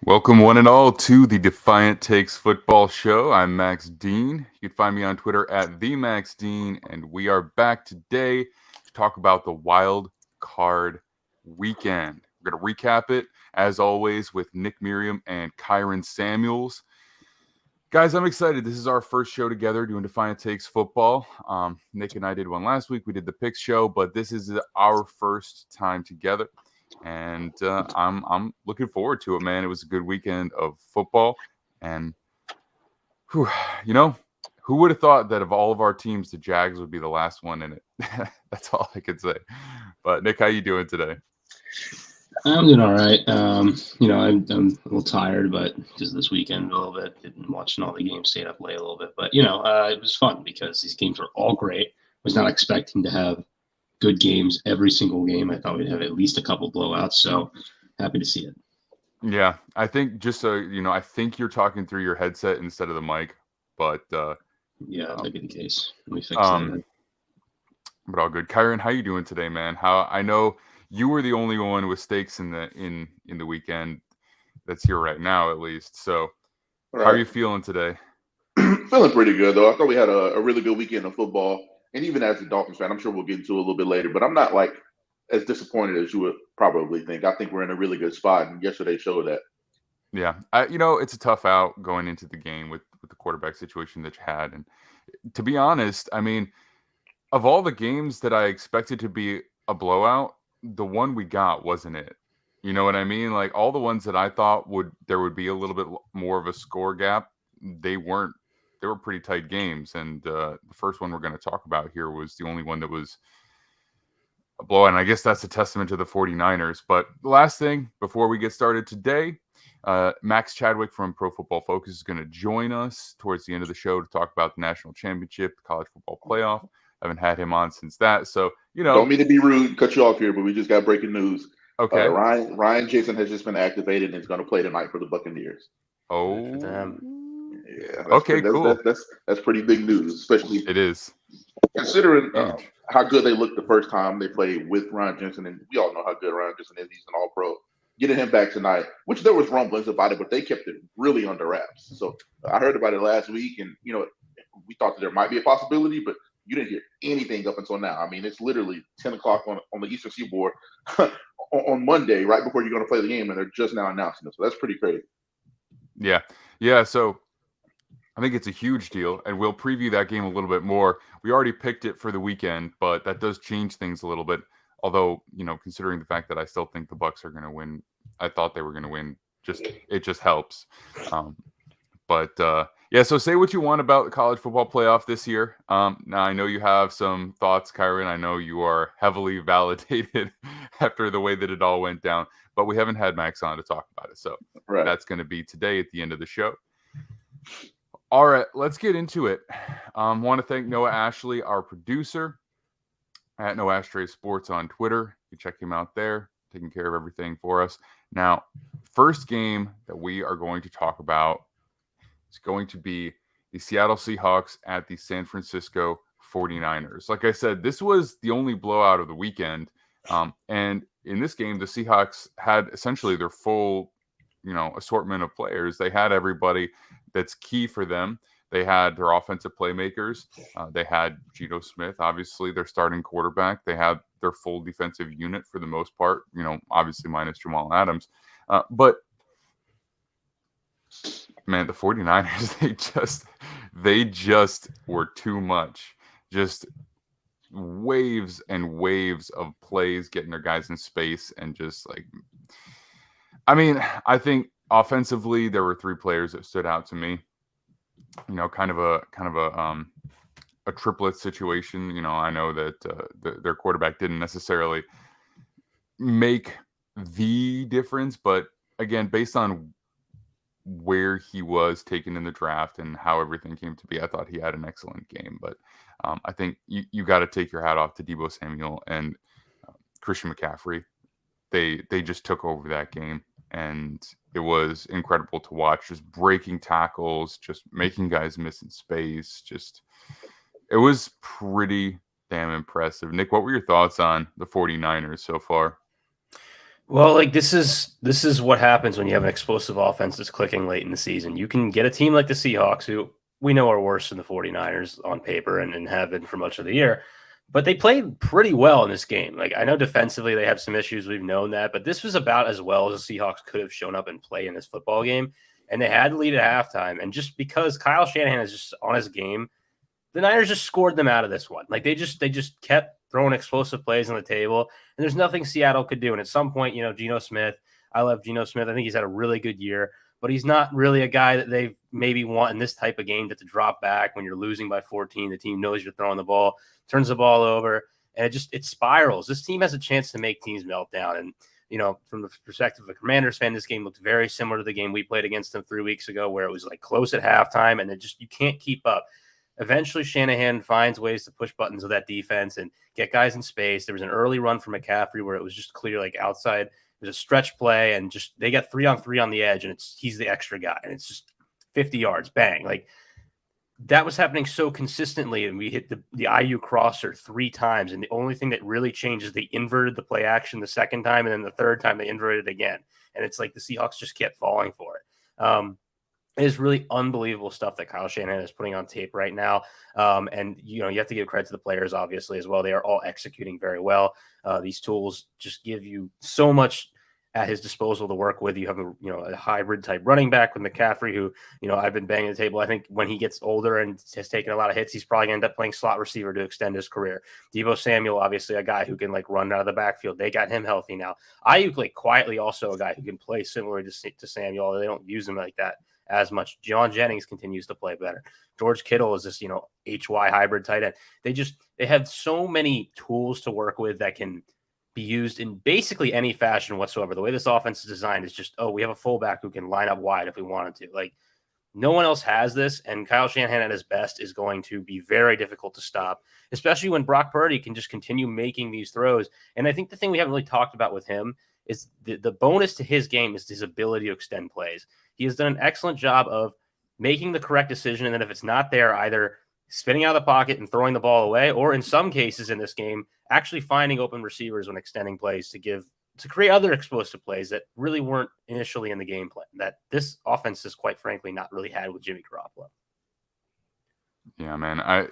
Welcome, one and all, to the Defiant Takes Football Show. I'm Max Dean. You can find me on Twitter at @TheMaxDean, and we are back today to talk about the Wildcard Weekend. We're going to recap it, as always, with Nick Merriam and Kyron Samuels. Guys, I'm excited. This is our first show together doing Defiant Takes Football. Nick and I did one last week. We did the picks show, but this is our first time together. And I'm looking forward to it, man. It was a good weekend of football. And, who would have thought that of all of our teams, the Jags would be the last one in it? That's all I could say. But, Nick, how you doing today? I'm doing all right. I'm a little tired, but just this weekend a little bit, watching all the games, stayed up late a little bit. But, it was fun because these games were all great. I was not expecting to have good games every single game. I thought we'd have at least a couple blowouts, so happy to see it. Yeah, I think just so I think you're talking through your headset instead of the mic, but yeah, that might be the case. Let me fix that. But all good. Kyron, how you doing today, man? I know you were the only one with stakes in the weekend that's here right now, at least. So, How are you feeling today? Feeling pretty good, though. I thought we had a really good weekend of football. And even as a Dolphins fan, I'm sure we'll get into it a little bit later, but I'm not as disappointed as you would probably think. I think we're in a really good spot, and yesterday showed that. Yeah, it's a tough out going into the game with the quarterback situation that you had. And to be honest, I mean, of all the games that I expected to be a blowout, the one we got wasn't it. You know what I mean? Like all the ones that I thought there would be a little bit more of a score gap, they weren't. They were pretty tight games, and the first one we're going to talk about here was the only one that was a blowout, and I guess that's a testament to the 49ers. But the last thing before we get started today, Max Chadwick from Pro Football Focus is going to join us towards the end of the show to talk about the National Championship, the College Football Playoff. I haven't had him on since that, so Don't mean to be rude, cut you off here, but we just got breaking news. Okay. Ryan Jason has just been activated and is going to play tonight for the Buccaneers. Oh. For them. Yeah. Cool. That's pretty big news, especially it is considering how good they looked the first time they played with Ryan Jensen, and we all know how good Ryan Jensen is. He's an All-Pro. Getting him back tonight, which there was rumblings about it, but they kept it really under wraps. So I heard about it last week, and we thought that there might be a possibility, but you didn't hear anything up until now. I mean, it's literally 10 o'clock on the Eastern Seaboard on Monday, right before you're going to play the game, and they're just now announcing it. So that's pretty crazy. Yeah. So I think it's a huge deal, and we'll preview that game a little bit more. We already picked it for the weekend, but that does change things a little bit. Although, considering the fact that I still think the Bucs are going to win, I thought they were going to win. It just helps. So say what you want about the college football playoff this year. Now, I know you have some thoughts, Kyron. I know you are heavily validated after the way that it all went down, but we haven't had Max on to talk about it. So That's going to be today at the end of the show. All right, let's get into it. Want to thank Noah Ashley, our producer, at No Ashtray Sports on Twitter. You can check him out there, taking care of everything for us. Now, first game that we are going to talk about is going to be the Seattle Seahawks at the San Francisco 49ers. Like I said, this was the only blowout of the weekend. And in this game, the Seahawks had essentially their full, assortment of players. They had everybody that's key for them. They had their offensive playmakers. They had Geno Smith, obviously their starting quarterback. They had their full defensive unit for the most part, obviously minus Jamal Adams. But man, the 49ers, they just were too much. Just waves and waves of plays, getting their guys in space, and I think offensively there were three players that stood out to me. Kind of a triplet situation. I know that their quarterback didn't necessarily make the difference, but again, based on where he was taken in the draft and how everything came to be, I thought he had an excellent game. But I think you got to take your hat off to Deebo Samuel and Christian McCaffrey. They just took over that game, and it was incredible to watch. Just breaking tackles, just making guys miss in space. It was pretty damn impressive. Nick, what were your thoughts on the 49ers so far? Well, like this is what happens when you have an explosive offense that's clicking late in the season. You can get a team like the Seahawks, who we know are worse than the 49ers on paper and have been for much of the year, but they played pretty well in this game. Like I know defensively they have some issues, we've known that, but this was about as well as the Seahawks could have shown up and play in this football game. And they had to lead at halftime. And just because Kyle Shanahan is just on his game, the Niners just scored them out of this one. Like they just kept throwing explosive plays on the table, and there's nothing Seattle could do. And at some point, Geno Smith, I love Geno Smith. I think he's had a really good year, but he's not really a guy that they maybe want in this type of game to drop back when you're losing by 14. The team knows you're throwing the ball, turns the ball over, and it spirals. This team has a chance to make teams melt down. And from the perspective of a Commanders fan, this game looked very similar to the game we played against them 3 weeks ago, where it was like close at halftime, and you can't keep up. Eventually, Shanahan finds ways to push buttons with that defense and get guys in space. There was an early run from McCaffrey where it was just clear, like outside. It was a stretch play, and they got 3-on-3 on the edge, and he's the extra guy, and it's just 50 yards, bang. Like that was happening so consistently, and we hit the IU crosser 3 times, and the only thing that really changed is they inverted the play action the second time, and then the third time they inverted it again, and it's like the Seahawks just kept falling for it. It is really unbelievable stuff that Kyle Shanahan is putting on tape right now. And, you have to give credit to the players, obviously, as well. They are all executing very well. These tools just give you so much at his disposal to work with. You have a hybrid type running back with McCaffrey, who, I've been banging the table. I think when he gets older and has taken a lot of hits, he's probably going to end up playing slot receiver to extend his career. Deebo Samuel, obviously a guy who can run out of the backfield. They got him healthy now. Ayuk, quietly also a guy who can play similar to Samuel. They don't use him like that as much. John Jennings continues to play better. George Kittle is this, HY hybrid tight end. They have so many tools to work with that can be used in basically any fashion whatsoever. The way this offense is designed is just, we have a fullback who can line up wide if we wanted to. No one else has this, and Kyle Shanahan at his best is going to be very difficult to stop, especially when Brock Purdy can just continue making these throws. And I think the thing we haven't really talked about with him is the bonus to his game is his ability to extend plays. He has done an excellent job of making the correct decision, and then if it's not there, either spinning out of the pocket and throwing the ball away, or in some cases in this game, actually finding open receivers when extending plays to create other explosive plays that really weren't initially in the game plan that this offense has, quite frankly, not really had with Jimmy Garoppolo. Yeah, man.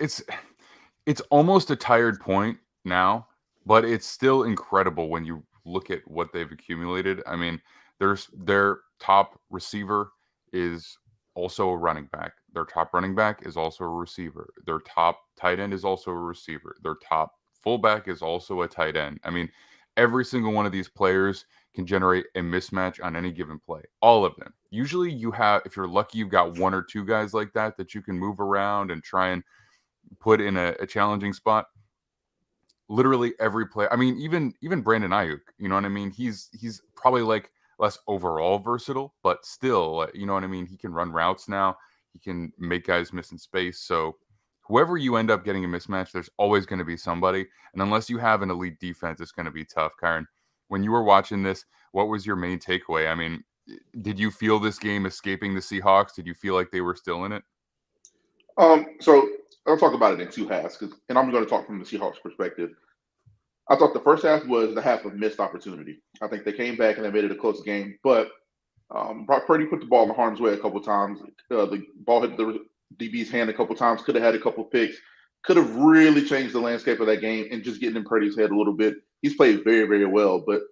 It's almost a tired point now, but it's still incredible when you look at what they've accumulated. I mean, their top receiver is also a running back. Their top running back is also a receiver. Their top tight end is also a receiver. Their top fullback is also a tight end. I mean, every single one of these players can generate a mismatch on any given play. All of them. Usually if you're lucky, you've got 1 or 2 guys like that you can move around and try and put in a challenging spot. Literally every play. I mean, even Brandon Ayuk, you know what I mean? He's probably less overall versatile, but still, you know what I mean? He can run routes now. He can make guys miss in space. So whoever you end up getting a mismatch, there's always going to be somebody. And unless you have an elite defense, it's going to be tough. Kyron, when you were watching this, what was your main takeaway? I mean, did you feel this game escaping the Seahawks? Did you feel like they were still in it? So I'll talk about it in 2 halves, and I'm going to talk from the Seahawks perspective. I thought the first half was the half of missed opportunity. I think they came back and they made it a close game, but Brock Purdy put the ball in harm's way a couple times. The ball hit the DB's hand a couple times, could have had a couple picks, could have really changed the landscape of that game and just getting in Purdy's head a little bit. He's played very, very well, but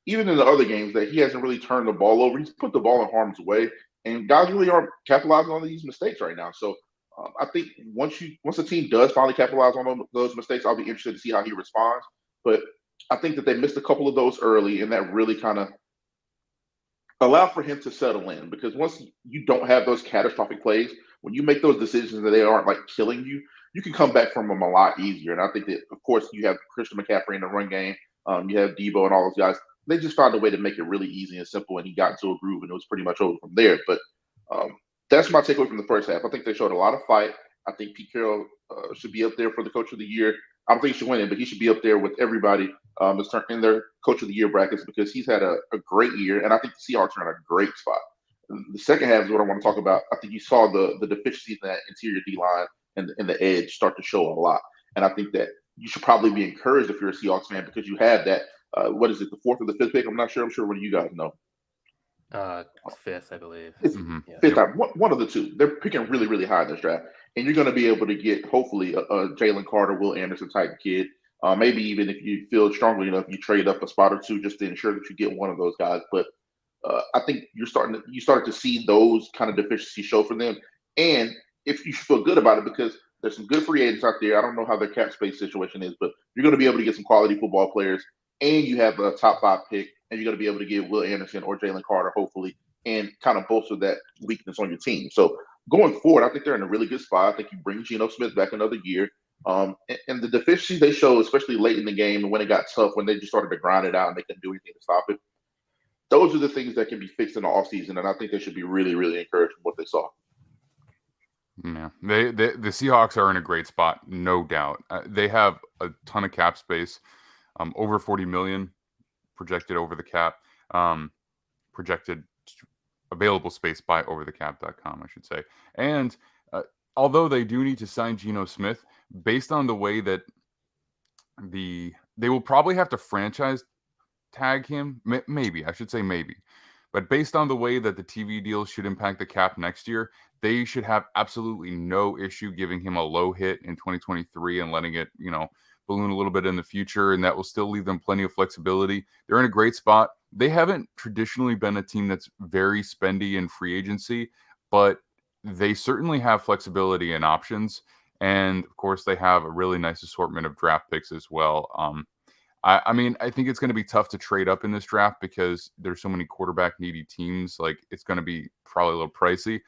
even in the other games that he hasn't really turned the ball over, he's put the ball in harm's way, and guys really aren't capitalizing on these mistakes right now. So I think once the team does finally capitalize on those mistakes, I'll be interested to see how he responds. But I think that they missed a couple of those early, and that really kind of allowed for him to settle in. Because once you don't have those catastrophic plays, when you make those decisions that they aren't killing you, you can come back from them a lot easier. And I think that, of course, you have Christian McCaffrey in the run game, you have Deebo and all those guys. They just found a way to make it really easy and simple, and he got into a groove, and it was pretty much over from there. But that's my takeaway from the first half. I think they showed a lot of fight. I think Pete Carroll should be up there for the Coach of the Year. I don't think he should win it, but he should be up there with everybody in their Coach of the Year brackets because he's had a great year, and I think the Seahawks are in a great spot. The second half is what I want to talk about. I think you saw the deficiencies in that interior D-line and the edge start to show a lot, and I think that you should probably be encouraged if you're a Seahawks fan because you have that What is it, the 4th or the 5th pick? I'm not sure. I'm sure one of you guys know. 5th, I believe. It's fifth time. One of the two. They're picking really, really high in this draft, and you're going to be able to get hopefully a Jalen Carter, Will Anderson type kid. Maybe even if you feel strongly enough, you trade up a spot or two just to ensure that you get one of those guys. But I think you started to see those kind of deficiencies show for them, and if you feel good about it, because there's some good free agents out there. I don't know how their cap space situation is, but you're going to be able to get some quality football players, and you have a top 5 pick, and you're going to be able to get Will Anderson or Jalen Carter, hopefully, and kind of bolster that weakness on your team. So going forward, I think they're in a really good spot. I think you bring Geno Smith back another year. And the deficiencies they showed, especially late in the game and when it got tough, when they just started to grind it out and they couldn't do anything to stop it, those are the things that can be fixed in the offseason. And I think they should be really, really encouraged from what they saw. Yeah, the Seahawks are in a great spot, no doubt. They have a ton of cap space, over $40 million projected over the cap, projected available space by overthecap.com, I should say. And although they do need to sign Geno Smith, based on the way that they will probably have to franchise tag him, maybe, I should say maybe. But based on the way that the TV deals should impact the cap next year, they should have absolutely no issue giving him a low hit in 2023 and letting it, balloon a little bit in the future, and that will still leave them plenty of flexibility. They're in a great spot. They haven't traditionally been a team that's very spendy in free agency, but they certainly have flexibility and options. And of course, they have a really nice assortment of draft picks as well. I mean, I think it's going to be tough to trade up in this draft because there's so many quarterback needy teams. Like, it's going to be probably a little pricey,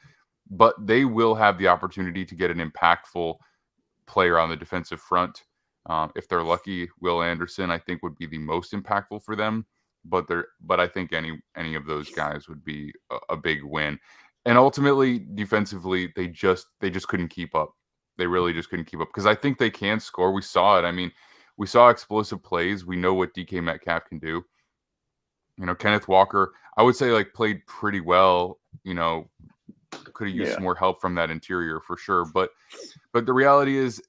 but they will have the opportunity to get an impactful player on the defensive front. If they're lucky, Will Anderson, I think, would be the most impactful for them. But I think any of those guys would be a big win. And ultimately, defensively, they just couldn't keep up. They really just couldn't keep up because I think they can score. We saw it. I mean, we saw explosive plays. We know what DK Metcalf can do. Kenneth Walker, I would say, played pretty well. Could have used some more help from that interior for sure. But the reality is,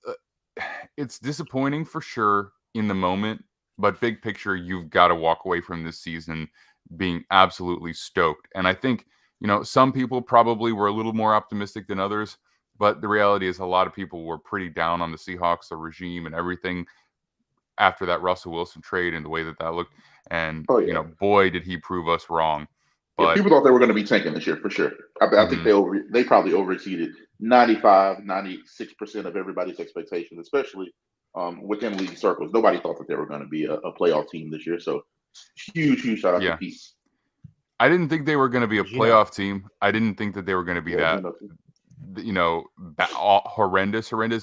it's disappointing for sure in the moment. But big picture, you've got to walk away from this season being absolutely stoked. And I think, some people probably were a little more optimistic than others. But the reality is a lot of people were pretty down on the Seahawks, the regime, and everything after that Russell Wilson trade and the way that looked. And, boy, did he prove us wrong. But people thought they were going to be tanking this year for sure. I think they probably overexceeded 96% of everybody's expectations, especially within league circles. Nobody thought that they were going to be a playoff team this year. So huge shout out to Pete. I didn't think they were going to be a playoff team. I didn't think that they were going to be horrendous.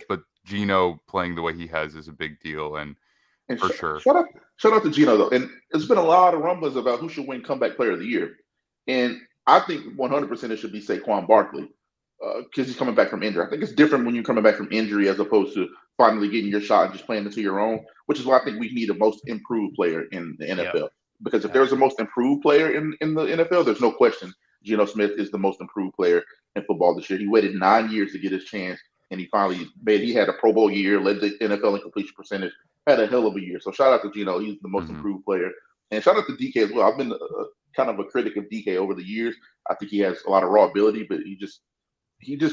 But Geno playing the way he has is a big deal, and for sure. Shout out to Geno though. And there's been a lot of rumblings about who should win Comeback Player of the Year, and I think 100% it should be Saquon Barkley because he's coming back from injury. I think it's different when you're coming back from injury as opposed to finally getting your shot and just playing into your own, which is why I think we need a most improved player in the NFL. Yep. Because if there's a most improved player in the NFL, there's no question Geno Smith is the most improved player in football this year. He waited 9 years to get his chance, and he finally he had a Pro Bowl year, led the NFL in completion percentage, had a hell of a year. So shout out to Geno. He's the most improved player. And shout out to DK as well. I've been kind of a critic of DK over the years. I think he has a lot of raw ability, but he just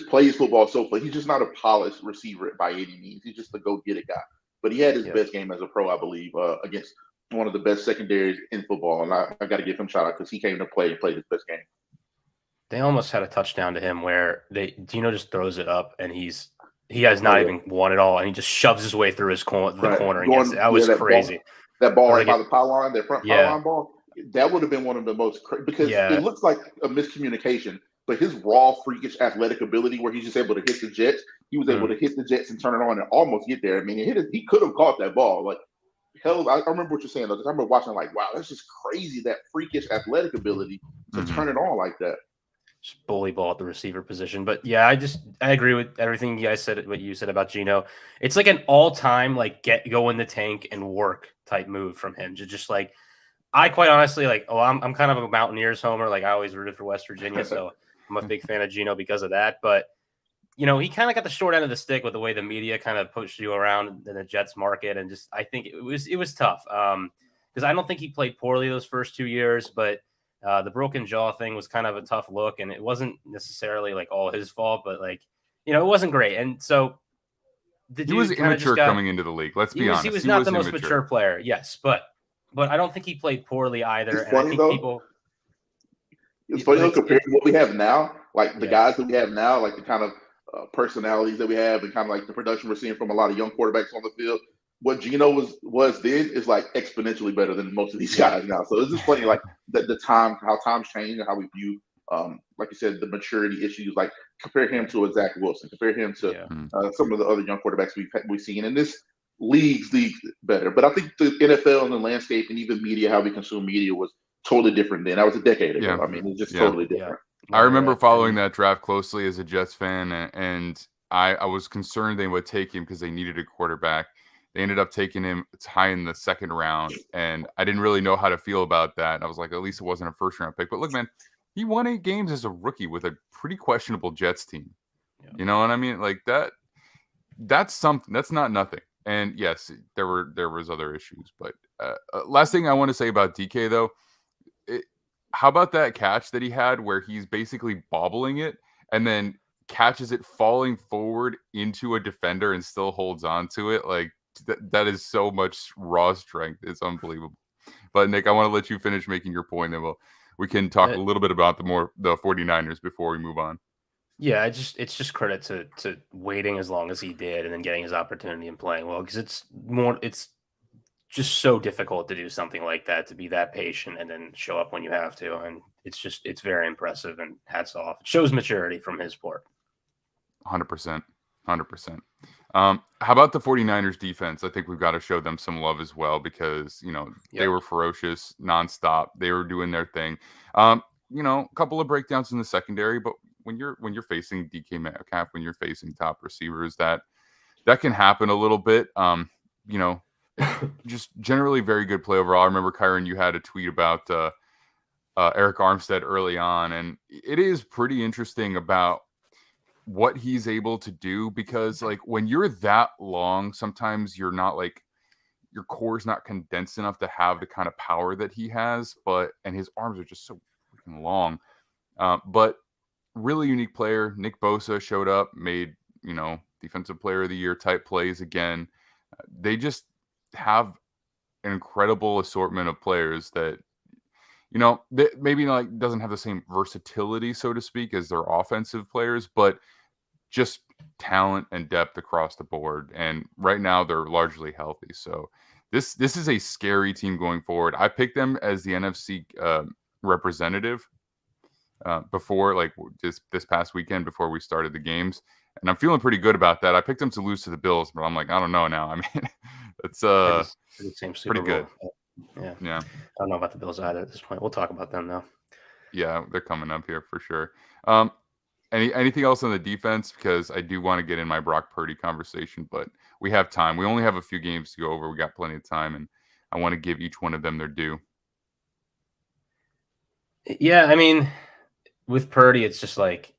plays football so far. He's just not a polished receiver by any means. He's just a go-get-it guy. But he had his best game as a pro, I believe, against one of the best secondaries in football. And I got to give him a shout out because he came to play and played his best game. They almost had a touchdown to him where Geno just throws it up and he has not even won it all, and he just shoves his way through the corner. That was crazy. That ball right by the pylon, that front pylon ball, that would have been one of the most because it looks like a miscommunication, but his raw, freakish athletic ability where he's just able to hit the Jets, he was able to hit the Jets and turn it on and almost get there. I mean, he could have caught that ball. Like, hell, I remember what you're saying, though. I remember watching wow, that's just crazy, that freakish athletic ability to turn it on like that. Just bully ball at the receiver position. But yeah, I agree with everything you guys said, what you said about Geno. It's like an all-time go in the tank and work type move from him. Just I quite honestly I'm kind of a Mountaineers homer. I always rooted for West Virginia, so I'm a big fan of Geno because of that. But he kind of got the short end of the stick with the way the media kind of pushed you around in the Jets market, and just I think it was tough. because I don't think he played poorly those first 2 years, but the broken jaw thing was kind of a tough look, and it wasn't necessarily like all his fault, but like, it wasn't great. And so he was immature coming into the league. Let's be honest. He was not the most mature player. Yes. But I don't think he played poorly either. It's funny, though. It's funny though, compared to what we have now, like the guys that we have now, like the kind of personalities that we have and kind of like the production we're seeing from a lot of young quarterbacks on the field. What Geno was then is like exponentially better than most of these guys now. So it's just funny, like how times change and how we view, like you said, the maturity issues. Like compare him to a Zach Wilson, compare him to some of the other young quarterbacks we've seen. And this league's better. But I think the NFL and the landscape and even media, how we consume media, was totally different then. That was a decade ago. I mean, it's just totally different. I remember following that draft closely as a Jets fan, and I was concerned they would take him because they needed a quarterback. They ended up taking him high in the second round, and I didn't really know how to feel about that. I was like, at least it wasn't a first-round pick. But look, man, he won 8 games as a rookie with a pretty questionable Jets team. Yeah. You know what I mean? Like that's something. That's not nothing. And yes, there was other issues. But last thing I want to say about DK, though, how about that catch that he had where he's basically bobbling it and then catches it falling forward into a defender and still holds on to it? Like, that is so much raw strength. It's unbelievable. But Nick, I want to let you finish making your point, and we can talk a little bit about the 49ers before we move on. Yeah, it's just credit to waiting as long as he did and then getting his opportunity and playing well, because it's just so difficult to do something like that, to be that patient and then show up when you have to. And it's very impressive, and hats off. It shows maturity from his part. 100%. How about the 49ers defense? I think we've got to show them some love as well, because, they were ferocious nonstop. They were doing their thing. A couple of breakdowns in the secondary, but when you're facing DK Metcalf, when you're facing top receivers, that can happen a little bit. Just generally very good play overall. I remember, Kyron, you had a tweet about Eric Armstead early on, and it is pretty interesting about what he's able to do, because like when you're that long, sometimes you're not like, your core is not condensed enough to have the kind of power that he has, and his arms are just so freaking long. But really unique player. Nick Bosa showed up, made, defensive player of the year type plays again. They just have an incredible assortment of players that, that maybe like doesn't have the same versatility, so to speak, as their offensive players, but just talent and depth across the board. And right now they're largely healthy. So this is a scary team going forward. I picked them as the NFC representative before, like this past weekend, before we started the games. And I'm feeling pretty good about that. I picked them to lose to the Bills, but I'm like, I don't know now. I mean, it's pretty good. Yeah. I don't know about the Bills either at this point. We'll talk about them though. Yeah, they're coming up here for sure. Anything else on the defense? Because I do want to get in my Brock Purdy conversation, but we have time. We only have a few games to go over. We got plenty of time, and I want to give each one of them their due. Yeah, I mean, with Purdy, it's just like,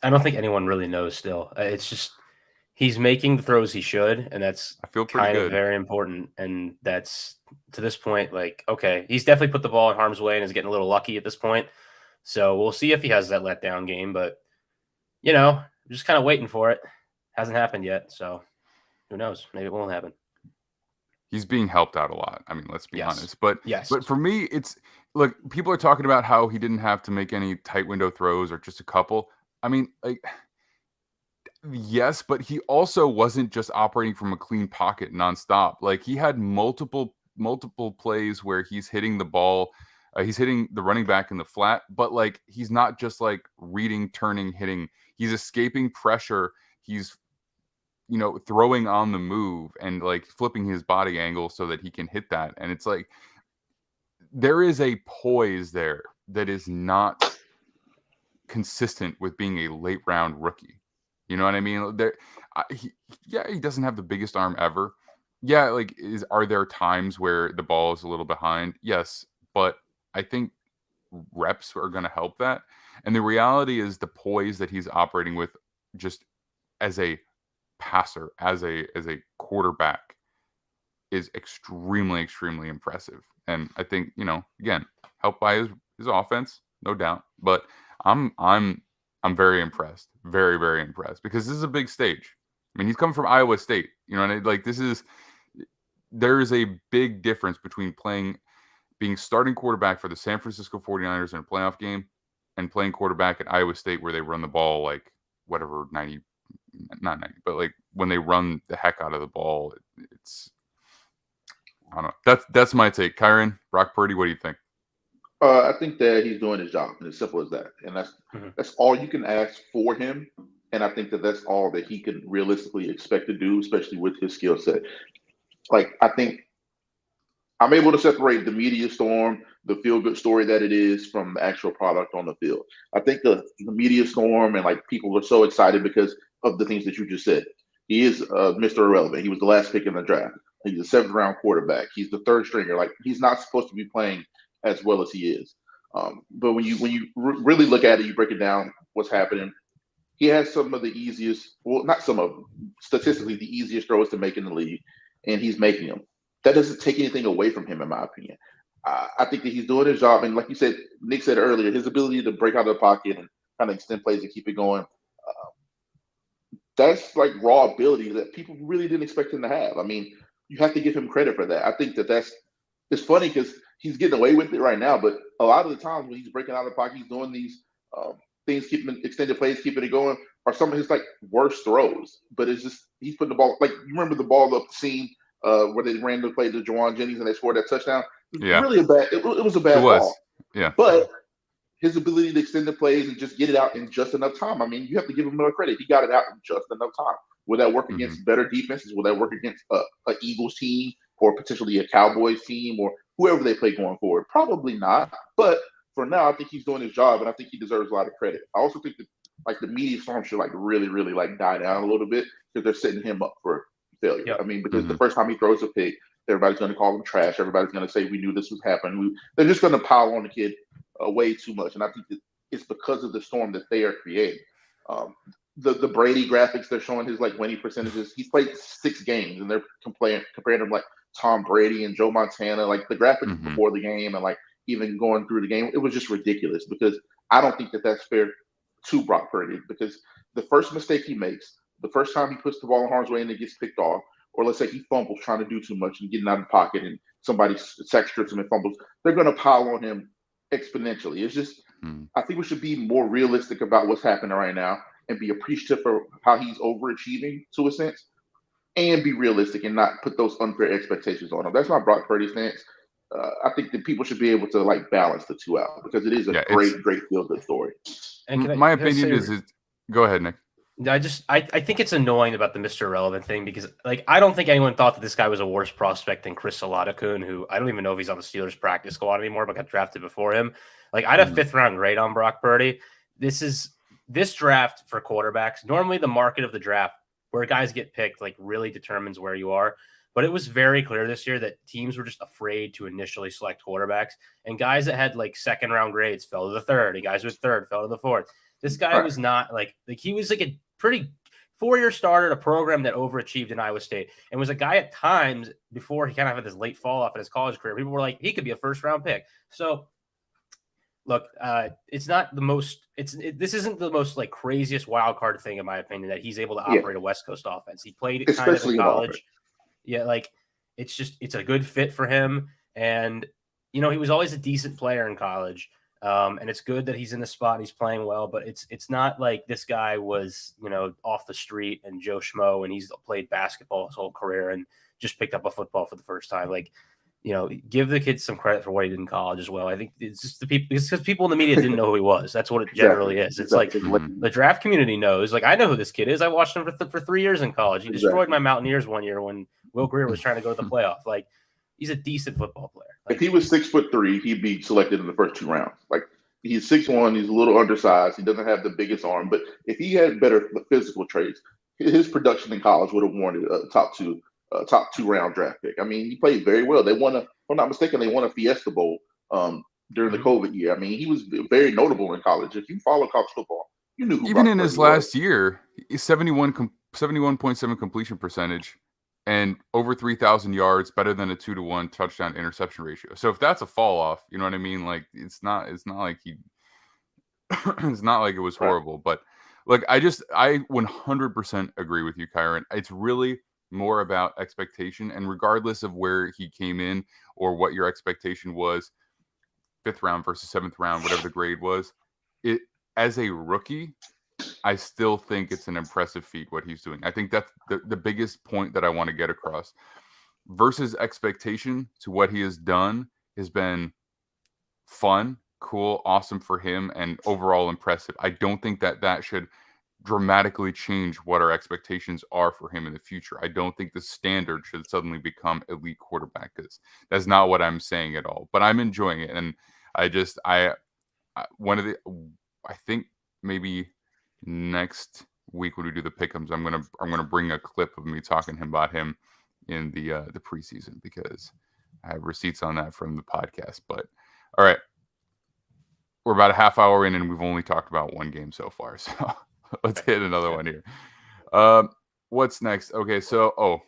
I don't think anyone really knows still. It's just, he's making the throws he should, and that's kind of very important. And that's, to this point, like, okay, he's definitely put the ball in harm's way and is getting a little lucky at this point. So we'll see if he has that letdown game, but just kind of waiting for it. Hasn't happened yet, so who knows? Maybe it won't happen. He's being helped out a lot. I mean, let's be honest. But for me, it's, look, people are talking about how he didn't have to make any tight window throws or just a couple. I mean, like, yes, but he also wasn't just operating from a clean pocket nonstop. Like, he had multiple plays where he's hitting the ball. He's hitting the running back in the flat, but like, he's not just like reading, turning, hitting. He's escaping pressure. He's, throwing on the move and like flipping his body angle so that he can hit that. And it's like, there is a poise there that is not consistent with being a late round rookie. You know what I mean? He doesn't have the biggest arm ever. Yeah, like, are there times where the ball is a little behind? Yes, but I think reps are going to help that. And the reality is the poise that he's operating with, just as a passer, as a quarterback, is extremely, extremely impressive. And I think, again, helped by his offense, no doubt. But I'm very impressed, very, very impressed, because this is a big stage. I mean, he's coming from Iowa State, and there is a big difference between being starting quarterback for the San Francisco 49ers in a playoff game and playing quarterback at Iowa State, where they run the ball like whatever, 90, not 90, but like when they run the heck out of the ball, it's, I don't know. That's my take. Kyron, Brock Purdy, what do you think? I think that he's doing his job, and it's simple as that. And that's all you can ask for him. And I think that that's all that he can realistically expect to do, especially with his skill set. Like, I think I'm able to separate the media storm, the feel-good story that it is, from the actual product on the field. I think the media storm and, like, people are so excited because of the things that you just said. He is Mr. Irrelevant. He was the last pick in the draft. He's a seventh-round quarterback. He's the third stringer. Like, he's not supposed to be playing as well as he is. But when you really look at it, you break it down, what's happening. He has some of the easiest, well, not some of them, statistically the easiest throws to make in the league, and he's making them. That doesn't take anything away from him, in my opinion. I think that he's doing his job, and like you said, Nick said earlier, his ability to break out of the pocket and kind of extend plays and keep it going, that's like raw ability that people really didn't expect him to have. I mean, you have to give him credit for that. I think it's funny because he's getting away with it right now, but a lot of the times when he's breaking out of the pocket, he's doing these things, keeping extended plays, keeping it going, are some of his like worst throws. But it's just he's putting the ball, like, you remember the ball up the seam where they ran the play to Juwan Jennings and they scored that touchdown. Yeah, really it was a bad ball. Yeah, but his ability to extend the plays and just get it out in just enough time. I mean, you have to give him more credit. He got it out in just enough time. Will that work against better defenses? Will that work against an Eagles team or potentially a Cowboys team or whoever they play going forward? Probably not. But for now, I think he's doing his job, and I think he deserves a lot of credit. I also think that like the media storm should like really, really like die down a little bit because they're setting him up for failure. Yep. I mean, because the first time he throws a pick, everybody's going to call him trash. Everybody's going to say we knew this was happening. They're just going to pile on the kid way too much, and I think that it's because of the storm that they are creating. The Brady graphics, they're showing his like winning percentages. He's played 6 games, and they're comparing him like Tom Brady and Joe Montana. Like the graphics before the game and like even going through the game, it was just ridiculous because I don't think that that's fair to Brock Purdy, because the first mistake he makes, the first time he puts the ball in harm's way and it gets picked off, or let's say he fumbles trying to do too much and getting out of the pocket and somebody sack strips him and fumbles, they're going to pile on him exponentially. It's just, I think we should be more realistic about what's happening right now and be appreciative for how he's overachieving to a sense, and be realistic and not put those unfair expectations on him. That's my Brock Purdy stance. I think that people should be able to like balance the two out because it is a great feel-good story. And my opinion is go ahead, Nick. I think it's annoying about the Mr. Irrelevant thing because like I don't think anyone thought that this guy was a worse prospect than Chris Oladekunle, who I don't even know if he's on the Steelers practice squad anymore, but got drafted before him. Like I had a 5th round grade on Brock Purdy. This draft for quarterbacks, normally the market of the draft where guys get picked like really determines where you are. But it was very clear this year that teams were just afraid to initially select quarterbacks, and guys that had like 2nd round grades fell to the 3rd, and guys with 3rd fell to the 4th. This guy was not like he was like a pretty 4-year starter at a program that overachieved in Iowa State, and was a guy at times before he kind of had this late fall off in his college career. People were like, he could be a 1st round pick. So look, it's not the most. This isn't the most like craziest wild card thing in my opinion that he's able to operate a West Coast offense. He played it kind of in college. Yeah, like it's a good fit for him, and he was always a decent player in college. And it's good that he's in the spot and he's playing well, but it's not like this guy was, off the street and Joe Schmo and he's played basketball his whole career and just picked up a football for the first time. Like, give the kid some credit for what he did in college as well. I think it's just it's because people in the media didn't know who he was. That's what it generally is. It's like the draft community knows. Like, I know who this kid is. I watched him for 3 years in college. He destroyed my Mountaineers one year when Will Greer was trying to go to the playoff. Like, he's a decent football player. Like, if he was 6'3", he'd be selected in the first 2 rounds. Like, he's 6'1", he's a little undersized. He doesn't have the biggest arm, but if he had better physical traits, his production in college would have warranted a top 2 round draft pick. I mean, he played very well. They won if I'm not mistaken, they won a Fiesta Bowl during the COVID year. I mean, he was very notable in college. If you follow college football, you knew who even Brock in his Purdy last year, 71.7 completion percentage. and over 3,000 yards, better than a 2-to-1 touchdown interception ratio. So if that's a fall off, you know what I mean? Like it's not like he it's not like it was horrible, but like I 100% agree with you, Kyron. It's really more about expectation, and regardless of where he came in or what your expectation was, 5th round versus 7th round, whatever the grade was, it as a rookie, I still think it's an impressive feat what he's doing. I think that's the biggest point that I want to get across. Versus expectation to what he has done has been fun, cool, awesome for him, and overall impressive. I don't think that should dramatically change what our expectations are for him in the future. I don't think the standard should suddenly become elite quarterback, because that's not what I'm saying at all. But I'm enjoying it, and I think maybe next week when we do the pick'ems, I'm gonna bring a clip of me talking about him in the preseason, because I have receipts on that from the podcast. But all right, we're about a half hour in, and we've only talked about one game so far. So let's hit another one here. What's next? Okay, so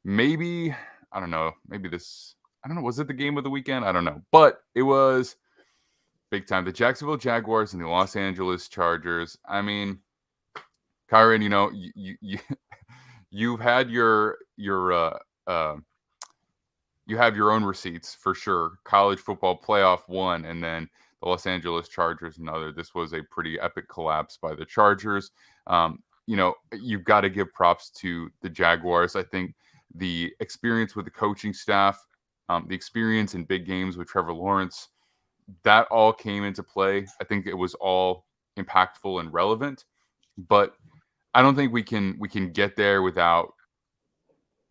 maybe I don't know. Maybe this. I don't know. Was it the game of the weekend? I don't know, but it was big time. The Jacksonville Jaguars and the Los Angeles Chargers. I mean, Kyron, you know, you've had you have your own receipts for sure. College football playoff one, and then the Los Angeles Chargers another. This was a pretty epic collapse by the Chargers. You know, you've got to give props to the Jaguars. I think the experience with the coaching staff, the experience in big games with Trevor Lawrence, that all came into play. I think it was all impactful and relevant, but I don't think we can get there without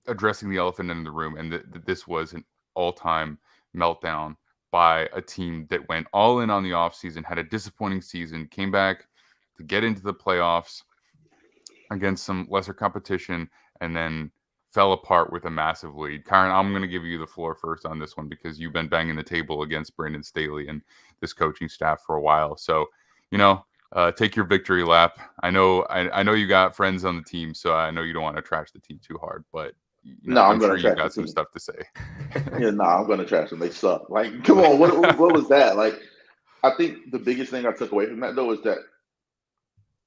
addressing the elephant in the room. And this was an all-time meltdown by a team that went all in on the offseason, had a disappointing season, came back to get into the playoffs against some lesser competition, and then fell apart with a massive lead. Kyron, I'm going to give you the floor first on this one, because you've been banging the table against Brandon Staley and this coaching staff for a while. So, you know, take your victory lap. I know you got friends on the team, so I know you don't want to trash the team too hard, but I'm sure you got some stuff to say. I'm going to trash them. They suck. Like, come on, what was that? Like, I think the biggest thing I took away from that, though, is that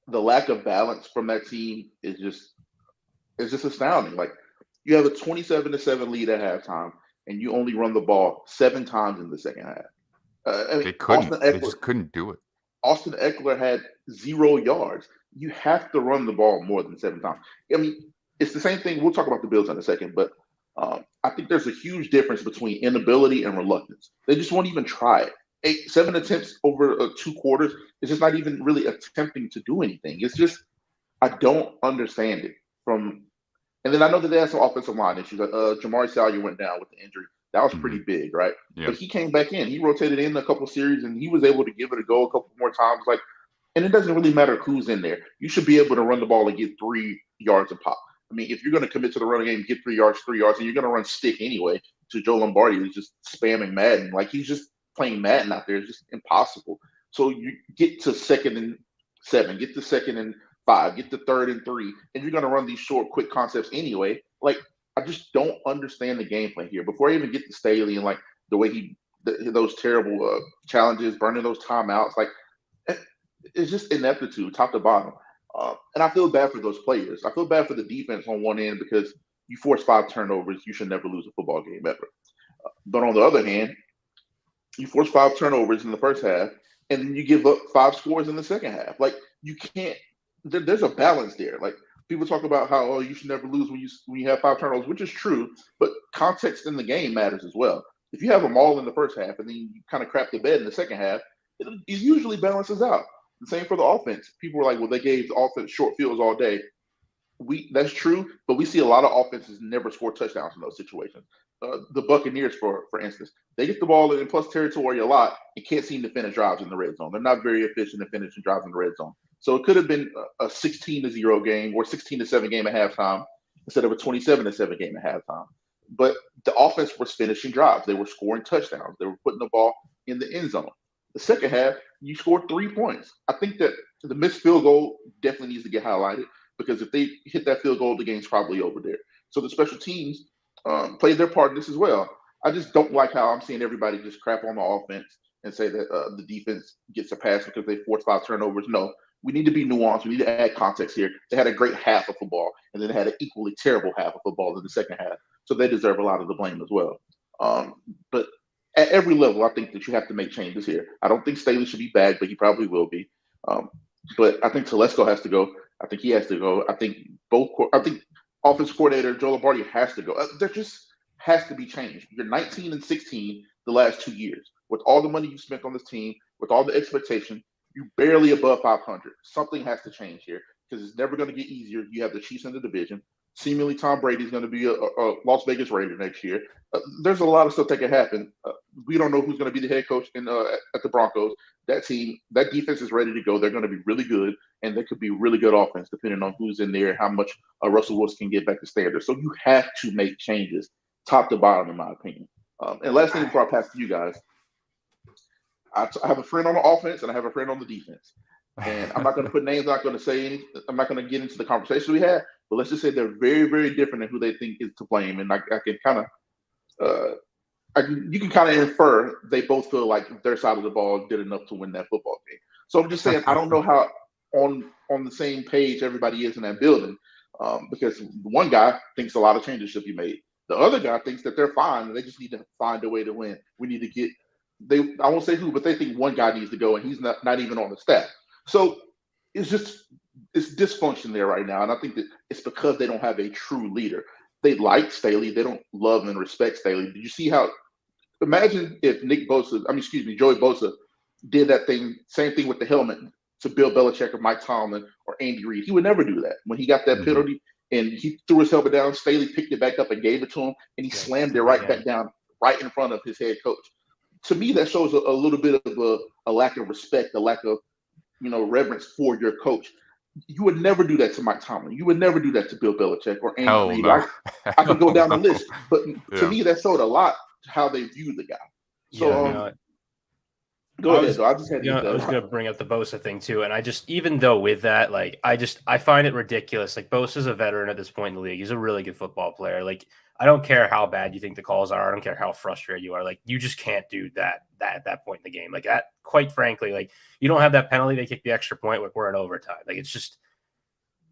the lack of balance from that team is just astounding. Like, you have a 27-7 lead at halftime, and you only run the ball 7 times in the second half. I mean, they just couldn't do it. Austin Eckler had 0 yards. You have to run the ball more than 7 times. I mean, it's the same thing. We'll talk about the Bills in a second, but I think there's a huge difference between inability and reluctance. They just won't even try it. 7 attempts over 2 quarters is just not even really attempting to do anything. It's just, I don't understand it. And then I know that they had some offensive line issues. Jamari Salyer went down with the injury. That was pretty big, right? Yeah. But he came back in. He rotated in a couple series, and he was able to give it a go a couple more times. Like, and it doesn't really matter who's in there. You should be able to run the ball and get 3 yards a pop. I mean, if you're going to commit to the run game, get 3 yards, and you're going to run stick anyway. To Joe Lombardi, who's just spamming Madden. Like, he's just playing Madden out there. It's just impossible. So you get to 2nd and 7, get to 2nd and 5, get to 3rd and 3, and you're going to run these short, quick concepts anyway. Like, I just don't understand the game plan here. Before I even get to Staley and like the way those terrible challenges, burning those timeouts, like it's just ineptitude, top to bottom. And I feel bad for those players. I feel bad for the defense on one end, because you force 5 turnovers, you should never lose a football game ever. But on the other hand, you force 5 turnovers in the first half, and then you give up 5 scores in the second half. Like, you can't. There's a balance there. Like, people talk about how you should never lose when you have 5 turnovers, which is true, but context in the game matters as well. If you have them all in the first half and then you kind of crap the bed in the second half, it usually balances out. The same for the offense. People were like, well, they gave the offense short fields all day. That's true, but we see a lot of offenses never score touchdowns in those situations. The Buccaneers, for instance, they get the ball in plus territory a lot and can't seem to finish drives in the red zone. They're not very efficient in finishing drives in the red zone. So it could have been a 16-0 game or 16-7 game at halftime instead of a 27-7 game at halftime. But the offense was finishing drives. They were scoring touchdowns. They were putting the ball in the end zone. The second half, you scored 3 points. I think that the missed field goal definitely needs to get highlighted, because if they hit that field goal, the game's probably over there. So the special teams played their part in this as well. I just don't like how I'm seeing everybody just crap on the offense and say that the defense gets a pass because they forced 5 turnovers. No, we need to be nuanced. We need to add context here. They had a great half of football, and then they had an equally terrible half of football in the second half. So they deserve a lot of the blame as well. But at every level, I think that you have to make changes here. I don't think Staley should be back, but he probably will be. But I think Telesco has to go. I think he has to go. I think offensive coordinator Joe Lombardi has to go. There just has to be change. You're 19 and 16 the last 2 years. With all the money you spent on this team, with all the expectation, you're barely above 500. Something has to change here because it's never going to get easier. You have the Chiefs in the division. Seemingly, Tom Brady's going to be a Las Vegas Raider next year. There's a lot of stuff that can happen. We don't know who's going to be the head coach at the Broncos. That team, that defense is ready to go. They're going to be really good, and they could be really good offense depending on who's in there, how much Russell Wilson can get back to standard. So you have to make changes, top to bottom, in my opinion. And last thing before I pass to you guys, I have a friend on the offense and I have a friend on the defense. And I'm not going to put names, I'm not going to say anything. I'm not going to get into the conversation we had, but let's just say they're very, very different in who they think is to blame. And I can kind of, you can kind of infer they both feel like their side of the ball did enough to win that football game. So I'm just saying, I don't know how on the same page everybody is in that building, because one guy thinks a lot of changes should be made. The other guy thinks that they're fine and they just need to find a way to win. We need to get I won't say who, but they think one guy needs to go and he's not even on the staff. So it's dysfunction there right now. And I think that it's because they don't have a true leader. They like Staley. They don't love and respect Staley. Did you see how, imagine if Joey Bosa did that same thing with the helmet to Bill Belichick or Mike Tomlin or Andy Reid. He would never do that. When he got that penalty and he threw his helmet down, Staley picked it back up and gave it to him, and he slammed it right back down right in front of his head coach. To me, that shows a little bit of a lack of respect, a lack of reverence for your coach. You would never do that to Mike Tomlin. You would never do that to Bill Belichick or Andy Reid. No. I could go down the list, but to me, that showed a lot how they view the guy. So go ahead. I just had I was going to bring up the Bosa thing too, and even though with that, I find it ridiculous. Like, Bosa's a veteran at this point in the league. He's a really good football player. Like, I don't care how bad you think the calls are. I don't care how frustrated you are. Like, you just can't do that at that point in the game. Like, that, quite frankly, like, you don't have that penalty. They kick the extra point. Like, we're in overtime. Like, it's just,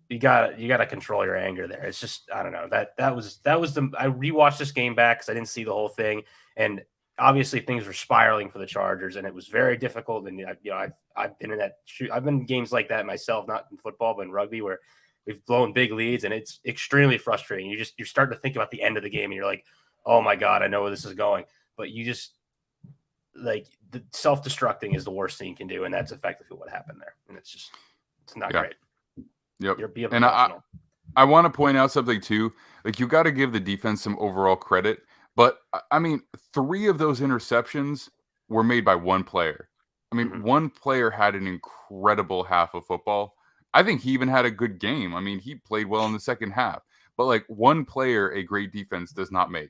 you gotta control your anger there. It's just, I don't know. That was I rewatched this game back because I didn't see the whole thing, and obviously things were spiraling for the Chargers, and it was very difficult. And I've been in that. I've been in games like that myself, not in football but in rugby, where we've blown big leads, and it's extremely frustrating. You're starting to think about the end of the game, and you're like, oh my God, I know where this is going. But you just, like, the self-destructing is the worst thing you can do, and that's effectively what happened there. And it's not great. Yep. Be a and I want to point out something too. Like, you got to give the defense some overall credit. But I mean, 3 of those interceptions were made by one player. I mean, one player had an incredible half of football. I think he even had a good game. I mean, he played well in the second half. But, like, one player, a great defense does not make.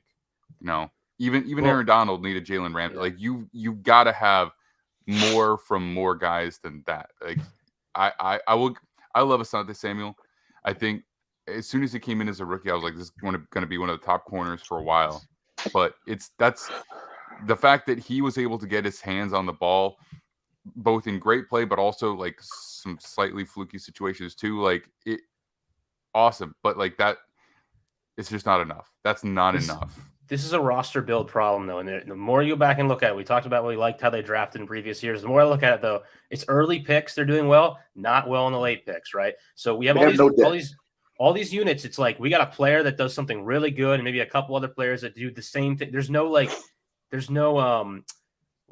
Even Aaron Donald needed Jalen Ramsey. Like, you got to have more from more guys than that. Like, I love Asante Samuel. I think as soon as he came in as a rookie, I was like, this is going to be one of the top corners for a while. But that's the fact that he was able to get his hands on the ball, both in great play, but also like some slightly fluky situations too. Like, awesome. But like that, it's just not enough. That's not enough. This is a roster build problem, though. And the more you go back and look at it, we talked about we liked how they drafted in previous years. The more I look at it, though, it's early picks. They're doing well, not well in the late picks, right? So we have all these units. It's like we got a player that does something really good, and maybe a couple other players that do the same thing. There's no what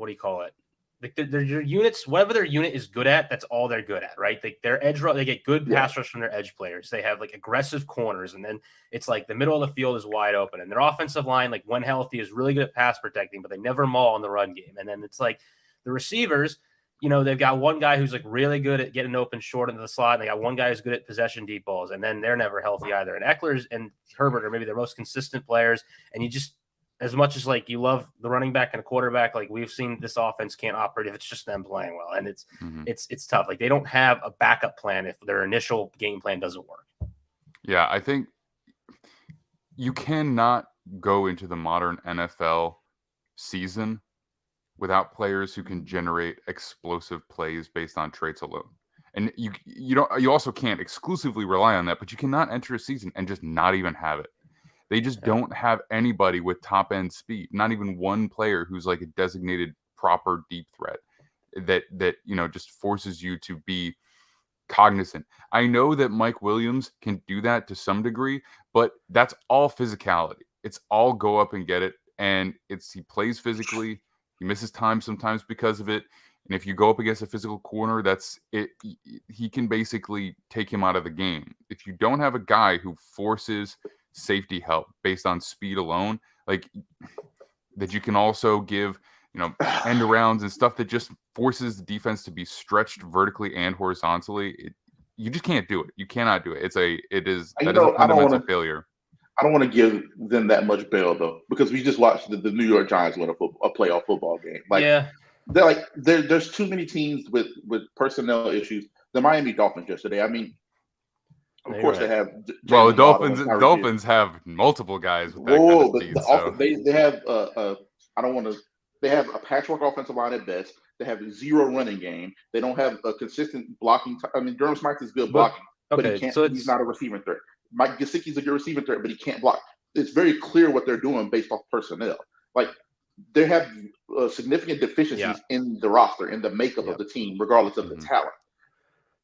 do you call it? Like their units, whatever their unit is good at, that's all they're good at, right? Their edge rush, they get good pass rush from their edge players. They have like aggressive corners, and then it's like the middle of the field is wide open, and their offensive line, like when healthy, is really good at pass protecting, but they never maul in the run game. And then it's like the receivers, they've got one guy who's like really good at getting open short into the slot, and they got one guy who's good at possession deep balls, and then they're never healthy either. And Eckler's and Herbert are maybe their most consistent players, and you just, as much as like you love the running back and a quarterback, like we've seen this offense can't operate if it's just them playing well. And it's tough. Like, they don't have a backup plan if their initial game plan doesn't work. Yeah, I think you cannot go into the modern NFL season without players who can generate explosive plays based on traits alone. And you also can't exclusively rely on that, but you cannot enter a season and just not even have it. They just don't have anybody with top end speed, not even one player who's like a designated proper deep threat that just forces you to be cognizant. I know that Mike Williams can do that to some degree, but that's all physicality. It's all go up and get it. And he plays physically. He misses time sometimes because of it. And if you go up against a physical corner, that's it. He can basically take him out of the game. If you don't have a guy who forces safety help based on speed alone, like that, you can also give, end arounds and stuff that just forces the defense to be stretched vertically and horizontally. You just can't do it. You cannot do it. That is a fundamental failure. I don't want to give them that much bail though, because we just watched the New York Giants win a playoff football game. There's too many teams with personnel issues. The Miami Dolphins yesterday. I mean, of course they have. The Dolphins have multiple guys with that kind of speed. They have They have a patchwork offensive line at best. They have zero running game. They don't have a consistent blocking. Durham Smythe is good blocking, but he's not a receiving threat. Mike Gesicki's a good receiving threat, but he can't block. It's very clear what they're doing based off personnel. Like, they have significant deficiencies in the roster, in the makeup of the team, regardless of the talent.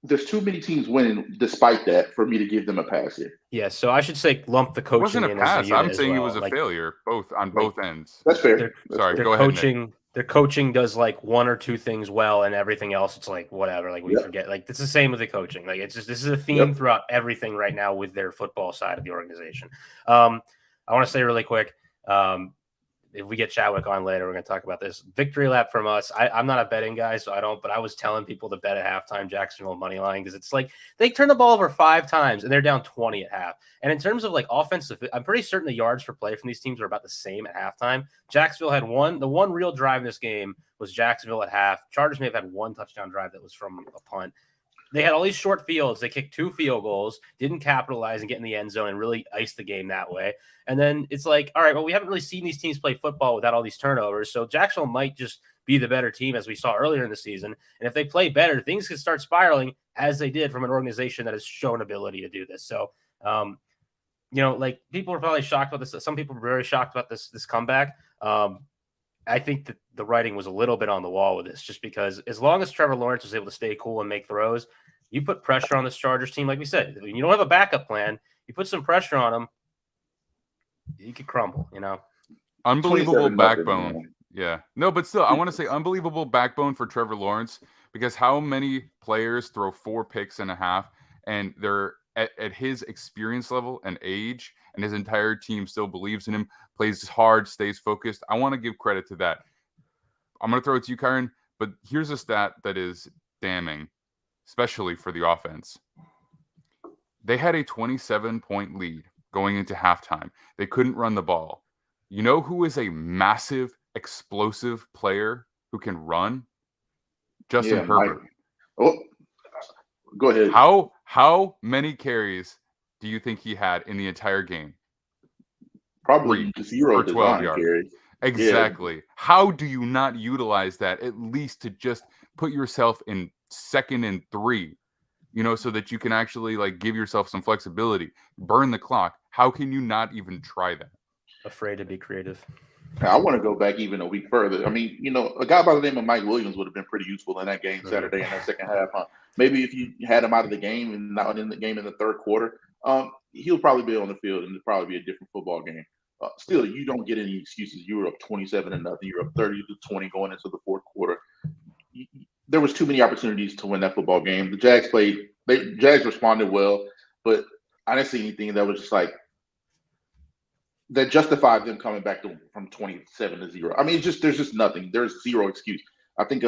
There's too many teams winning despite that for me to give them a pass here. Yeah, so I should say lump the coaching. It wasn't a pass. I'm saying it was a failure, both ends. That's fair. Go ahead. Their coaching does like one or two things well, and everything else it's like whatever. Like we forget. Like it's the same with the coaching. Like it's just this is a theme throughout everything right now with their football side of the organization. I want to say really quick. If we get Chadwick on later, we're going to talk about this. Victory lap from us. I'm not a betting guy, so I don't. But I was telling people to bet at halftime Jacksonville money line because it's like they turn the ball over 5 times and they're down 20 at half. And in terms of like offensive, I'm pretty certain the yards per play from these teams are about the same at halftime. Jacksonville had the one real drive in this game was Jacksonville at half. Chargers may have had one touchdown drive that was from a punt. They had all these short fields. They kicked 2 field goals, didn't capitalize and get in the end zone and really ice the game that way. And then it's like, all right, well, we haven't really seen these teams play football without all these turnovers. So Jacksonville might just be the better team as we saw earlier in the season. And if they play better, things could start spiraling as they did from an organization that has shown ability to do this. So, like people are probably shocked about this. Some people were very shocked about this comeback. I think that the writing was a little bit on the wall with this, just because as long as Trevor Lawrence was able to stay cool and make throws, you put pressure on this Chargers team. Like we said, you don't have a backup plan. You put some pressure on them, you could crumble, Unbelievable backbone. Yeah. No, but still, I want to say unbelievable backbone for Trevor Lawrence, because how many players throw 4 picks and a half and they're at his experience level and age, and his entire team still believes in him, plays hard, stays focused. I want to give credit to that. I'm going to throw it to you, Kyron, but here's a stat that is damning, especially for the offense. They had a 27-point lead going into halftime. They couldn't run the ball. You know who is a massive, explosive player who can run? Justin Herbert. Go ahead. How many carries do you think he had in the entire game? Probably 0 for 12 yards. Carries. Exactly. Yeah. How do you not utilize that at least to just put yourself in 2nd and 3, so that you can actually like give yourself some flexibility, burn the clock? How can you not even try that? Afraid to be creative. I want to go back even a week further. I mean, a guy by the name of Mike Williams would have been pretty useful in that game Saturday in that second half. Huh? Maybe if you had him out of the game and not in the game in the third quarter, he'll probably be on the field and it'll probably be a different football game. Still, you don't get any excuses. You were up 27-0. You're up 30-20 going into the fourth quarter. There was too many opportunities to win that football game. The Jags Jags responded well, but I didn't see anything that was just like that justified them coming back from 27-0. I mean, there's just nothing. There's zero excuse. I think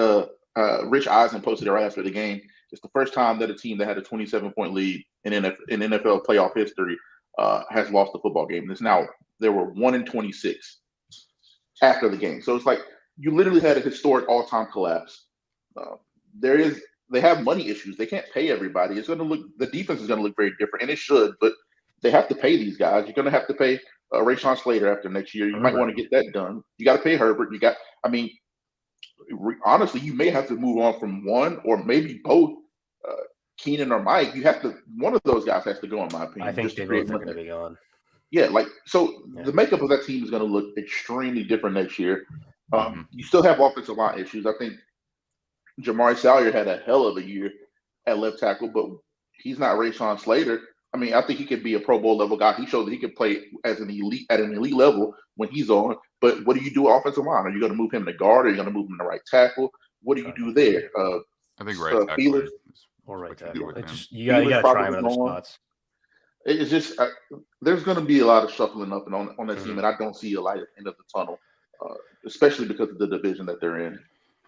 Rich Eisen posted it right after the game. It's the first time that a team that had a 27-point lead in NFL playoff history has lost a football game. There were 1-26 after the game. So it's like you literally had a historic all-time collapse. They have money issues. They can't pay everybody. The defense is going to look very different, and it should. But they have to pay these guys. You're going to have to pay Rashawn Slater after next year. You might want to get that done. You got to pay Herbert. Honestly, you may have to move on from one or maybe both, Keenan or Mike. One of those guys has to go, in my opinion. I think they both are going to be gone. Yeah, the makeup of that team is going to look extremely different next year. You still have offensive line issues. I think Jamari Salyer had a hell of a year at left tackle, but he's not Rashawn Slater. I think he could be a Pro Bowl level guy. He showed that he could play at an elite level when he's on. But what do you do offensive line? Are you going to move him to guard? Are you going to move him to right tackle? What do you do there? I think right tackle or right tackle. You got to try him in other spots. It's just there's going to be a lot of shuffling up and on that team, and I don't see a light at the end of the tunnel, especially because of the division that they're in.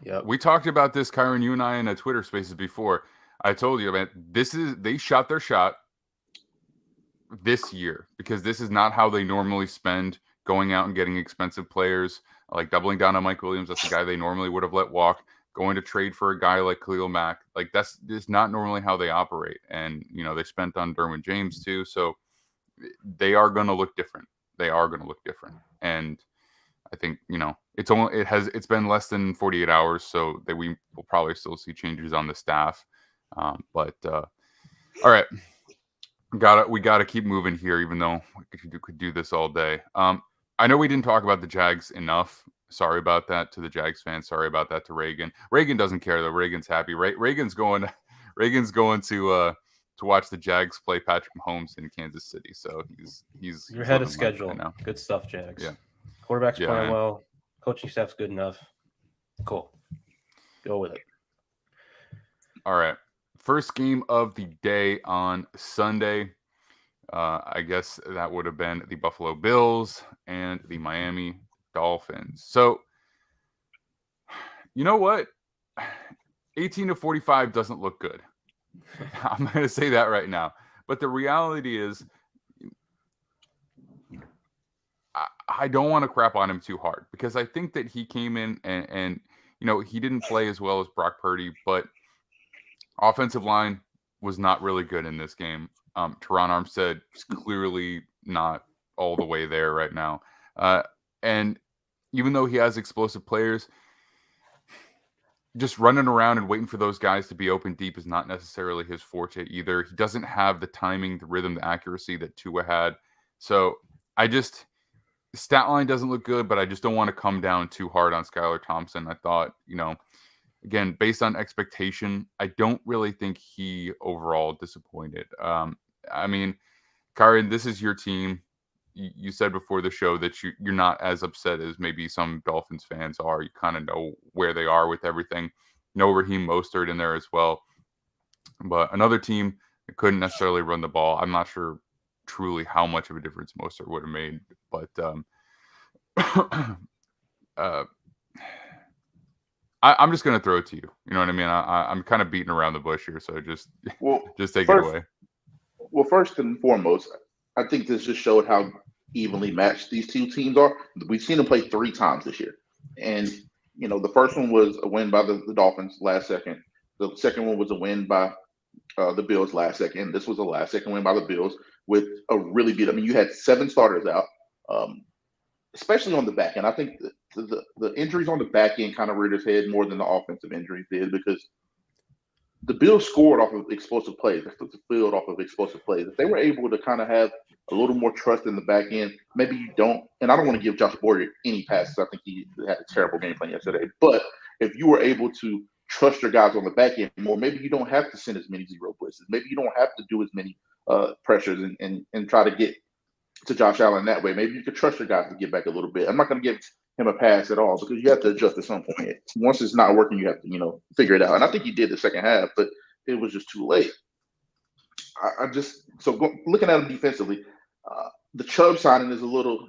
Yeah, we talked about this, Kyron, you and I, in a Twitter Spaces before. I told you, man, they shot their shot this year because this is not how they normally spend, going out and getting expensive players, like doubling down on Mike Williams. That's the guy they normally would have let walk. Going to trade for a guy like Khalil Mack, that's not normally how they operate. And they spent on Derwin James too, so they are going to look different. And I think it's been less than 48 hours, so that we will probably still see changes on the staff. But all right, we got to keep moving here, even though we could do this all day. I know we didn't talk about the Jags enough. Sorry about that to the Jags fans. Sorry about that to Reagan. Reagan doesn't care though. Reagan's happy. Reagan's going to watch the Jags play Patrick Mahomes in Kansas City. So he's you're ahead of schedule. Right, good stuff, Jags. Yeah, quarterback's playing well. Coaching staff's good enough. Cool. Go with it. All right. First game of the day on Sunday. I guess that would have been the Buffalo Bills and the Miami Dolphins. So, you know what? 18-45 doesn't look good. I'm going to say that right now. But the reality is, I don't want to crap on him too hard because I think that he came in and he didn't play as well as Brock Purdy, but offensive line was not really good in this game. Teron Armstead is clearly not all the way there right now. And even though he has explosive players, just running around and waiting for those guys to be open deep is not necessarily his forte either. He doesn't have the timing, the rhythm, the accuracy that Tua had. So the stat line doesn't look good, but I just don't want to come down too hard on Skylar Thompson. I thought, again, based on expectation, I don't really think he overall disappointed. Kyron, this is your team. You said before the show that you're not as upset as maybe some Dolphins fans are. You kind of know where they are with everything. Raheem Mostert in there as well. But another team that couldn't necessarily run the ball. I'm not sure truly how much of a difference Mostert would have made. But I'm just going to throw it to you. You know what I mean? I'm kind of beating around the bush here, so just take it away. Well, first and foremost, I think this just showed how evenly matched these two teams are. We've seen them play 3 times this year. And, the first one was a win by the Dolphins last second. The second one was a win by the Bills last second. This was a last second win by the Bills with a really good – you had 7 starters out, especially on the back end. I think the injuries on the back end kind of reared its head more than the offensive injuries did because the Bills scored off of explosive plays. They took the field off of explosive plays. If they were able to kind of have a little more trust in the back end, maybe you don't. And I don't want to give Josh Boyer any passes. I think he had a terrible game plan yesterday. But if you were able to trust your guys on the back end more, maybe you don't have to send as many zero blitzes. Maybe you don't have to do as many pressures and try to get to Josh Allen that way. Maybe you could trust your guys to get back a little bit. I'm not going to give him a pass at all because you have to adjust at some point. Once it's not working, you have to, figure it out. And I think he did the second half, but it was just too late. Looking at him defensively, the Chubb signing is a little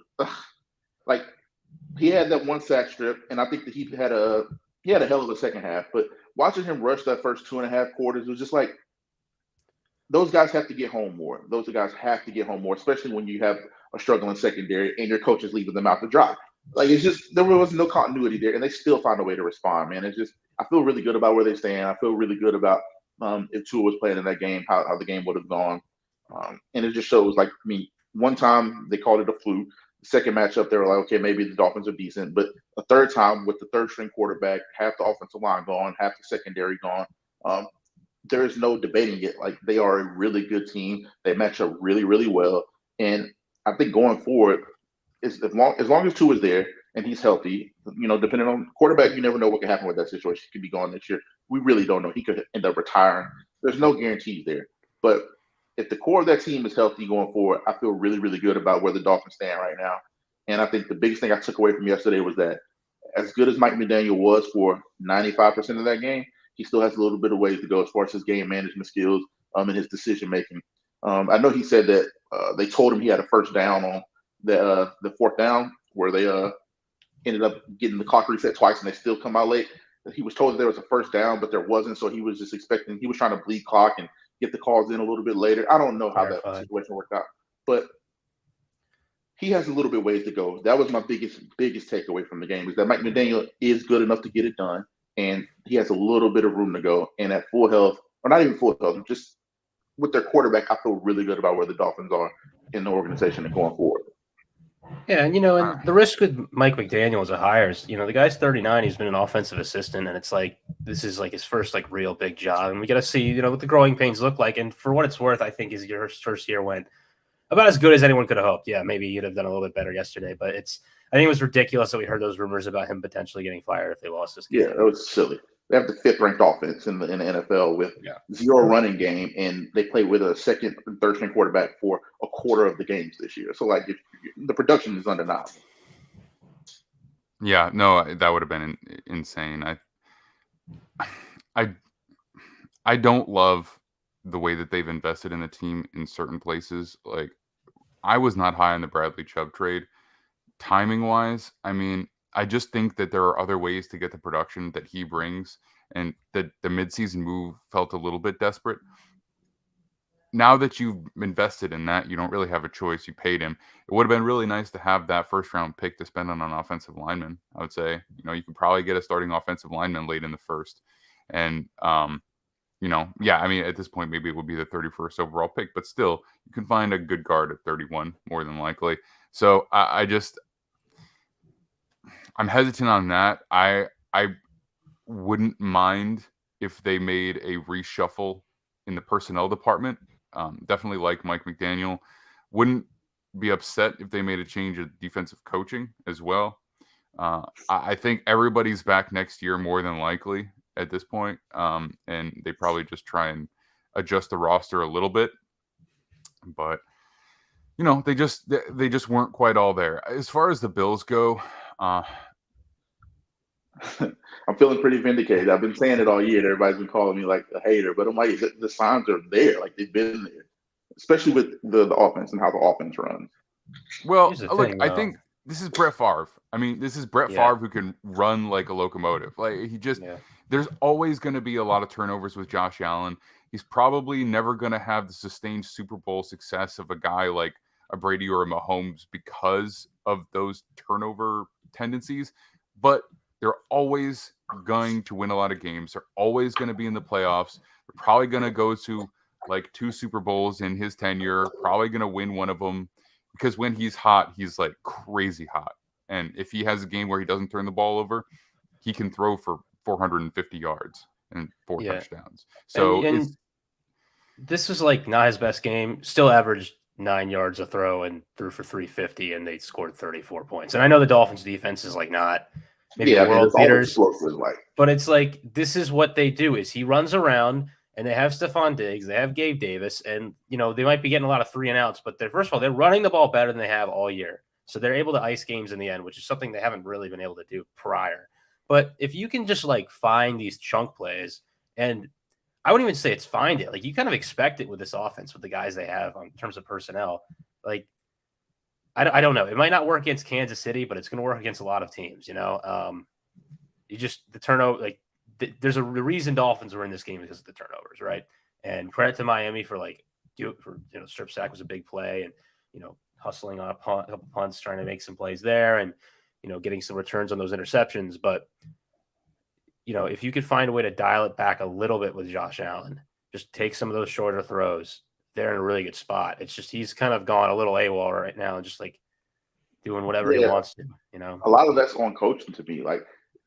he had that 1 sack strip, and I think that he had a hell of a second half. But watching him rush that first 2.5 quarters, it was just like those guys have to get home more. Those guys have to get home more, especially when you have a struggling secondary and your coach is leaving them out to dry. It's just there was no continuity there, and they still find a way to respond, man. It's just I feel really good about where they stand. I feel really good about if Tua was playing in that game, how the game would have gone. And it just shows, like, I mean, one time they called it a fluke. The second matchup, they were like, okay, maybe the Dolphins are decent. But a third time with the third string quarterback, half the offensive line gone, half the secondary gone, there is no debating it. Like, they are a really good team. They match up really, really well. And I think going forward, as long as Tua is there and he's healthy, depending on quarterback, you never know what can happen with that situation. He could be gone this year. We really don't know. He could end up retiring. There's no guarantees there. But if the core of that team is healthy going forward, I feel really, really good about where the Dolphins stand right now. And I think the biggest thing I took away from yesterday was that as good as Mike McDaniel was for 95% of that game, he still has a little bit of ways to go as far as his game management skills and his decision making. I know he said that they told him he had a first down on the fourth down where they ended up getting the clock reset twice and they still come out late. He was told that there was a first down, but there wasn't. So he was just expecting, he was trying to bleed clock and get the calls in a little bit later. I don't know how that situation worked out, but he has a little bit ways to go. That was my biggest takeaway from the game, is that Mike McDaniel is good enough to get it done, and he has a little bit of room to go. And at full health, or not even full health, just with their quarterback, I feel really good about where the Dolphins are in the organization and going forward. Yeah, and and the risk with Mike McDaniel as a hires, the guy's 39, he's been an offensive assistant, and it's like this is like his first like real big job, and we got to see what the growing pains look like. And for what it's worth, I think his first year went about as good as anyone could have hoped. Yeah, maybe he'd have done a little bit better yesterday, but I think it was ridiculous that we heard those rumors about him potentially getting fired if they lost this game. Yeah, that was silly. They have the 5th ranked offense in the NFL with 0 running game, and they play with a second and third string quarterback for a quarter of the games this year. So, like, if the production is undeniable. Yeah, no, that would have been insane. I don't love the way that they've invested in the team in certain places. Like, I was not high on the Bradley Chubb trade. Timing wise, I mean, I just think that there are other ways to get the production that he brings, and that the midseason move felt a little bit desperate. Now that you've invested in that, you don't really have a choice. You paid him. It would have been really nice to have that first round pick to spend on an offensive lineman. I would say, you could probably get a starting offensive lineman late in the first. And, I mean, at this point, maybe it would be the 31st overall pick, but still, you can find a good guard at 31 more than likely. So I'm hesitant on that. I wouldn't mind if they made a reshuffle in the personnel department. Definitely like Mike McDaniel. Wouldn't be upset if they made a change of defensive coaching as well. I think everybody's back next year more than likely at this point. And they probably just try and adjust the roster a little bit. But, they just weren't quite all there. As far as the Bills go, I'm feeling pretty vindicated. I've been saying it all year. Everybody's been calling me like a hater, but I'm like, the signs are there. Like, they've been there, especially with the offense and how the offense runs. Well, look, I think this is Brett Favre. I mean, this is Brett Favre who can run like a locomotive. Like, there's always going to be a lot of turnovers with Josh Allen. He's probably never going to have the sustained Super Bowl success of a guy like a Brady or a Mahomes because of those turnover tendencies, but they're always going to win a lot of games. They're always going to be in the playoffs. They're probably going to go to like 2 Super Bowls in his tenure, probably going to win one of them, because when he's hot, he's like crazy hot. And if he has a game where he doesn't turn the ball over, he can throw for 450 yards and 4 touchdowns. So and this was like not his best game. Still averaged 9 yards a throw and threw for 350, and they scored 34 points. And I know the Dolphins defense is like not maybe world beaters, but it's like, this is what they do is he runs around, and they have Stephon Diggs, they have Gabe Davis, and they might be getting a lot of 3 and outs, but first of all, they're running the ball better than they have all year. So they're able to ice games in the end, which is something they haven't really been able to do prior. But if you can just like find these chunk plays, and I wouldn't even say it's find it, like you kind of expect it with this offense, with the guys they have in terms of personnel. Like, I don't know. It might not work against Kansas City, but it's going to work against a lot of teams, the turnover, like there's a reason Dolphins were in this game because of the turnovers, right? And credit to Miami for strip sack was a big play, and, hustling on a couple punts, trying to make some plays there, and, getting some returns on those interceptions. But, if you could find a way to dial it back a little bit with Josh Allen, just take some of those shorter throws, they're in a really good spot. It's just he's kind of gone a little AWOL right now and just like doing whatever he wants to, you know. A lot of that's on coaching to me, like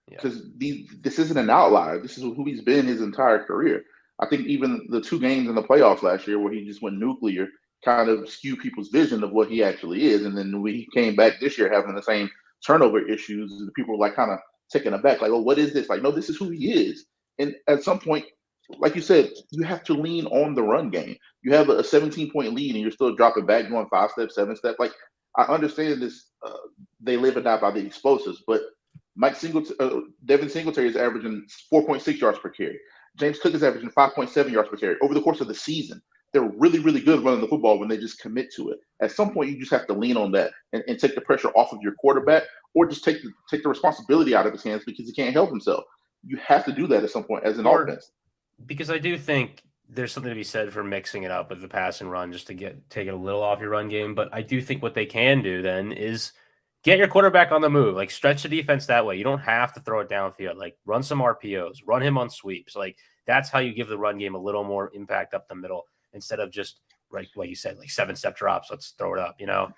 because this isn't an outlier. This is who he's been his entire career. I think even the 2 games in the playoffs last year where he just went nuclear kind of skew people's vision of what he actually is. And then when he came back this year having the same turnover issues, the people were like kind of taken aback, like, oh, what is this? Like, no, this is who he is. And at some point, like you said, you have to lean on the run game. You have a 17-point lead and you're still dropping back, going 5 steps, 7 steps. Like, I understand this. They live and die by the explosives, but Devin Singletary is averaging 4.6 yards per carry. James Cook is averaging 5.7 yards per carry over the course of the season. They're really, really good running the football when they just commit to it. At some point, you just have to lean on that and take the pressure off of your quarterback, or just take the responsibility out of his hands because he can't help himself. You have to do that at some point as an offense. Because I do think there's something to be said for mixing it up with the pass and run just to take it a little off your run game. But I do think what they can do then is get your quarterback on the move, like stretch the defense that way. You don't have to throw it downfield. Like run some RPOs, run him on sweeps. Like that's how you give the run game a little more impact up the middle instead of just like what you said, like 7-step drops. Let's throw it up, you know.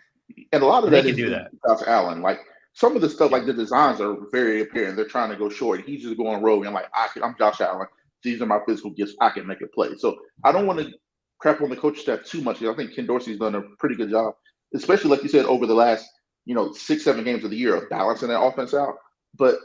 And a lot of that is do that. Josh Allen. Like some of the stuff, like the designs are very apparent. They're trying to go short. He's just going rogue and like I'm Josh Allen. These are my physical gifts. I can make a play. So I don't want to crap on the coach staff too much. I think Ken Dorsey's done a pretty good job, especially like you said over the last 6-7 games of the year of balancing that offense out. But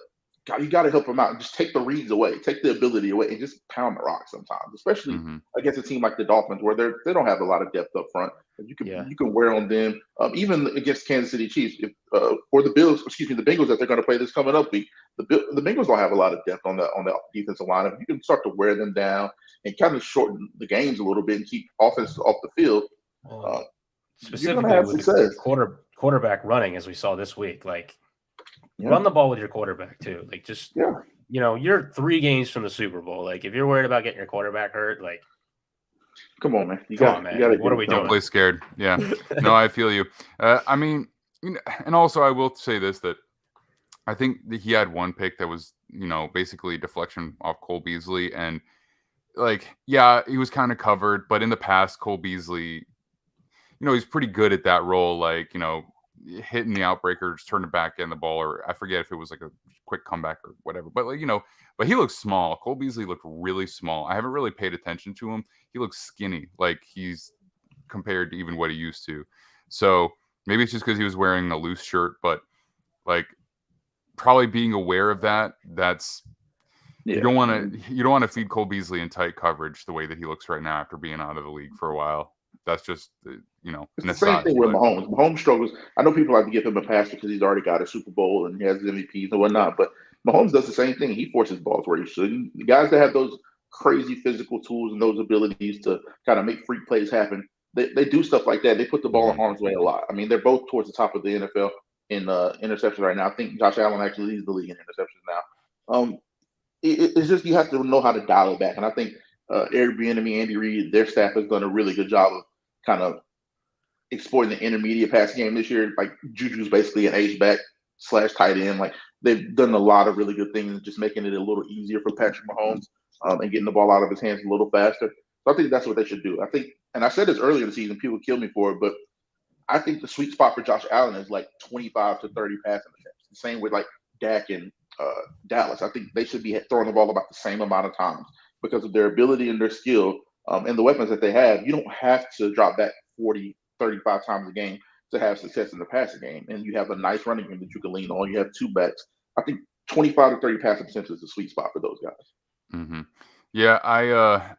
God, you got to help them out and just take the reads away, take the ability away, and just pound the rock sometimes, especially against a team like the Dolphins where they don't have a lot of depth up front. You can wear on them, even against Kansas City Chiefs or the Bills. Excuse me, the Bengals that they're going to play this coming up week. The Bengals don't have a lot of depth on the defensive line. If you can start to wear them down and kind of shorten the games a little bit and keep offense off the field, specifically with the quarterback running, as we saw this week, like. Run the ball with your quarterback too. Like just you're 3 games from the Super Bowl. Like if you're worried about getting your quarterback hurt, like come on, man. What are we doing? Don't play scared. Yeah. No, I feel you. I mean, and also I will say this, that I think that he had one pick that was, basically deflection off Cole Beasley. And like, yeah, he was kind of covered, but in the past, Cole Beasley, he's pretty good at that role. Like, hitting the outbreaker, just turning back in the ball, or I forget if it was like a quick comeback or whatever. But like, but he looks small. Cole Beasley looked really small. I haven't really paid attention to him. He looks skinny, like he's compared to even what he used to. So maybe it's just because he was wearing a loose shirt, but like probably being aware of that, that's you don't want to feed Cole Beasley in tight coverage the way that he looks right now after being out of the league for a while. That's just, it's the same thing with Mahomes. Mahomes struggles. I know people like to give him a pass because he's already got a Super Bowl and he has MVPs and whatnot, but Mahomes does the same thing. He forces balls where he shouldn't. The guys that have those crazy physical tools and those abilities to kind of make freak plays happen, they do stuff like that. They put the ball in harm's way a lot. I mean, they're both towards the top of the NFL in interceptions right now. I think Josh Allen actually leads the league in interceptions now. It's just you have to know how to dial it back. And I think Eric Bieniemy, Andy Reid, their staff has done a really good job of kind of exploiting the intermediate passing game this year. Like Juju's basically an H-back / tight end. Like they've done a lot of really good things, just making it a little easier for Patrick Mahomes and getting the ball out of his hands a little faster. So I think that's what they should do. I think, and I said this earlier in the season, people kill me for it, but I think the sweet spot for Josh Allen is like 25 to 30 passing attempts. The same with like Dak and Dallas. I think they should be throwing the ball about the same amount of times because of their ability and their skill and the weapons that they have. You don't have to drop back 40, 35 times a game to have success in the passing game. And you have a nice running game that you can lean on. You have 2 backs. I think 25 to 30 passing attempts is the sweet spot for those guys. Mm-hmm. Yeah,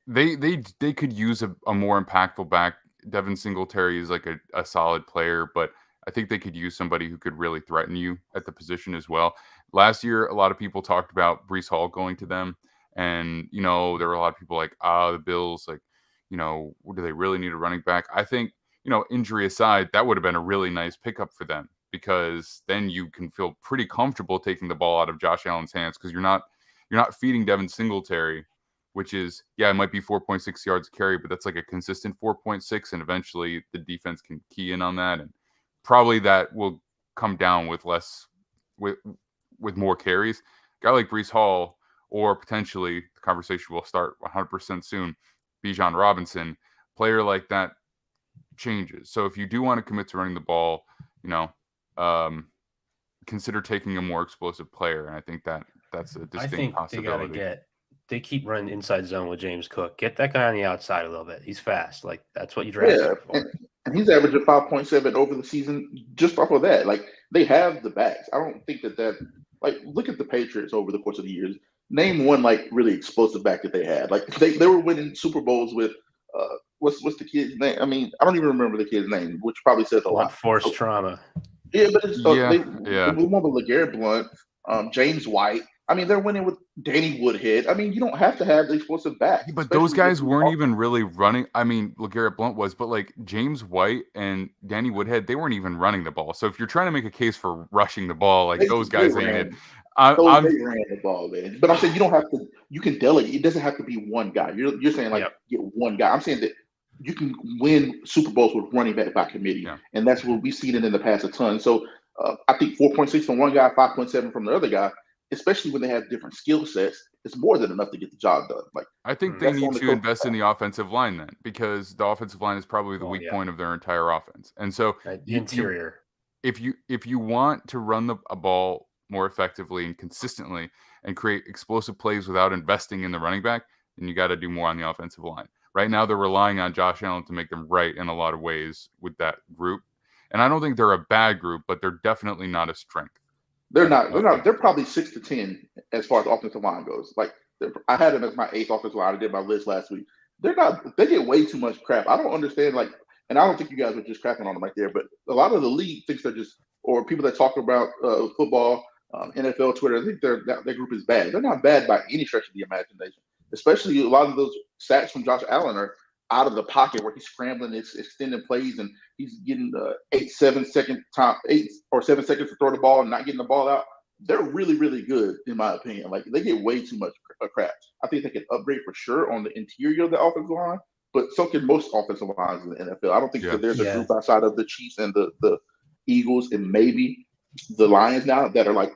they could use a more impactful back. Devin Singletary is like a solid player, but I think they could use somebody who could really threaten you at the position as well. Last year, a lot of people talked about Breece Hall going to them. And, there were a lot of people like, the Bills, like, do they really need a running back? I think, injury aside, that would have been a really nice pickup for them because then you can feel pretty comfortable taking the ball out of Josh Allen's hands because you're not feeding Devin Singletary, which is, it might be 4.6 yards carry, but that's like a consistent 4.6. And eventually the defense can key in on that. And probably that will come down with with more carries. A guy like Breece Hall, or potentially the conversation will start 100% soon, Bijan Robinson. player like that changes. So if you do want to commit to running the ball, consider taking a more explosive player. And I think that's a distinct possibility. They keep running inside zone with James Cook. Get that guy on the outside a little bit. He's fast. Like, that's what you draft him for. And he's averaging 5.7 over the season just off of that. Like, they have the backs. I don't think that like, look at the Patriots over the course of the years. Name one like really explosive back that they had. Like, they were winning Super Bowls with what's the kid's name? I mean, I don't even remember the kid's name, which probably says a lot. Force trauma. Yeah, but it's they more of a LeGarrette Blount, James White. I mean, they're winning with Danny Woodhead. I mean, you don't have to have the explosive back. But those guys weren't even really running. I mean, LeGarrette Blount was, but like James White and Danny Woodhead, they weren't even running the ball. So if you're trying to make a case for rushing the ball, like those guys ain't it. They ran the ball, man. But I'm saying you don't have to. You can delegate. It doesn't have to be one guy. You're saying like get one guy. I'm saying that you can win Super Bowls with running back by committee, and that's what we've seen it in the past a ton. So I think 4.6 from one guy, 5.7 from the other guy, especially when they have different skill sets, it's more than enough to get the job done. Like, I think they need to invest in the offensive line then, because the offensive line is probably the weak point of their entire offense. And so the interior, if you want to run a ball more effectively and consistently and create explosive plays without investing in the running back, then you got to do more on the offensive line. Right now, they're relying on Josh Allen to make them right in a lot of ways with that group. And I don't think they're a bad group, but they're definitely not a strength. They're not. They're probably 6 to 10 as far as offensive line goes. Like, I had them as my 8th offensive line. I did my list last week. They're not. They get way too much crap. I don't understand. Like, and I don't think you guys are just crapping on them right there. But a lot of the league thinks they're just, or people that talk about football, NFL, Twitter, I think their group is bad. They're not bad by any stretch of the imagination. Especially a lot of those sacks from Josh Allen are out of the pocket where he's scrambling, extending plays, and he's getting 8 or 7 seconds to throw the ball and not getting the ball out. They're really, really good, in my opinion. Like, they get way too much crap. I think they can upgrade for sure on the interior of the offensive line, but so can most offensive lines in the NFL. I don't think that there's a group outside of the Chiefs and the Eagles and maybe the Lions now that are like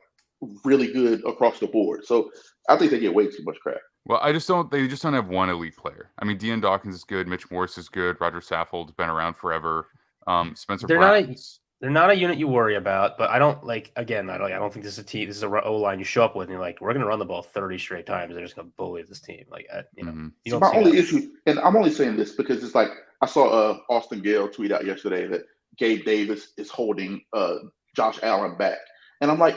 really good across the board. So I think they get way too much crap. Well, they just don't have one elite player. I mean, Deion Dawkins is good. Mitch Morse is good. Roger Saffold's been around forever. Spencer Brown. They're not a unit you worry about, but I don't think this is a team. This is a O-line you show up with and you're like, we're going to run the ball 30 straight times. They're just going to bully this team. Like, my only issue, and I'm only saying this because it's like, I saw Austin Gale tweet out yesterday that Gabe Davis is holding Josh Allen back. And I'm like,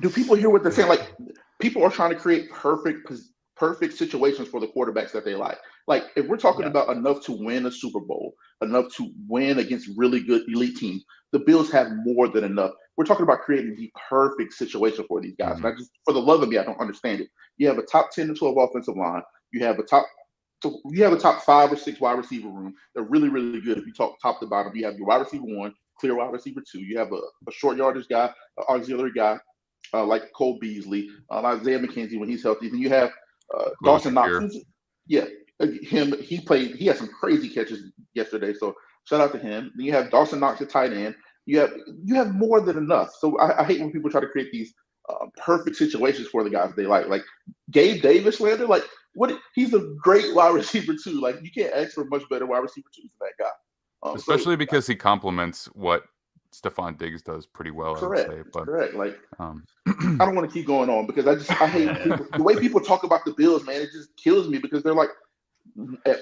do people hear what they're saying? Like, people are trying to create perfect situations for the quarterbacks that they like. Like, if we're talking about enough to win a Super Bowl, enough to win against really good elite teams, the Bills have more than enough. We're talking about creating the perfect situation for these guys. And I just, for the love of me, I don't understand it. You have a top 10 to 12 offensive line. You have a top 5 or 6 wide receiver room. They're really, really good. If you talk top to bottom, you have your wide receiver 1, clear wide receiver 2. You have a short yardage guy, an auxiliary guy, like Cole Beasley, Isaiah McKenzie when he's healthy. Then you have Dawson Knox. Yeah, him. He had some crazy catches yesterday. So shout out to him. Then you have Dawson Knox at tight end. You have more than enough. So I hate when people try to create these perfect situations for the guys they like. Like Gabe Davis slander. Like, what? He's a great wide receiver too. Like, you can't ask for much better wide receiver too than that guy. Especially because he complements what Stephon Diggs does pretty well. Correct. I would say. But, correct. Like, I don't want to keep going on because I hate people, the way people talk about the Bills, man. It just kills me because they're like,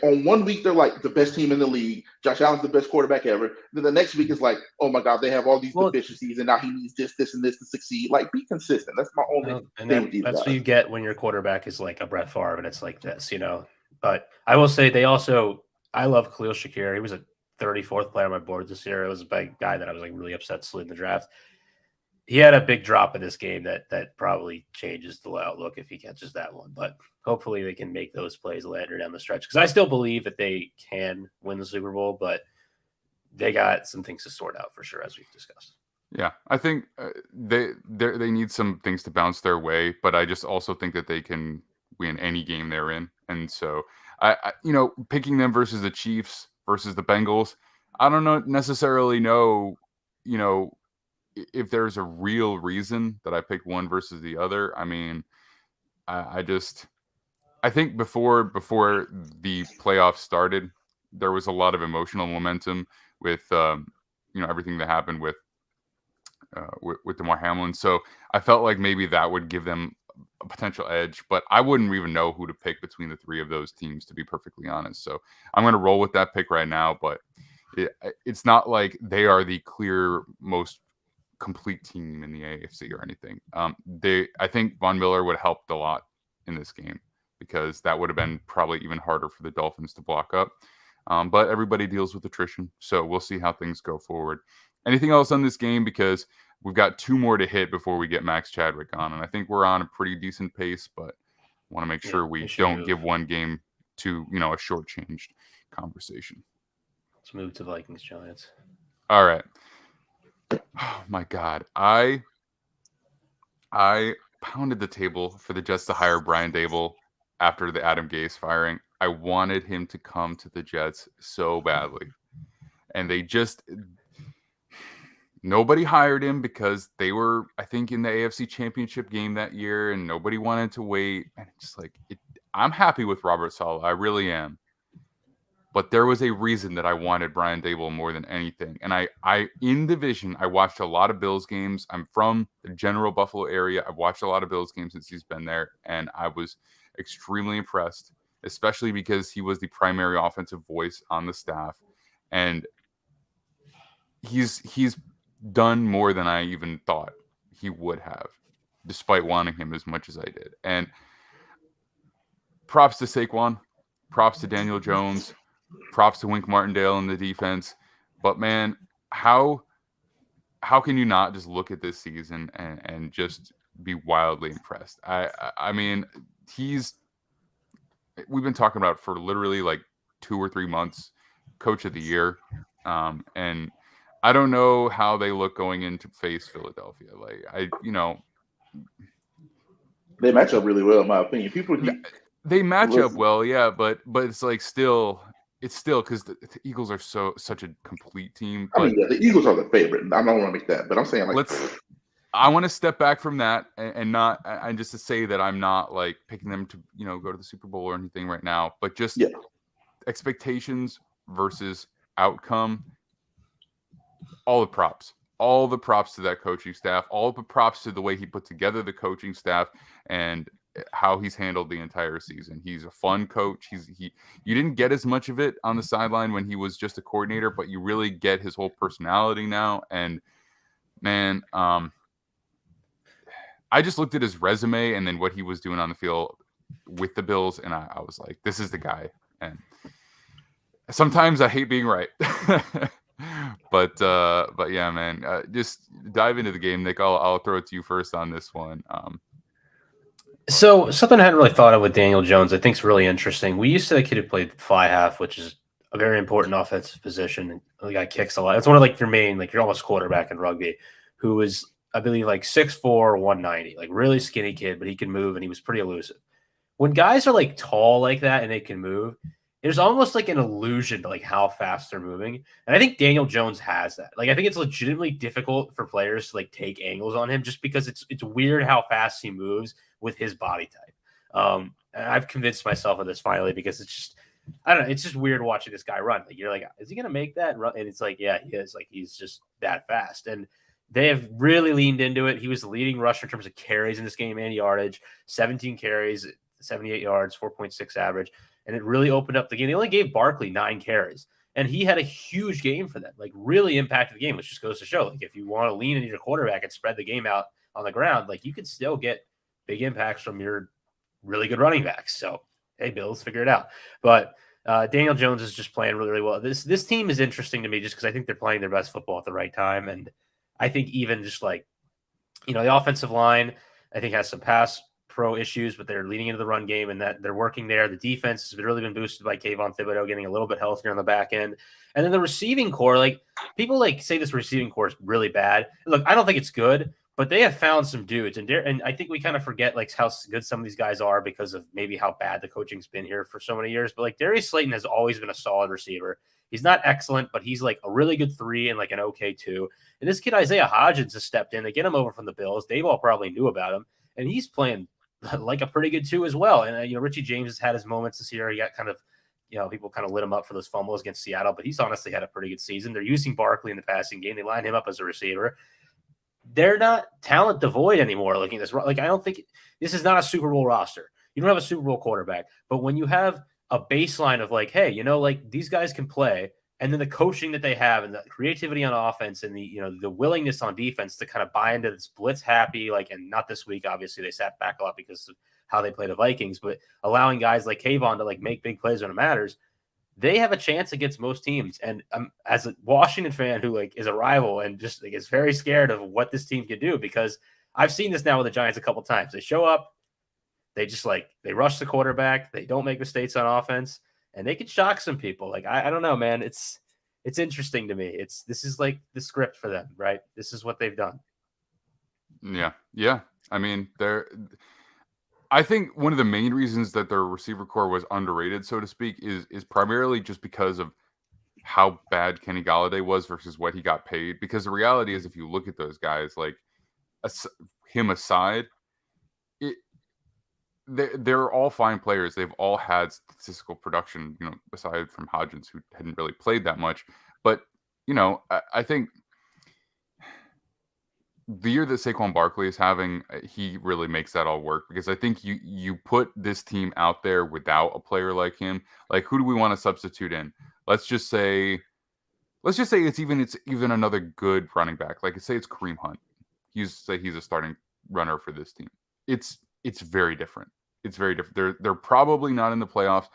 on one week they're like the best team in the league. Josh Allen's the best quarterback ever. Then the next week is like, oh my God, they have all these deficiencies and now he needs this, and this to succeed. Like, be consistent. That's my only thing. That's what you get when your quarterback is like a Brett Favre and it's like this, But I will say I love Khalil Shakir. He was a 34th player on my board this year. It was a big guy that I was like really upset slid in the draft. He had a big drop in this game that probably changes the outlook if he catches that one. But hopefully they can make those plays later down the stretch because I still believe that they can win the Super Bowl, but they got some things to sort out for sure, as we've discussed. Yeah, I think they need some things to bounce their way, but I just also think that they can win any game they're in. And so I picking them versus the Chiefs versus the Bengals, I don't necessarily know, if there's a real reason that I picked one versus the other. I mean, I think before the playoffs started, there was a lot of emotional momentum with everything that happened with DeMar Hamlin. So I felt like maybe that would give them a potential edge, but I wouldn't even know who to pick between the three of those teams, to be perfectly honest. So I'm going to roll with that pick right now, but it's not like they are the clear most complete team in the AFC or anything. I think Von Miller would have helped a lot in this game because that would have been probably even harder for the Dolphins to block up. But everybody deals with attrition, so we'll see how things go forward. Anything else on this game? Because we've got 2 more to hit before we get Max Chadwick on, and I think we're on a pretty decent pace, but want to make sure we don't give one game to, a shortchanged conversation. Let's move to Vikings Giants. All right. Oh my God. I pounded the table for the Jets to hire Brian Daboll after the Adam Gase firing. I wanted him to come to the Jets so badly. And nobody hired him because they were, I think, in the AFC Championship game that year, and nobody wanted to wait. And it's just I'm happy with Robert Saleh. I really am. But there was a reason that I wanted Brian Daboll more than anything. And I in division, I watched a lot of Bills games. I'm from the general Buffalo area. I've watched a lot of Bills games since he's been there. And I was extremely impressed, especially because he was the primary offensive voice on the staff. And he's done more than I even thought he would have, despite wanting him as much as I did. And props to Saquon, props to Daniel Jones, props to Wink Martindale in the defense. But man, how can you not just look at this season and just be wildly impressed? I mean, we've been talking about for literally 2 or 3 months, coach of the year. And I don't know how they look going into face Philadelphia. They match up really well, in my opinion. They match up well, yeah, but it's it's still because the Eagles are such a complete team. I mean, the Eagles are the favorite. I don't want to make that, but I'm saying I want to step back from that and just to say that I'm not picking them to go to the Super Bowl or anything right now, but just expectations versus outcome. All the props to that coaching staff, all the props to the way he put together the coaching staff and how he's handled the entire season. He's a fun coach. You didn't get as much of it on the sideline when he was just a coordinator, but you really get his whole personality now. And man, I just looked at his resume and then what he was doing on the field with the Bills, and I was like, this is the guy. And sometimes I hate being right. But yeah, man, just dive into the game, Nick. I'll throw it to you first on this one. So something I hadn't really thought of with Daniel Jones, I think is really interesting. We used to have a kid who played fly half, which is a very important offensive position. And the guy kicks a lot. It's one of your main, you're almost quarterback in rugby, who was, I believe, 6'4", 190, really skinny kid, but he can move and he was pretty elusive. When guys are tall like that and they can move, there's almost an illusion to how fast they're moving. And I think Daniel Jones has that. I think it's legitimately difficult for players to take angles on him just because it's weird how fast he moves with his body type. And I've convinced myself of this finally because it's just, I don't know, it's just weird watching this guy run. You're is he going to make that run? And it's yeah, he is. He's just that fast. And they have really leaned into it. He was the leading rusher in terms of carries in this game and yardage, 17 carries, 78 yards, 4.6 average. And it really opened up the game. They only gave Barkley 9 carries, and he had a huge game for them, really impacted the game, which just goes to show, if you want to lean into your quarterback and spread the game out on the ground, you can still get big impacts from your really good running backs. So, hey, Bills, figure it out. But Daniel Jones is just playing really, really well. This team is interesting to me just because I think they're playing their best football at the right time. And I think even just the offensive line, I think has some pass pro issues, but they're leaning into the run game and that they're working there. The defense has really been boosted by Kayvon Thibodeau getting a little bit healthier on the back end. And then the receiving core, people say this receiving core is really bad. Look, I don't think it's good, but they have found some dudes. And I think we kind of forget how good some of these guys are because of maybe how bad the coaching's been here for so many years. But Darius Slayton has always been a solid receiver. He's not excellent, but he's a really good 3 and an okay 2. And this kid, Isaiah Hodgins, has stepped in to get him over from the Bills. Daboll probably knew about him, and he's playing a pretty good 2 as well. And, Richie James has had his moments this year. He got kind of, people kind of lit him up for those fumbles against Seattle, but he's honestly had a pretty good season. They're using Barkley in the passing game. They line him up as a receiver. They're not talent devoid anymore. Looking at this, like, I don't think this is not a Super Bowl roster. You don't have a Super Bowl quarterback, but when you have a baseline of like, hey, like these guys can play, and then the coaching that they have and the creativity on offense and the willingness on defense to kind of buy into this blitz happy, like, and not this week, obviously they sat back a lot because of how they play the Vikings, but allowing guys like Kayvon to like make big plays when it matters, they have a chance against most teams. And as a Washington fan who like is a rival and just like is very scared of what this team can do, because I've seen this now with the Giants a couple times. They show up, they just like they rush the quarterback, they don't make mistakes on offense, and they can shock some people. Like I don't know, man. It's interesting to me. This is like the script for them, right? This is what they've done. Yeah. I mean, I think one of the main reasons that their receiver core was underrated, so to speak, is primarily just because of how bad Kenny Golladay was versus what he got paid. Because the reality is, if you look at those guys, like him aside, they're all fine players. They've all had statistical production, aside from Hodgins, who hadn't really played that much. But, I think the year that Saquon Barkley is having, he really makes that all work, because I think you put this team out there without a player like him. Like, who do we want to substitute in? Let's just say it's even another good running back. Like, say it's Kareem Hunt. He's a starting runner for this team. It's very different. It's very different. They're probably not in the playoffs.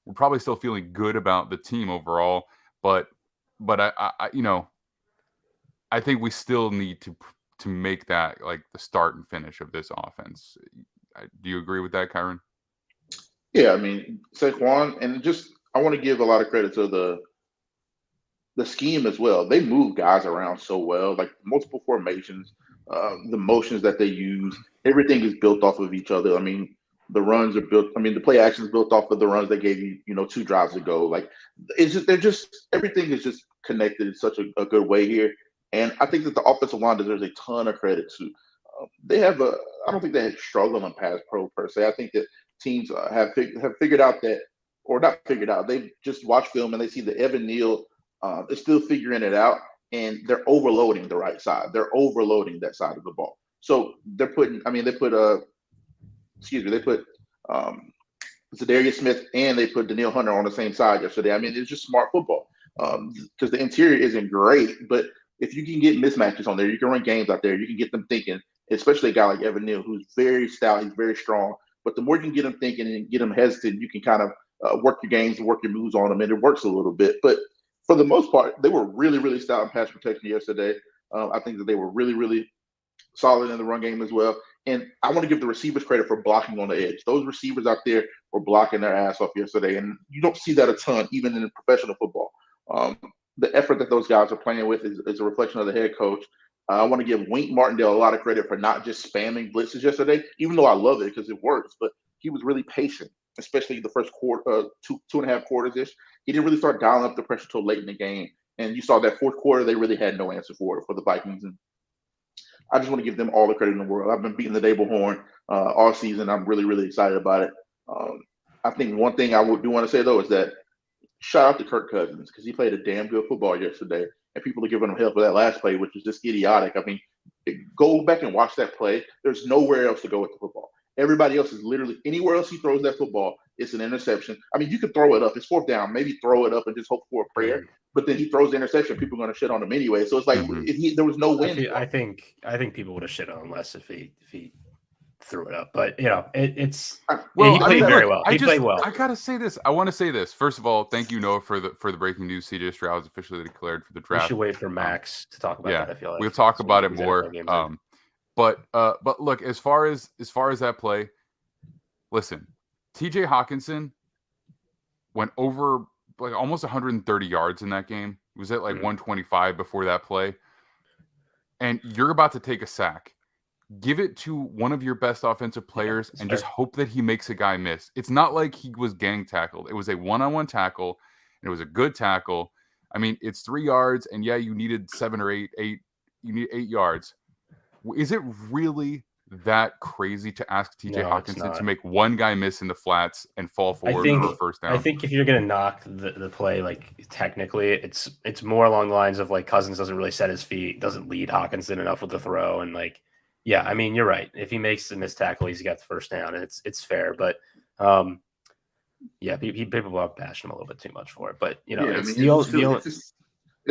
We're probably still feeling good about the team overall, but I think we still need to make that like the start and finish of this offense. Do you agree with that, Kyron? Yeah, I mean, Saquon, and just I want to give a lot of credit to the scheme as well. They move guys around so well, like multiple formations, the motions that they use. Everything is built off of each other. I mean, the runs are built. I mean, the play action is built off of the runs they gave you, 2 drives ago. Like, everything is just connected in such a good way here. And I think that the offensive line deserves a ton of credit to. I don't think they had struggled on pass pro per se. I think that teams have figured out that, or not figured out. They just watch film and they see that Evan Neal is still figuring it out, and they're overloading the right side. They're overloading that side of the ball. So they put Zadarius Smith and they put Danielle Hunter on the same side yesterday. I mean, it's just smart football because the interior isn't great, but if you can get mismatches on there, you can run games out there. You can get them thinking, especially a guy like Evan Neal, who's very stout. He's very strong. But the more you can get them thinking and get them hesitant, you can kind of work your games and work your moves on them, and it works a little bit. But for the most part, they were really, really stout in pass protection yesterday. I think that they were really, really solid in the run game as well. And I want to give the receivers credit for blocking on the edge. Those receivers out there were blocking their ass off yesterday, and you don't see that a ton, even in professional football. The effort that those guys are playing with is a reflection of the head coach. I want to give Wink Martindale a lot of credit for not just spamming blitzes yesterday, even though I love it because it works. But he was really patient, especially the first quarter, two and a half quarters-ish. He didn't really start dialing up the pressure until late in the game. And you saw that fourth quarter, they really had no answer for the Vikings. And I just want to give them all the credit in the world. I've been beating the Dable horn all season. I'm really, really excited about it. I think one thing I do want to say, though, is that shout out to Kirk Cousins because he played a damn good football yesterday, and people are giving him hell for that last play, which was just idiotic. I mean, go back and watch that play. There's nowhere else to go with the football. Everybody else is literally anywhere else he throws that football, it's an interception. I mean, you could throw it up. It's 4th down. Maybe throw it up and just hope for a prayer. But then he throws the interception. People are going to shit on him anyway. So it's like there was no win. I think people would have shit on him less if he threw it up. But it's he played very well. He played well. I gotta say this. I want to say this. First of all, thank you, Noah, for the breaking news. CJ Stroud is officially declared for the draft. We should wait for Max to talk about that. I feel like we'll talk about it more. But look, as far as that play, listen, TJ Hawkinson went over like almost 130 yards in that game. He was at like 125 before that play. And you're about to take a sack. Give it to one of your best offensive players and just hope that he makes a guy miss. It's not like he was gang tackled. It was a one-on-one tackle, and it was a good tackle. I mean, it's 3 yards, and yeah, you needed 7 or 8. You need 8 yards. Is it really that crazy to ask TJ No, it's Hawkinson not. to make one guy miss in the flats and fall forward for a first down. I think if you're gonna knock the play, like technically, it's more along the lines of like Cousins doesn't really set his feet, doesn't lead Hawkinson enough with the throw, and like, yeah, I mean, you're right. If he makes the missed tackle, he's got the first down, and it's fair. But yeah, people are bashing him a little bit too much for it. But you know, it's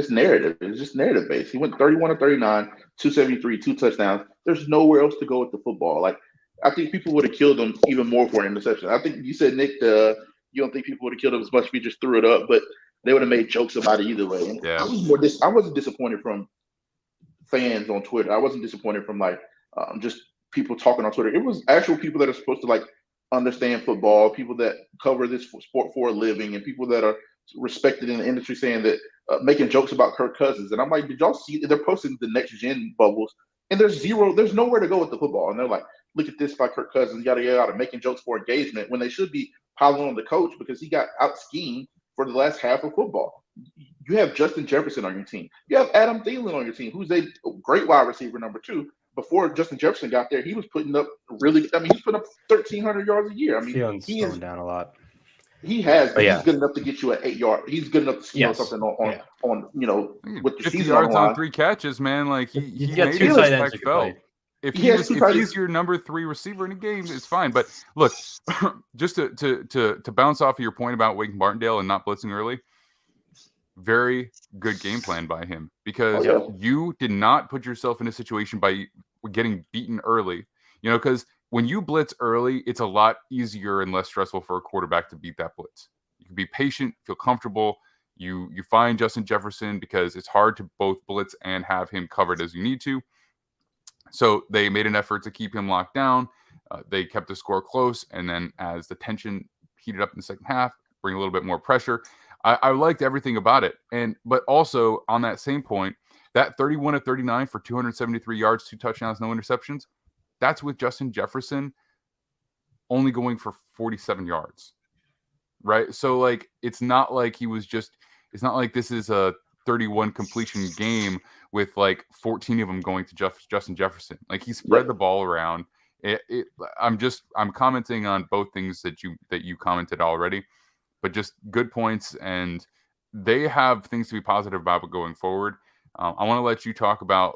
narrative. It's just narrative based. He went 31 of 39, 273, 2 touchdowns. There's nowhere else to go with the football. Like, I think people would have killed him even more for an interception. I think you said, Nick, you don't think people would have killed him as much if he just threw it up, but they would have made jokes about it either way. And yeah. I wasn't disappointed from fans on Twitter. I wasn't disappointed from like just people talking on Twitter. It was actual people that are supposed to like understand football, people that cover this sport for a living, and people that are respected in the industry saying that making jokes about Kirk Cousins. And I'm like, did y'all see? They're posting the next gen bubbles, and there's nowhere to go with the football. And they're like, look at this by Kirk Cousins, yada yada, making jokes for engagement when they should be piling on the coach because he got out schemed for the last half of football. You have Justin Jefferson on your team. You have Adam Thielen on your team, who's a great wide receiver, number 2. Before Justin Jefferson got there, he was putting up he's putting up 1,300 yards a year. I mean, Thielen's slowing down a lot. He's good enough to get you an 8 yard. He's good enough to steal something on with the 50 season yards on 3 catches, man. Like he got made 2 his tight ends. If he's your number 3 receiver in a game, it's fine. But look, just to bounce off of your point about Wake Martindale and not blitzing early, very good game plan by him because you did not put yourself in a situation by getting beaten early. You know, because when you blitz early, it's a lot easier and less stressful for a quarterback to beat that blitz. You can be patient, feel comfortable. You find Justin Jefferson because it's hard to both blitz and have him covered as you need to. So they made an effort to keep him locked down. They kept the score close. And then as the tension heated up in the second half, bring a little bit more pressure. I liked everything about it. But also on that same point, that 31 of 39 for 273 yards, 2 touchdowns, no interceptions, that's with Justin Jefferson only going for 47 yards, right? So, like, it's not like this is a 31 completion game with, like, 14 of them going to Justin Jefferson. Like, he spread the ball around. I'm commenting on both things that you commented already, but just good points, and they have things to be positive about going forward. I want to let you talk about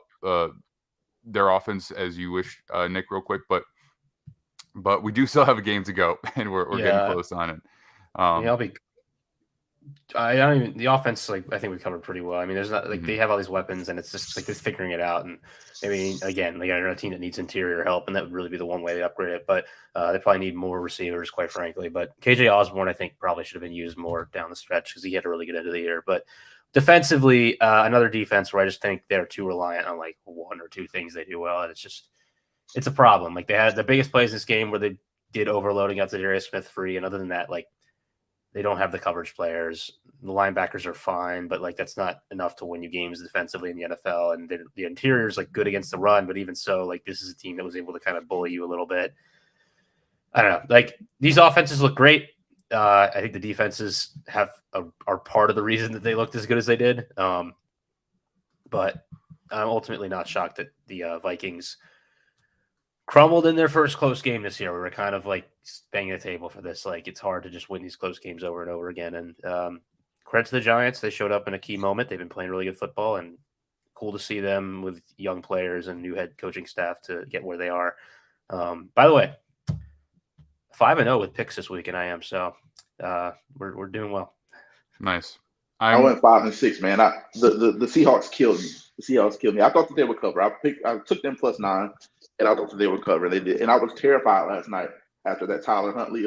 their offense as you wish, Nick, real quick, but we do still have a game to go, and we're getting close on it. The offense, like, I think we covered pretty well. I mean, there's not like they have all these weapons, and it's just like they're figuring it out. And I mean, again, they got a team that needs interior help, and that would really be the one way they upgrade it. But they probably need more receivers, quite frankly. But KJ Osborne, I think, probably should have been used more down the stretch because he had a really good end of the year. But defensively, another defense where I just think they're too reliant on like 1 or 2 things they do well, and it's a problem. Like, they had the biggest plays in this game where they did overloading out to Darius Smith free, and other than that, like, they don't have the coverage players. The linebackers are fine, but like that's not enough to win you games defensively in the NFL. And the interior is like good against the run, but even so, like, this is a team that was able to kind of bully you a little bit. I don't know. Like, these offenses look great. I think the defenses are part of the reason that they looked as good as they did. But I'm ultimately not shocked that the Vikings crumbled in their first close game this year. We were kind of like banging the table for this. Like, it's hard to just win these close games over and over again. And credit to the Giants. They showed up in a key moment. They've been playing really good football, and cool to see them with young players and new head coaching staff to get where they are. By the way, 5-0 with picks this week, and I am. So we're doing well. Nice. I went 5-6, man. The Seahawks killed me. I thought that they would cover. I took them +9, and I thought that they would cover. They did, and I was terrified last night after that Tyler Huntley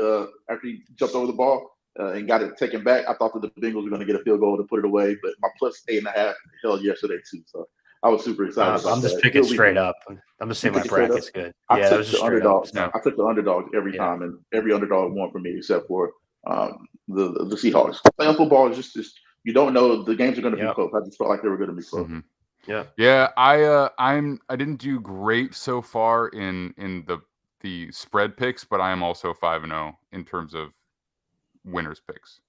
after he jumped over the ball and got it taken back. I thought that the Bengals were going to get a field goal to put it away, but my +8.5 held yesterday too. So I was super excited. I'm just picking straight up. I'm just saying my bracket's good. I took the underdogs. I took the underdogs every time, and every underdog won for me except for the Seahawks. Playing football is just you don't know the games are going to be close. I just felt like they were going to be close. Mm-hmm. Yeah. I didn't do great so far in the spread picks, but I am also 5-0 in terms of winners picks.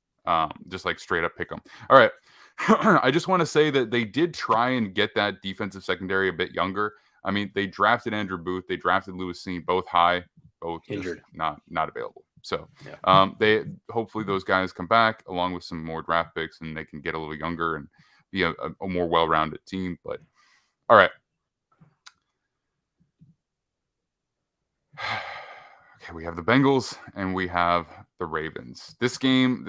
Just like straight up pick them. All right. I just want to say that they did try and get that defensive secondary a bit younger. I mean, they drafted Andrew Booth, they drafted Lewis Snead, both high, both Injured, not available. So yeah. they hopefully those guys come back along with some more draft picks, and they can get a little younger and be a more well-rounded team. But all right. Okay, we have the Bengals and we have the Ravens. This game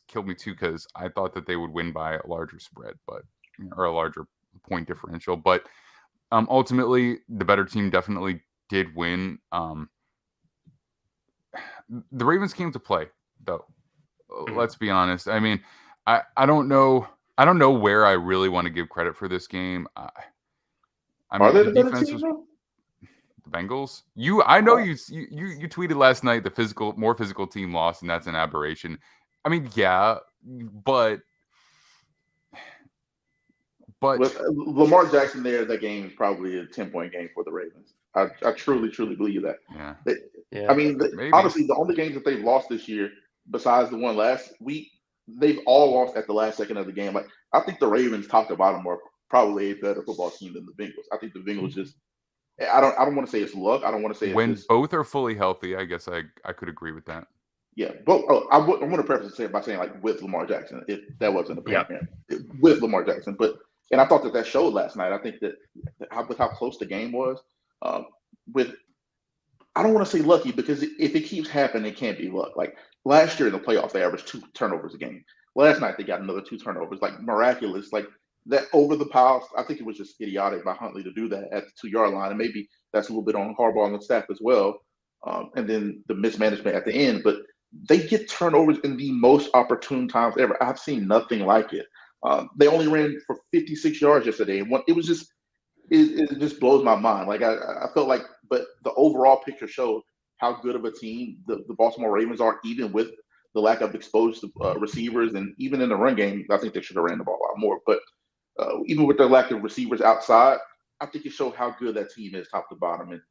killed me too because I thought that they would win by a larger spread, or a larger point differential. But ultimately, the better team definitely did win. The Ravens came to play, though. Let's be honest. I mean, I don't know where I really want to give credit for this game. I mean, Are they the better defense team, was. though? The Bengals. I know you tweeted last night the more physical team lost, and that's an aberration. I mean, yeah, but With Lamar Jackson there, that game is probably a 10-point game for the Ravens. I truly believe that. Yeah. I mean, honestly, the only games that they've lost this year, besides the one last week, they've all lost at the last second of the game. Like, I think the Ravens, top to bottom, are probably a better football team than the Bengals. I think the Bengals just. I don't want to say it's luck. I don't want to say it's when just, both are fully healthy. I guess I could agree with that. Yeah, but I want to preface it by saying, like, with Lamar Jackson, if that wasn't apparent, with Lamar Jackson. And I thought that showed last night. I think that with how close the game was, I don't want to say lucky, because if it keeps happening, it can't be luck. Like last year in the playoffs, they averaged 2 turnovers a game. Last night they got another 2 turnovers, like miraculous, like that over the pile. I think it was just idiotic by Huntley to do that at the 2-yard line, and maybe that's a little bit on Harbaugh and the staff as well. And then the mismanagement at the end, but they get turnovers in the most opportune times ever. I've seen nothing like it. They only ran for 56 yards yesterday, and it was just it just blows my mind. Like I felt like, but the overall picture showed how good of a team the Baltimore Ravens are, even with the lack of exposed receivers, and even in the run game, I think they should have ran the ball a lot more. But even with their lack of receivers outside, I think it showed how good that team is, top to bottom. And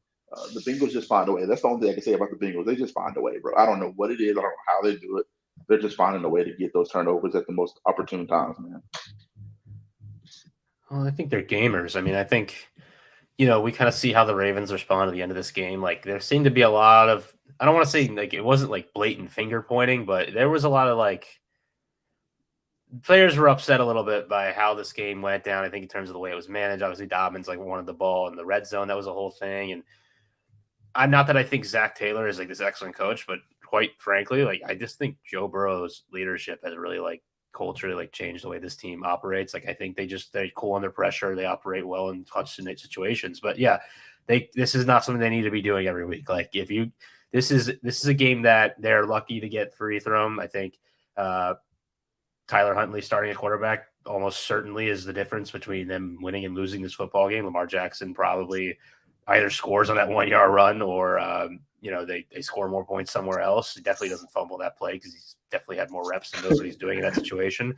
the Bengals just find a way. That's the only thing I can say about the Bengals. They just find a way, bro. I don't know what it is. I don't know how they do it. They're just finding a way to get those turnovers at the most opportune times, man. Well, I think they're gamers. I mean, I think, we kind of see how the Ravens respond at the end of this game. Like, there seemed to be a lot of, I don't want to say, like, it wasn't like blatant finger pointing, but there was a lot of, like, players were upset a little bit by how this game went down. I think in terms of the way it was managed. Obviously, Dobbins wanted the ball in the red zone. That was a whole thing. And I'm not that I think Zach Taylor is like this excellent coach, but quite frankly, like, I just think Joe Burrow's leadership has really culturally changed the way this team operates. Like, I think they're cool under pressure. They operate well in clutch situations. But yeah, this is not something they need to be doing every week. Like, this is a game that they're lucky to get free from. I think Tyler Huntley starting a quarterback almost certainly is the difference between them winning and losing this football game. Lamar Jackson probably either scores on that 1-yard run or, they score more points somewhere else. He definitely doesn't fumble that play because he's definitely had more reps and knows what he's doing in that situation.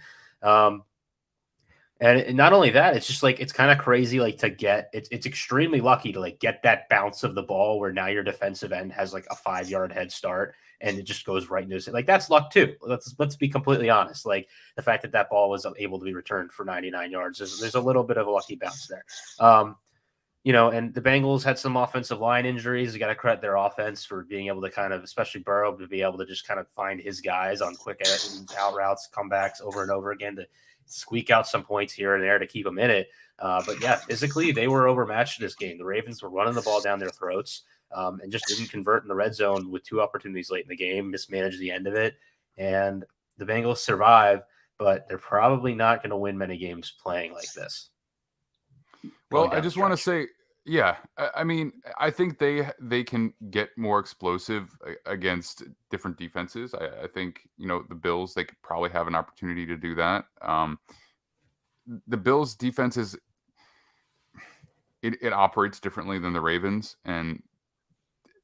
And not only that, it's just it's kind of crazy, to get, it's extremely lucky to get that bounce of the ball where now your defensive end has a 5-yard head start and it just goes right into it. That's luck too. Let's be completely honest. The fact that ball was able to be returned for 99 yards, there's a little bit of a lucky bounce there. And the Bengals had some offensive line injuries. You got to credit their offense for being able to kind of, especially Burrow, to be able to just kind of find his guys on quick out routes, comebacks over and over again to squeak out some points here and there to keep them in it. But yeah, physically they were overmatched in this game. The Ravens were running the ball down their throats and just didn't convert in the red zone with 2 opportunities late in the game, mismanaged the end of it. And the Bengals survive, but they're probably not going to win many games playing like this. Well, I just want to say, yeah, I mean, I think they can get more explosive against different defenses. I think, the Bills, they could probably have an opportunity to do that. The Bills defense it operates differently than the Ravens, and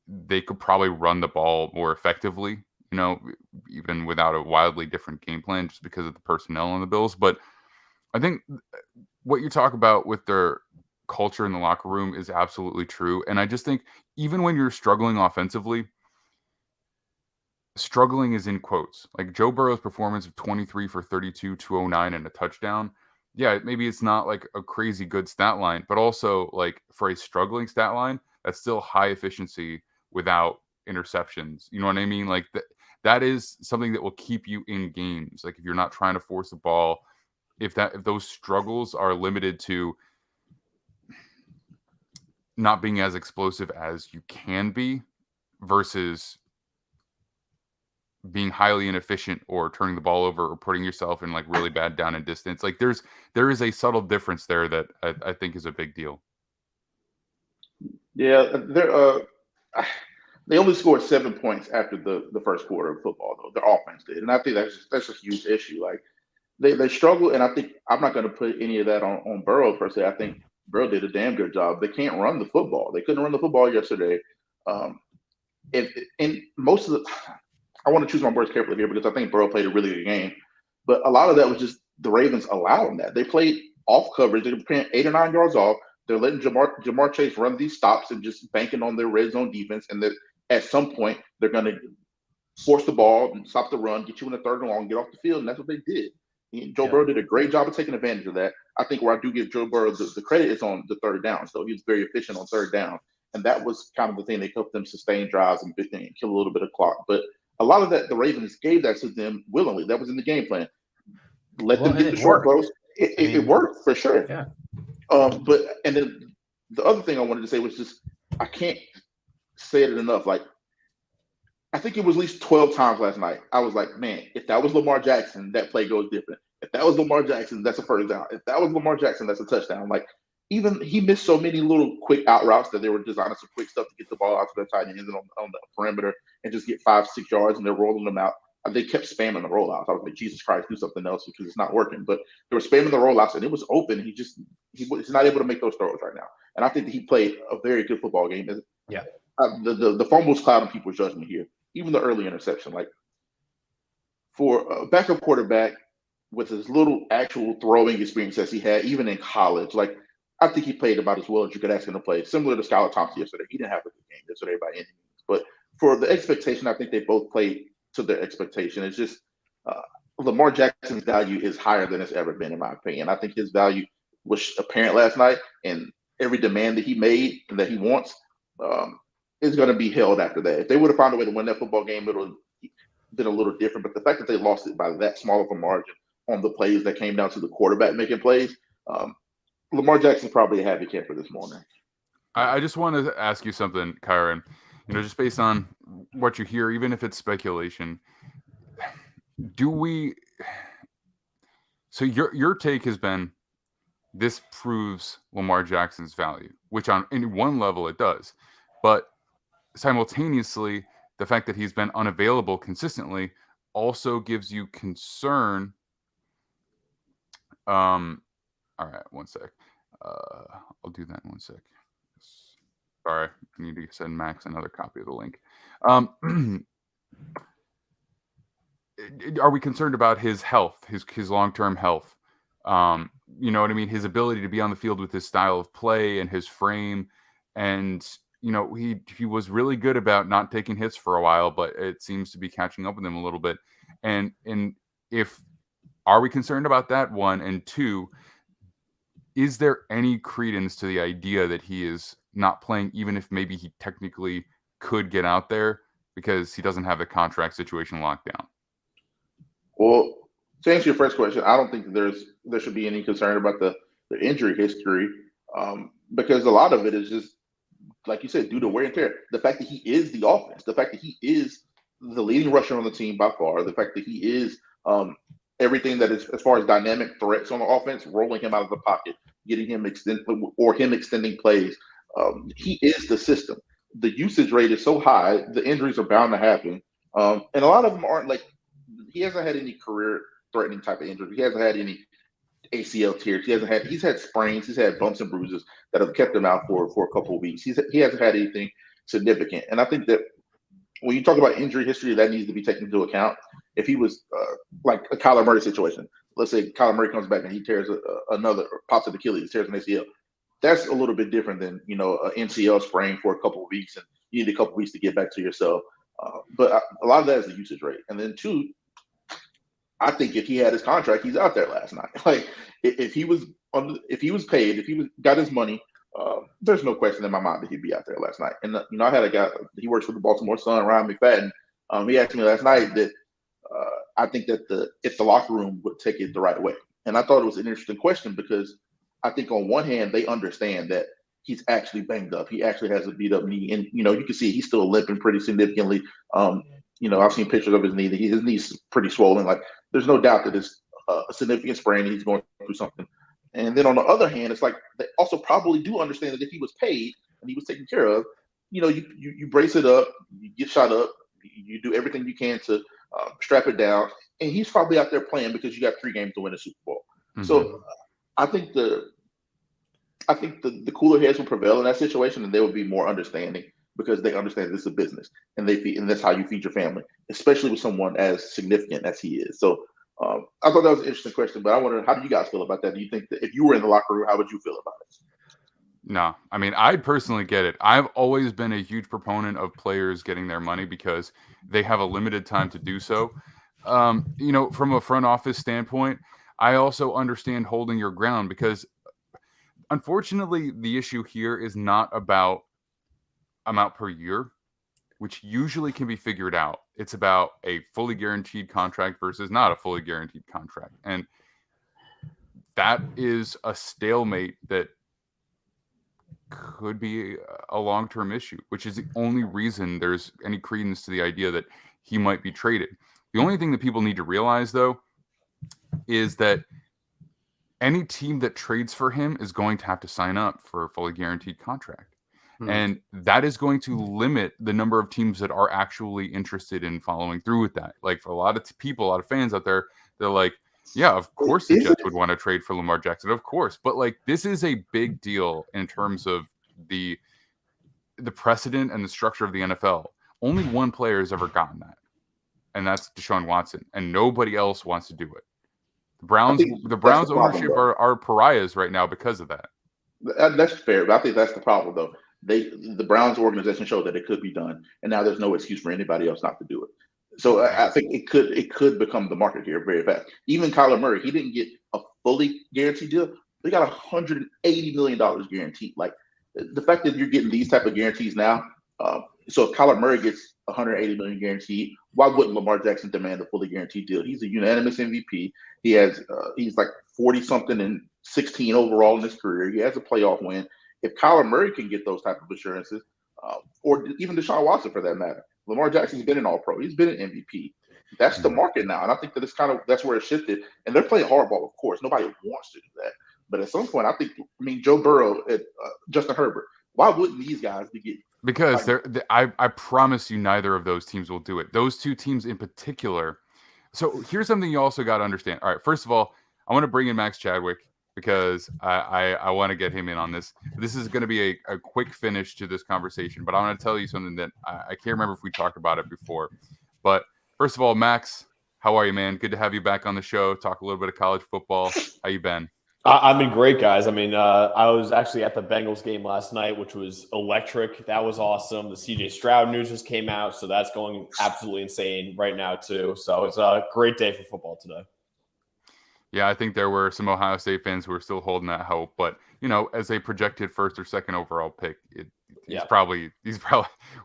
they could probably run the ball more effectively, even without a wildly different game plan, just because of the personnel on the Bills. But I think what you talk about with their culture in the locker room is absolutely true. And I just think even when you're struggling offensively, struggling is in quotes. Like Joe Burrow's performance of 23 for 32, 209 and a touchdown, yeah, maybe it's not like a crazy good stat line, but also like for a struggling stat line, that's still high efficiency without interceptions. You know what I mean? Like that is something that will keep you in games. Like if you're not trying to force the ball, if those struggles are limited to not being as explosive as you can be versus being highly inefficient or turning the ball over or putting yourself in like really bad down and distance. Like there is a subtle difference there that I think is a big deal. Yeah, they only scored 7 points after the first quarter of football, though. Their offense did, and I think that's a huge issue. Like they struggle, and I think I'm not going to put any of that on Burrow per se. I think Burrow did a damn good job. They can't run the football. They couldn't run the football yesterday. And most of the, I want to choose my words carefully here because I think Burrow played a really good game, but a lot of that was just the Ravens allowing that. They played off coverage. They were playing 8 or 9 yards off. They're letting Jamar Chase run these stops and just banking on their red zone defense. And that at some point they're going to force the ball and stop the run, get you in the third and long, get off the field, and that's what they did. Joe Burrow did a great job of taking advantage of that. I think where I do give Joe Burrow the credit is on the third down. So he was very efficient on third down. And that was kind of the thing that helped them sustain drives and kill a little bit of clock. But a lot of that, the Ravens gave that to them willingly. That was in the game plan. Let them get the short throws. It worked for sure. Yeah. But and then the other thing I wanted to say was just I can't say it enough. Like I think it was at least 12 times last night. I was like, man, if that was Lamar Jackson, that play goes different. If that was Lamar Jackson, that's a first down. If that was Lamar Jackson, that's a touchdown. Like even he missed so many little quick out routes that they were designing some quick stuff to get the ball out to their tight ends on the perimeter and just get 5-6 yards, and they're rolling them out. And they kept spamming the rollouts. I was like, Jesus Christ, do something else because it's not working. But they were spamming the rollouts, and it was open. He's not able to make those throws right now. And I think that he played a very good football game. Yeah. The fumbles clouding people's judgment here. Even the early interception, like for a backup quarterback with as little actual throwing experience as he had, even in college, like I think he played about as well as you could ask him to play. Similar to Skylar Thompson yesterday, he didn't have a good game yesterday by any means. But for the expectation, I think they both played to their expectation. It's just Lamar Jackson's value is higher than it's ever been, in my opinion. I think his value was apparent last night, and every demand that he made and that he wants is going to be held after that. If they would have found a way to win that football game, it would have been a little different. But the fact that they lost it by that small of a margin on the plays that came down to the quarterback making plays, Lamar Jackson's probably a happy camper this morning. I just wanted to ask you something, Kyron. Just based on what you hear, even if it's speculation, so your take has been this proves Lamar Jackson's value, which on in one level it does, but simultaneously the fact that he's been unavailable consistently also gives you concern. All right, one sec. I'll do that in 1 sec. Sorry, I need to send Max another copy of the link. Are we concerned about his health, his long-term health? You know what I mean? His ability to be on the field with his style of play and his frame. And, he was really good about not taking hits for a while, but it seems to be catching up with him a little bit. And are we concerned about that, one? And two, is there any credence to the idea that he is not playing, even if maybe he technically could get out there because he doesn't have the contract situation locked down? Well, to answer your first question, I don't think there should be any concern about the injury history because a lot of it is just, like you said, due to wear and tear. The fact that he is the offense, the fact that he is the leading rusher on the team by far, the fact that he is everything that is as far as dynamic threats on the offense, rolling him out of the pocket, getting him extending plays. He is the system. The usage rate is so high, the injuries are bound to happen. And a lot of them aren't like, he hasn't had any career-threatening type of injuries. He hasn't had any ACL tears. He's had sprains. He's had bumps and bruises that have kept him out for a couple of weeks. He hasn't had anything significant. And I think that when you talk about injury history, that needs to be taken into account. If he was like a Kyler Murray situation, let's say Kyler Murray comes back and he tears pops an Achilles, tears an ACL. That's a little bit different than, an MCL sprain for a couple of weeks, and you need a couple of weeks to get back to yourself. But a lot of that is the usage rate. And then two, I think if he had his contract, he's out there last night. Like if he was paid, if he got his money, there's no question in my mind that he'd be out there last night. And I had a guy, he works for the Baltimore Sun, Ryan McFadden. He asked me last night that I think that if the locker room would take it the right way. And I thought it was an interesting question because I think on one hand they understand that he's actually banged up. He actually has a beat up knee, and you can see he's still limping pretty significantly. I've seen pictures of his knee. His knee's pretty swollen. Like there's no doubt that it's a significant sprain and he's going through something. And then on the other hand, it's like they also probably do understand that if he was paid and he was taken care of, you brace it up, you get shot up, you do everything you can to strap it down, and he's probably out there playing because you got 3 games to win a Super Bowl. Mm-hmm. So I think the cooler heads will prevail in that situation, and they will be more understanding because they understand this is a business, and that's how you feed your family, especially with someone as significant as he is. So I thought that was an interesting question, but I wonder, how do you guys feel about that? Do you think that if you were in the locker room, how would you feel about it? No, I mean, I personally get it. I've always been a huge proponent of players getting their money because they have a limited time to do so. From a front office standpoint, I also understand holding your ground because unfortunately, the issue here is not about amount per year, which usually can be figured out. It's about a fully guaranteed contract versus not a fully guaranteed contract. And that is a stalemate that could be a long-term issue, which is the only reason there's any credence to the idea that he might be traded. The only thing that people need to realize, though, is that any team that trades for him is going to have to sign up for a fully guaranteed contract. And that is going to limit the number of teams that are actually interested in following through with that. Like for a lot of people, a lot of fans out there, they're like, yeah, of course the Jets would want to trade for Lamar Jackson. Of course. But like, this is a big deal in terms of the precedent and the structure of the NFL. Only one player has ever gotten that. And that's Deshaun Watson. And nobody else wants to do it. The Browns ownership are pariahs right now because of that. That's fair, but I think that's the problem, though. The Browns organization showed that it could be done, and now there's no excuse for anybody else not to do it. So I think it could become the market here very fast. Even Kyler Murray, he didn't get a fully guaranteed deal. They got $180 million guaranteed. Like the fact that you're getting these type of guarantees now. So if Kyler Murray gets $180 million guaranteed, why wouldn't Lamar Jackson demand a fully guaranteed deal? He's a unanimous MVP. He's like 40 something and 16 overall in his career. He has a playoff win. If Kyler Murray can get those type of assurances, or even Deshaun Watson for that matter, Lamar Jackson's been an All-Pro. He's been an MVP. That's the market now, and I think that that's where it shifted. And they're playing hardball, of course. Nobody wants to do that, but at some point, Joe Burrow, Justin Herbert. Why wouldn't these guys be getting? Because I promise you, neither of those teams will do it. Those two teams in particular. So here's something you also got to understand. All right, first of all, I want to bring in Max Chadwick because I want to get him in on this. This is going to be a quick finish to this conversation, but I want to tell you something that I can't remember if we talked about it before. But first of all, Max, how are you, man? Good to have you back on the show. Talk a little bit of college football. How you been? I've been great, guys. I mean, I was actually at the Bengals game last night, which was electric. That was awesome. The CJ Stroud news just came out, so that's going absolutely insane right now, too. So it's a great day for football today. Yeah, I think there were some Ohio State fans who were still holding that hope. But, as a projected first or second overall pick, he's probably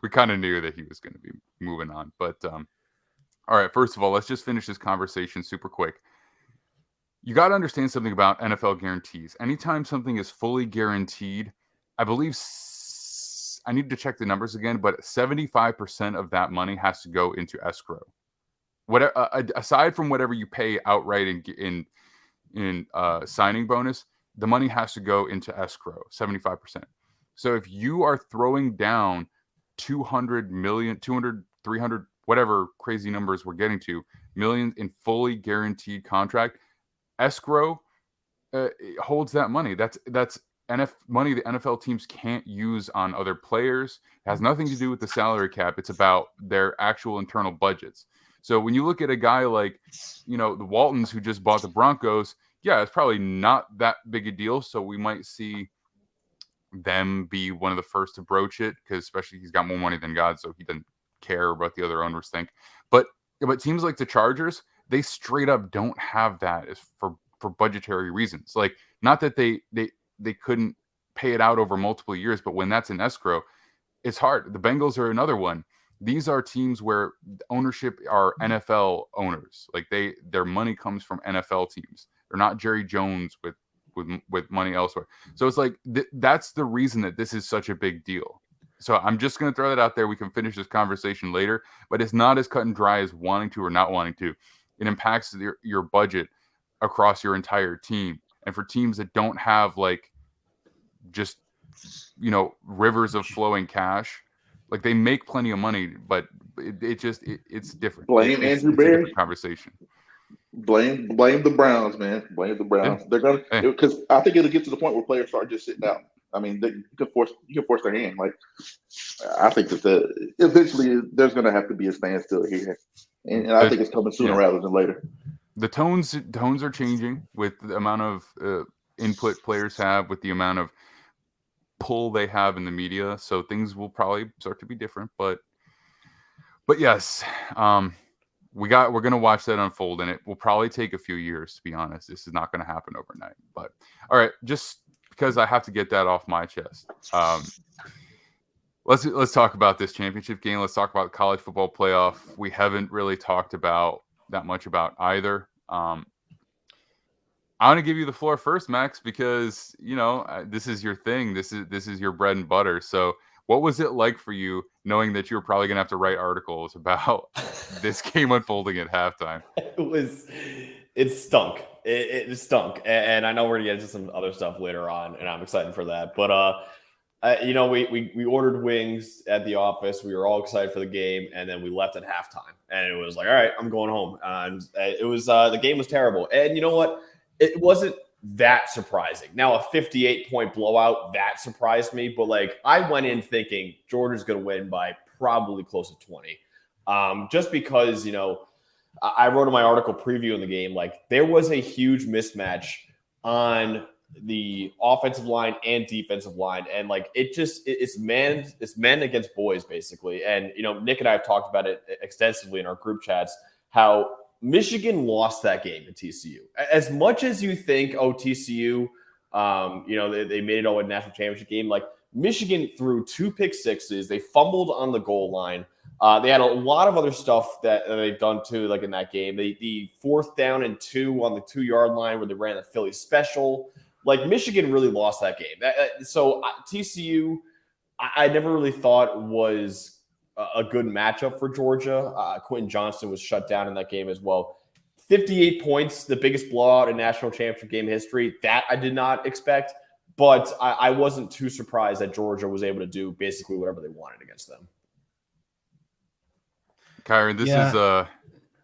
we kind of knew that he was going to be moving on. But, all right, first of all, let's just finish this conversation super quick. You got to understand something about NFL guarantees. Anytime something is fully guaranteed, I believe I need to check the numbers again, but 75% of that money has to go into escrow. Whatever, aside from whatever you pay outright in signing bonus, the money has to go into escrow, 75%. So if you are throwing down 200 million, 200, 300, whatever crazy numbers we're getting to, millions in fully guaranteed contract, escrow holds that money. That's money the NFL teams can't use on other players. It has nothing to do with the salary cap. It's about their actual internal budgets. So when you look at a guy like, the Waltons who just bought the Broncos, yeah, it's probably not that big a deal. So we might see them be one of the first to broach it because especially he's got more money than God, so he doesn't care what the other owners think. But teams like the Chargers, they straight up don't have that as for budgetary reasons. Like, not that they couldn't pay it out over multiple years, but when that's in escrow, it's hard. The Bengals are another one. These are teams where ownership are NFL owners. Like, their money comes from NFL teams. They're not Jerry Jones with money elsewhere. So it's like that's the reason that this is such a big deal. So I'm just going to throw that out there. We can finish this conversation later, but it's not as cut and dry as wanting to or not wanting to. It impacts your budget across your entire team. And for teams that don't have like just, rivers of flowing cash, like, they make plenty of money, but it's different. Blame Andrew Berry. It's a conversation. Blame the Browns, man. Blame the Browns. Yeah. They're gonna, because I think it'll get to the point where players start just sitting down. I mean, you can force their hand. Like, I think that eventually there's going to have to be a standstill here, and I think it's coming sooner rather than later. The tones are changing with the amount of input players have, with the amount of pull they have in the media. So things will probably start to be different. But yes, we're going to watch that unfold, and it will probably take a few years, to be honest. This is not going to happen overnight. But all right, just because I have to get that off my chest. Let's talk about this championship game. Let's talk about the college football playoff. We haven't really talked about that much about either. I want to give you the floor first, Max, because this is your thing. This is your bread and butter. So, what was it like for you knowing that you were probably going to have to write articles about this game unfolding at halftime? It stunk. It stunk. And I know we're going to get into some other stuff later on, and I'm excited for that. But, we ordered wings at the office. We were all excited for the game, and then we left at halftime. And it was like, all right, I'm going home. And it was the game was terrible. And you know what? It wasn't that surprising. Now, a 58-point blowout, that surprised me. But, like, I went in thinking Georgia's going to win by probably close to 20. Just because, I wrote in my article previewing the game, like, there was a huge mismatch on the offensive line and defensive line. And, like, it's men against boys, basically. And, Nick and I have talked about it extensively in our group chats, how Michigan lost that game at TCU. As much as you think, TCU, they made it all in national championship game, like, Michigan threw 2 pick sixes. They fumbled on the goal line. They had a lot of other stuff that they've done too, like in that game. The 4th down and 2 on the 2-yard line where they ran the Philly special. Like, Michigan really lost that game. So TCU, I never really thought was a good matchup for Georgia. Quentin Johnston was shut down in that game as well. 58 points, the biggest blowout in national championship game history. That I did not expect, but I wasn't too surprised that Georgia was able to do basically whatever they wanted against them. Kyron, this is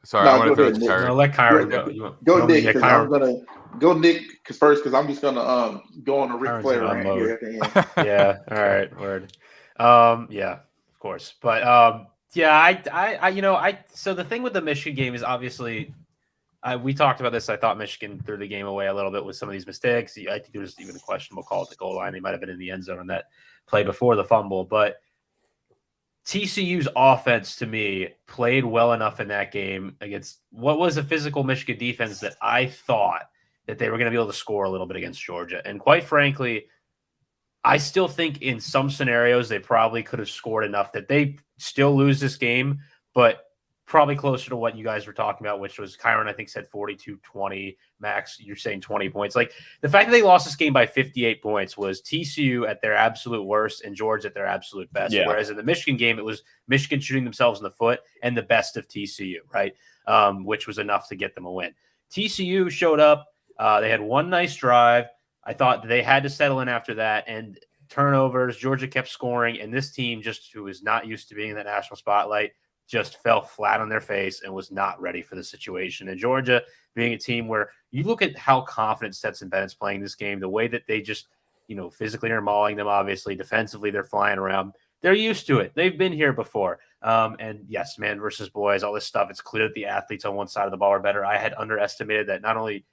sorry, I want to throw it to Kyron. No, let Kyron go. Go Nick, because I'm gonna go Nick first, because I'm just gonna go on a Ric Flair rant here at the end. Yeah, all right, word. Yeah, of course, but I so the thing with the Michigan game is obviously we talked about this. I thought Michigan threw the game away a little bit with some of these mistakes. I think there was even a questionable call at the goal line. They might have been in the end zone on that play before the fumble, but TCU's offense, to me, played well enough in that game against what was a physical Michigan defense that I thought that they were going to be able to score a little bit against Georgia. And quite frankly, I still think in some scenarios they probably could have scored enough that they still lose this game, but probably closer to what you guys were talking about, which was Kyron, I think, said 42-20. Max, you're saying 20 points. Like, the fact that they lost this game by 58 points was TCU at their absolute worst and Georgia at their absolute best. Yeah. Whereas in the Michigan game, it was Michigan shooting themselves in the foot and the best of TCU, right? Which was enough to get them a win. TCU showed up. They had one nice drive. I thought they had to settle in after that, and turnovers. Georgia kept scoring, and this team, just who is not used to being in that national spotlight, just fell flat on their face and was not ready for the situation. And Georgia, being a team where you look at how confident Stetson Bennett's playing this game, the way that they just, physically are mauling them, obviously. Defensively, they're flying around. They're used to it. They've been here before. And yes, man versus boys, all this stuff, it's clear that the athletes on one side of the ball are better. I had underestimated that not only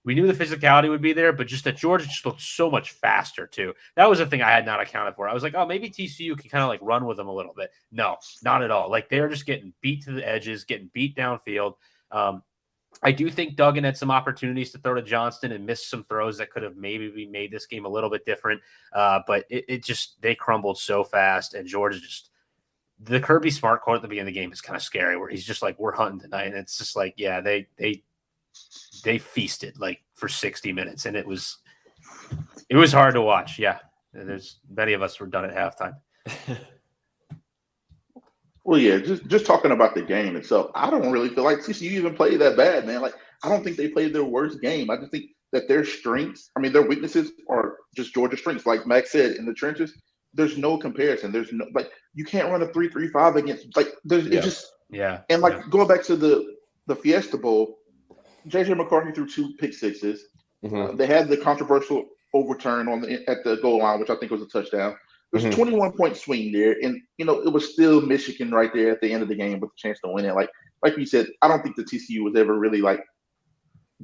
we knew the physicality would be there, but just that Georgia just looked so much faster, too. That was the thing I had not accounted for. I was like, oh, maybe TCU can kind of like run with them a little bit. No, not at all. Like, they're just getting beat to the edges, getting beat downfield. I do think Duggan had some opportunities to throw to Johnston and missed some throws that could have maybe made this game a little bit different. But it just, they crumbled so fast. And Georgia just, the Kirby Smart quote at the beginning of the game is kind of scary, where he's just like, we're hunting tonight. And it's just like, yeah, they feasted like for 60 minutes. And it was hard to watch. Yeah. There's many of us were done at halftime. Well, yeah, just talking about the game itself, I don't really feel like TCU even played that bad, man. Like, I don't think they played their worst game. I just think that their strengths, I mean, their weaknesses are just Georgia strengths. Like Max said, in the trenches, there's no comparison. There's no, like, you can't run a 3-3-5 against, like, there's it just, And like going back to the Fiesta Bowl, JJ McCarthy threw 2 pick sixes. Mm-hmm. They had the controversial overturn at the goal line, which I think was a touchdown. There's a 21-point swing there, and it was still Michigan right there at the end of the game with a chance to win it. Like you said, I don't think the TCU was ever really like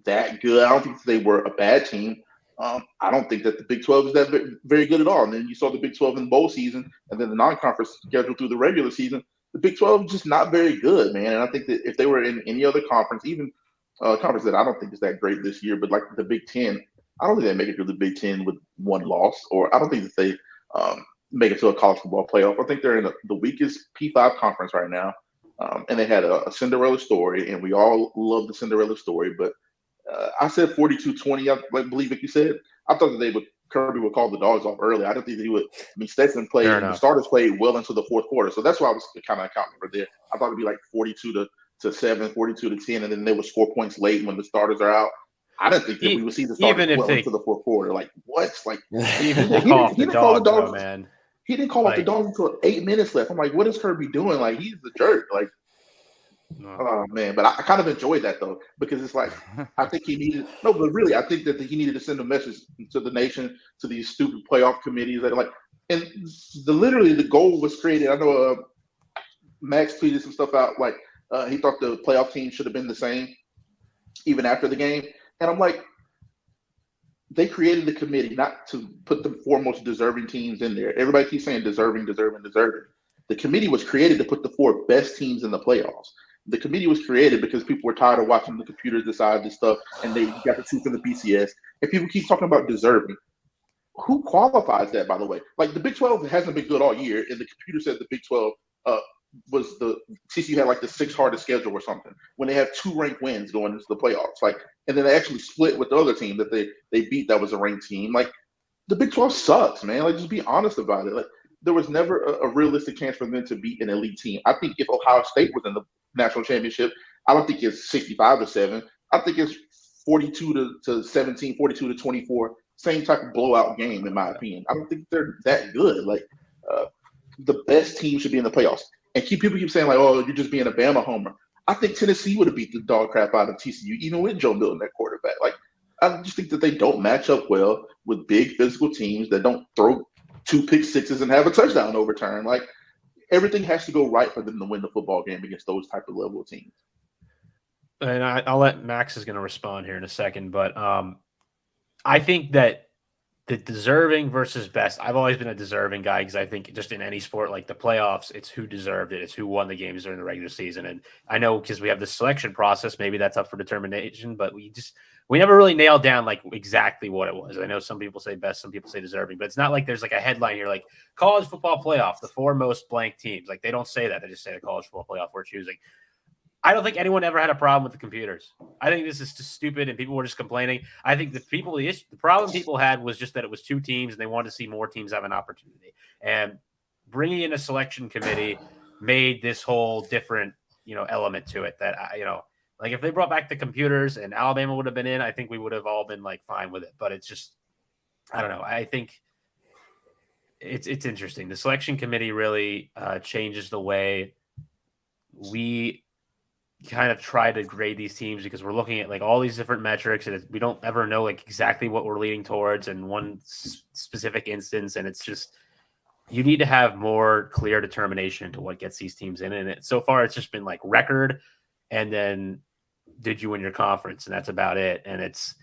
that good. I don't think they were a bad team. I don't think that the Big 12 is that very good at all. And then you saw the Big 12 in the bowl season, and then the non-conference schedule through the regular season. The Big 12 is just not very good, man. And I think that if they were in any other conference, even a conference that I don't think is that great this year, but like the Big 10, I don't think they make it through the Big 10 with one loss, or I don't think that they make it to a college football playoff. I think they're in the weakest P5 conference right now. And they had a Cinderella story, and we all love the Cinderella story. But I said 42-20, I believe like you said. I thought that Kirby would call the dogs off early. I didn't think he would. I mean, Stetson played, and the starters played well into the fourth quarter. So that's why I was kind of accounting for there. I thought it'd be like 42-7, 42-10, and then they would score points late when the starters are out. I didn't think that we would see the starters well into the fourth quarter. Like, what? Like, he didn't call the dogs, man. He didn't call out the dogs until 8 minutes left. I'm like, what is Kirby doing? Like, he's the jerk. Like, oh, man. But I kind of enjoyed that, though, because it's like, I think he needed – no, but really, I think that he needed to send a message to the nation, to these stupid playoff committees. That like, and literally the goal was created. I know Max tweeted some stuff out. Like, he thought the playoff team should have been the same even after the game. And I'm like, they created the committee not to put the 4 most deserving teams in there. Everybody keeps saying deserving. The committee was created to put the 4 best teams in the playoffs. The committee was created because people were tired of watching the computer decide this stuff, and they got the truth in the BCS. And people keep talking about deserving. Who qualifies that, by the way? Like, the Big 12 hasn't been good all year, and the computer said the Big 12 was the TCU had like the 6th hardest schedule or something when they have 2 ranked wins going into the playoffs. Like, and then they actually split with the other team that they beat that was a ranked team. Like, the Big 12 sucks, man. Like, just be honest about it. Like, there was never a realistic chance for them to beat an elite team. I think if Ohio State was in the national championship, I don't think it's 65-7. I think it's 42-17, 42-24, same type of blowout game, in my opinion. I don't think they're that good. Like, the best team should be in the playoffs. And people keep saying, like, oh, you're just being a Bama homer. I think Tennessee would have beat the dog crap out of TCU, even with Joe Milton at quarterback. Like, I just think that they don't match up well with big physical teams that don't throw 2 pick sixes and have a touchdown overturn. Like, everything has to go right for them to win the football game against those type of level of teams. And I'll let Max is going to respond here in a second, but I think that the deserving versus best, I've always been a deserving guy because I think just in any sport, like the playoffs, it's who deserved it. It's who won the games during the regular season. And I know because we have this selection process, maybe that's up for determination, but we never really nailed down like exactly what it was. I know some people say best, some people say deserving, but it's not like there's like a headline here, like college football playoff, the 4 most blank teams. Like they don't say that. They just say the college football playoff we're choosing. I don't think anyone ever had a problem with the computers. I think this is just stupid and people were just complaining. I think the problem people had was just that it was 2 teams and they wanted to see more teams have an opportunity. And bringing in a selection committee made this whole different, element to it that, like if they brought back the computers and Alabama would have been in, I think we would have all been like fine with it. But it's just, I don't know. I think it's interesting. The selection committee really changes the way we kind of try to grade these teams because we're looking at like all these different metrics and we don't ever know like exactly what we're leaning towards in one specific instance. And it's just, you need to have more clear determination into what gets these teams in. And so far it's just been like record and then did you win your conference? And that's about it. And it's,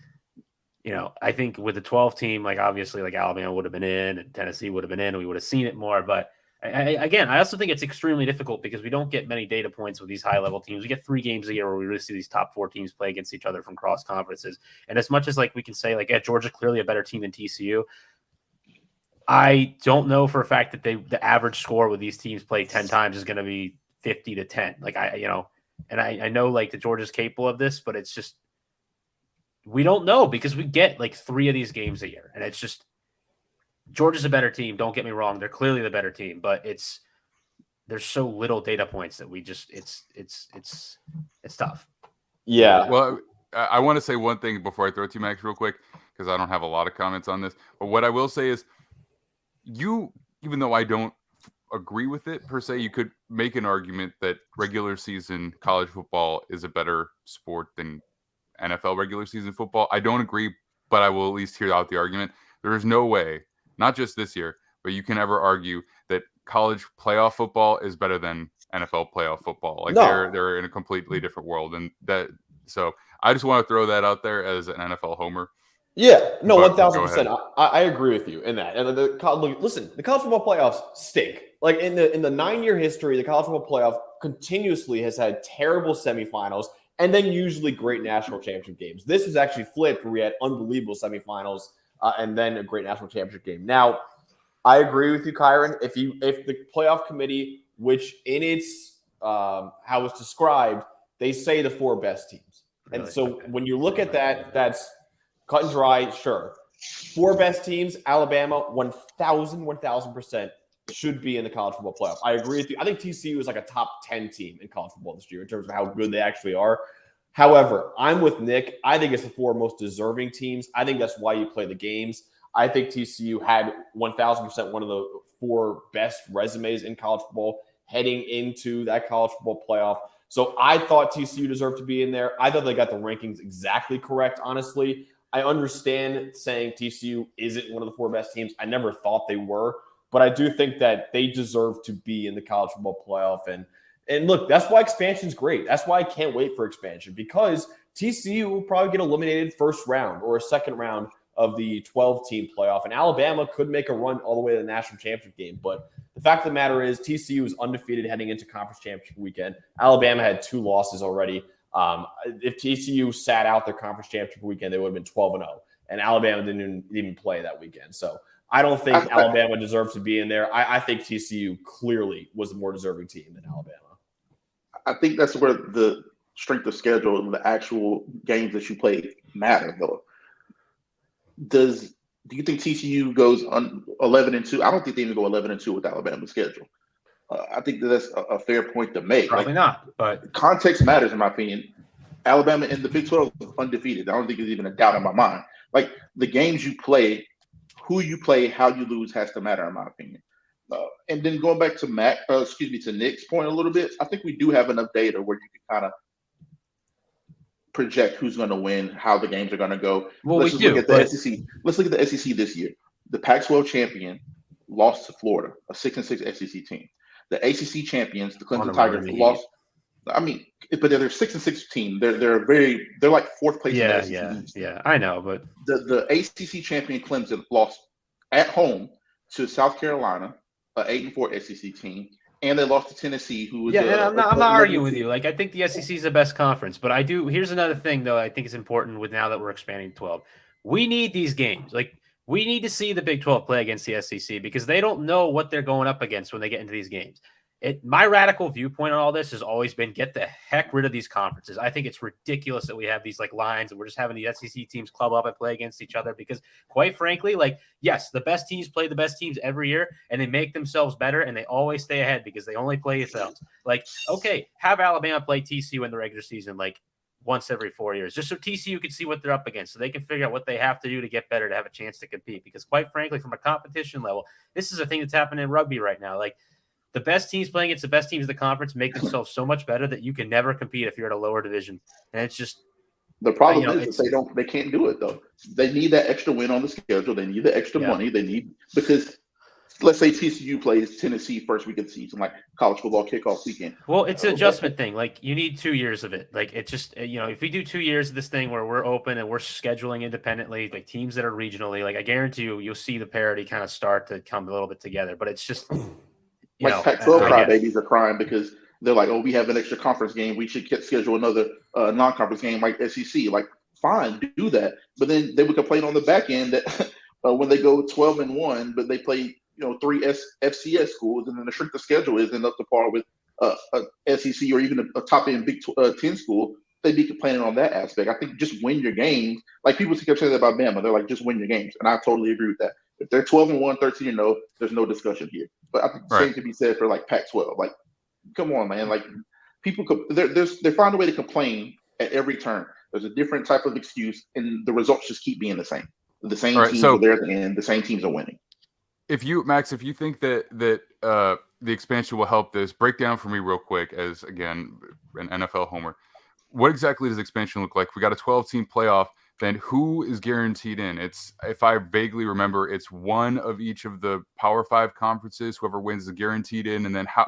I think with the 12 team, like obviously like Alabama would have been in and Tennessee would have been in, and we would have seen it more, but Again, I also think it's extremely difficult because we don't get many data points with these high-level teams. We get 3 games a year where we really see these top 4 teams play against each other from cross conferences. And as much as like we can say like, Georgia's clearly a better team than TCU, I don't know for a fact that the average score with these teams play 10 times is going to be 50-10. Like I know like the Georgia's capable of this, but it's just we don't know because we get like 3 of these games a year, and it's just. Georgia's a better team. Don't get me wrong; they're clearly the better team, but there's so little data points that we just it's tough. Yeah. Well, I want to say one thing before I throw it to you, Max, real quick, because I don't have a lot of comments on this. But what I will say is, even though I don't agree with it per se, you could make an argument that regular season college football is a better sport than NFL regular season football. I don't agree, but I will at least hear out the argument. There is no way. Not just this year, but you can never argue that college playoff football is better than NFL playoff football. Like they're in a completely different world, and so I just want to throw that out there as an NFL homer. Yeah, no, 1,000%. I agree with you in that. And the college football playoffs stink. Like in the 9-year history, the college football playoff continuously has had terrible semifinals and then usually great national championship games. This is actually flipped where we had unbelievable semifinals. And then a great national championship game. Now, I agree with you, Kyron. If the playoff committee, which in its how it's described, they say the 4 best teams, really? And so when you look at that, that's cut and dry. Sure, 4 best teams, Alabama, 1,000% should be in the college football playoff. I agree with you. I think TCU is like a top 10 team in college football this year in terms of how good they actually are. However, I'm with Nick. I think it's the 4 most deserving teams. I think that's why you play the games. I think TCU had 1,000% one of the 4 best resumes in college football heading into that college football playoff. So I thought TCU deserved to be in there. I thought they got the rankings exactly correct, honestly. I understand saying TCU isn't one of the 4 best teams. I never thought they were. But I do think that they deserve to be in the college football playoff. And look, that's why expansion is great. That's why I can't wait for expansion, because TCU will probably get eliminated first round or a second round of the 12-team playoff. And Alabama could make a run all the way to the national championship game. But the fact of the matter is TCU is undefeated heading into conference championship weekend. Alabama had 2 losses already. If TCU sat out their conference championship weekend, they would have been 12-0. And Alabama didn't even play that weekend. So I don't think Alabama deserves to be in there. I think TCU clearly was the more deserving team than Alabama. I think that's where the strength of schedule and the actual games that you play matter, though. Do you think TCU goes 11-2? I don't think they even go 11-2 with Alabama's schedule. I think that's a fair point to make. Probably not, but context matters, in my opinion. Alabama in the Big 12 is undefeated. I don't think there's even a doubt in my mind. Like the games you play, who you play, how you lose has to matter, in my opinion. And then going back to to Nick's point a little bit, I think we do have enough data where you can kind of project who's going to win, how the games are going to go. Well, Let's look at the SEC. Let's look at the SEC this year. The Pac-12 champion lost to Florida, a 6-6 SEC team. The ACC champions, the Clemson Tigers, lost. I mean, but they're 6-6 team. They're like 4th place. Yeah. I know, but the ACC champion Clemson lost at home to South Carolina, an 8-4 SEC team, and they lost to Tennessee, who was and I'm not arguing with you. Like I think the SEC is the best conference, but I do. Here's another thing, though. I think is important with now that we're expanding to 12. We need these games. Like we need to see the Big 12 play against the SEC because they don't know what they're going up against when they get into these games. My radical viewpoint on all this has always been get the heck rid of these conferences. I think it's ridiculous that we have these like lines and we're just having the SEC teams club up and play against each other because quite frankly, like, yes, the best teams play the best teams every year and they make themselves better and they always stay ahead because they only play themselves. Like, okay, have Alabama play TCU in the regular season like once every 4 years, just so TCU can see what they're up against so they can figure out what they have to do to get better to have a chance to compete. Because quite frankly, from a competition level, this is a thing that's happening in rugby right now. Like, the best teams playing against the best teams of the conference make themselves so much better that you can never compete if you're at a lower division. And it's just the problem is that they can't do it though. They need that extra win on the schedule. They need the extra money. They need because let's say TCU plays Tennessee first week of the season, like college football kickoff weekend. Well, it's an adjustment thing. Like you need 2 years of it. Like it just if we do 2 years of this thing where we're open and we're scheduling independently, like teams that are regionally, like I guarantee you'll see the parity kind of start to come a little bit together. But it's just. you Like know, Pac-12 I get it. crybabies are crying because they're like, oh, we have an extra conference game. We should schedule another non-conference game like SEC. Like, fine, do that. But then they would complain on the back end that when they go 12-1, but they play three FCS schools, and then the strength of schedule isn't up to par with a SEC or even a top end Big 10 school. They'd be complaining on that aspect. I think just win your games. Like people keep saying that about Bama. They're like, just win your games. And I totally agree with that. If they're 12-1, 13-0, there's no discussion here. But I think the same can be said for like Pac-12. Like, come on, man. Like people, they find a way to complain at every turn. There's a different type of excuse, and the results just keep being the same. The same teams are there at the end. The same teams are winning. If you think that the expansion will help this, break down for me real quick as, again, an NFL homer. What exactly does expansion look like? We got a 12-team playoff. Then who is guaranteed in? It's, if I vaguely remember, it's one of each of the Power 5 conferences. Whoever wins is guaranteed in. And then how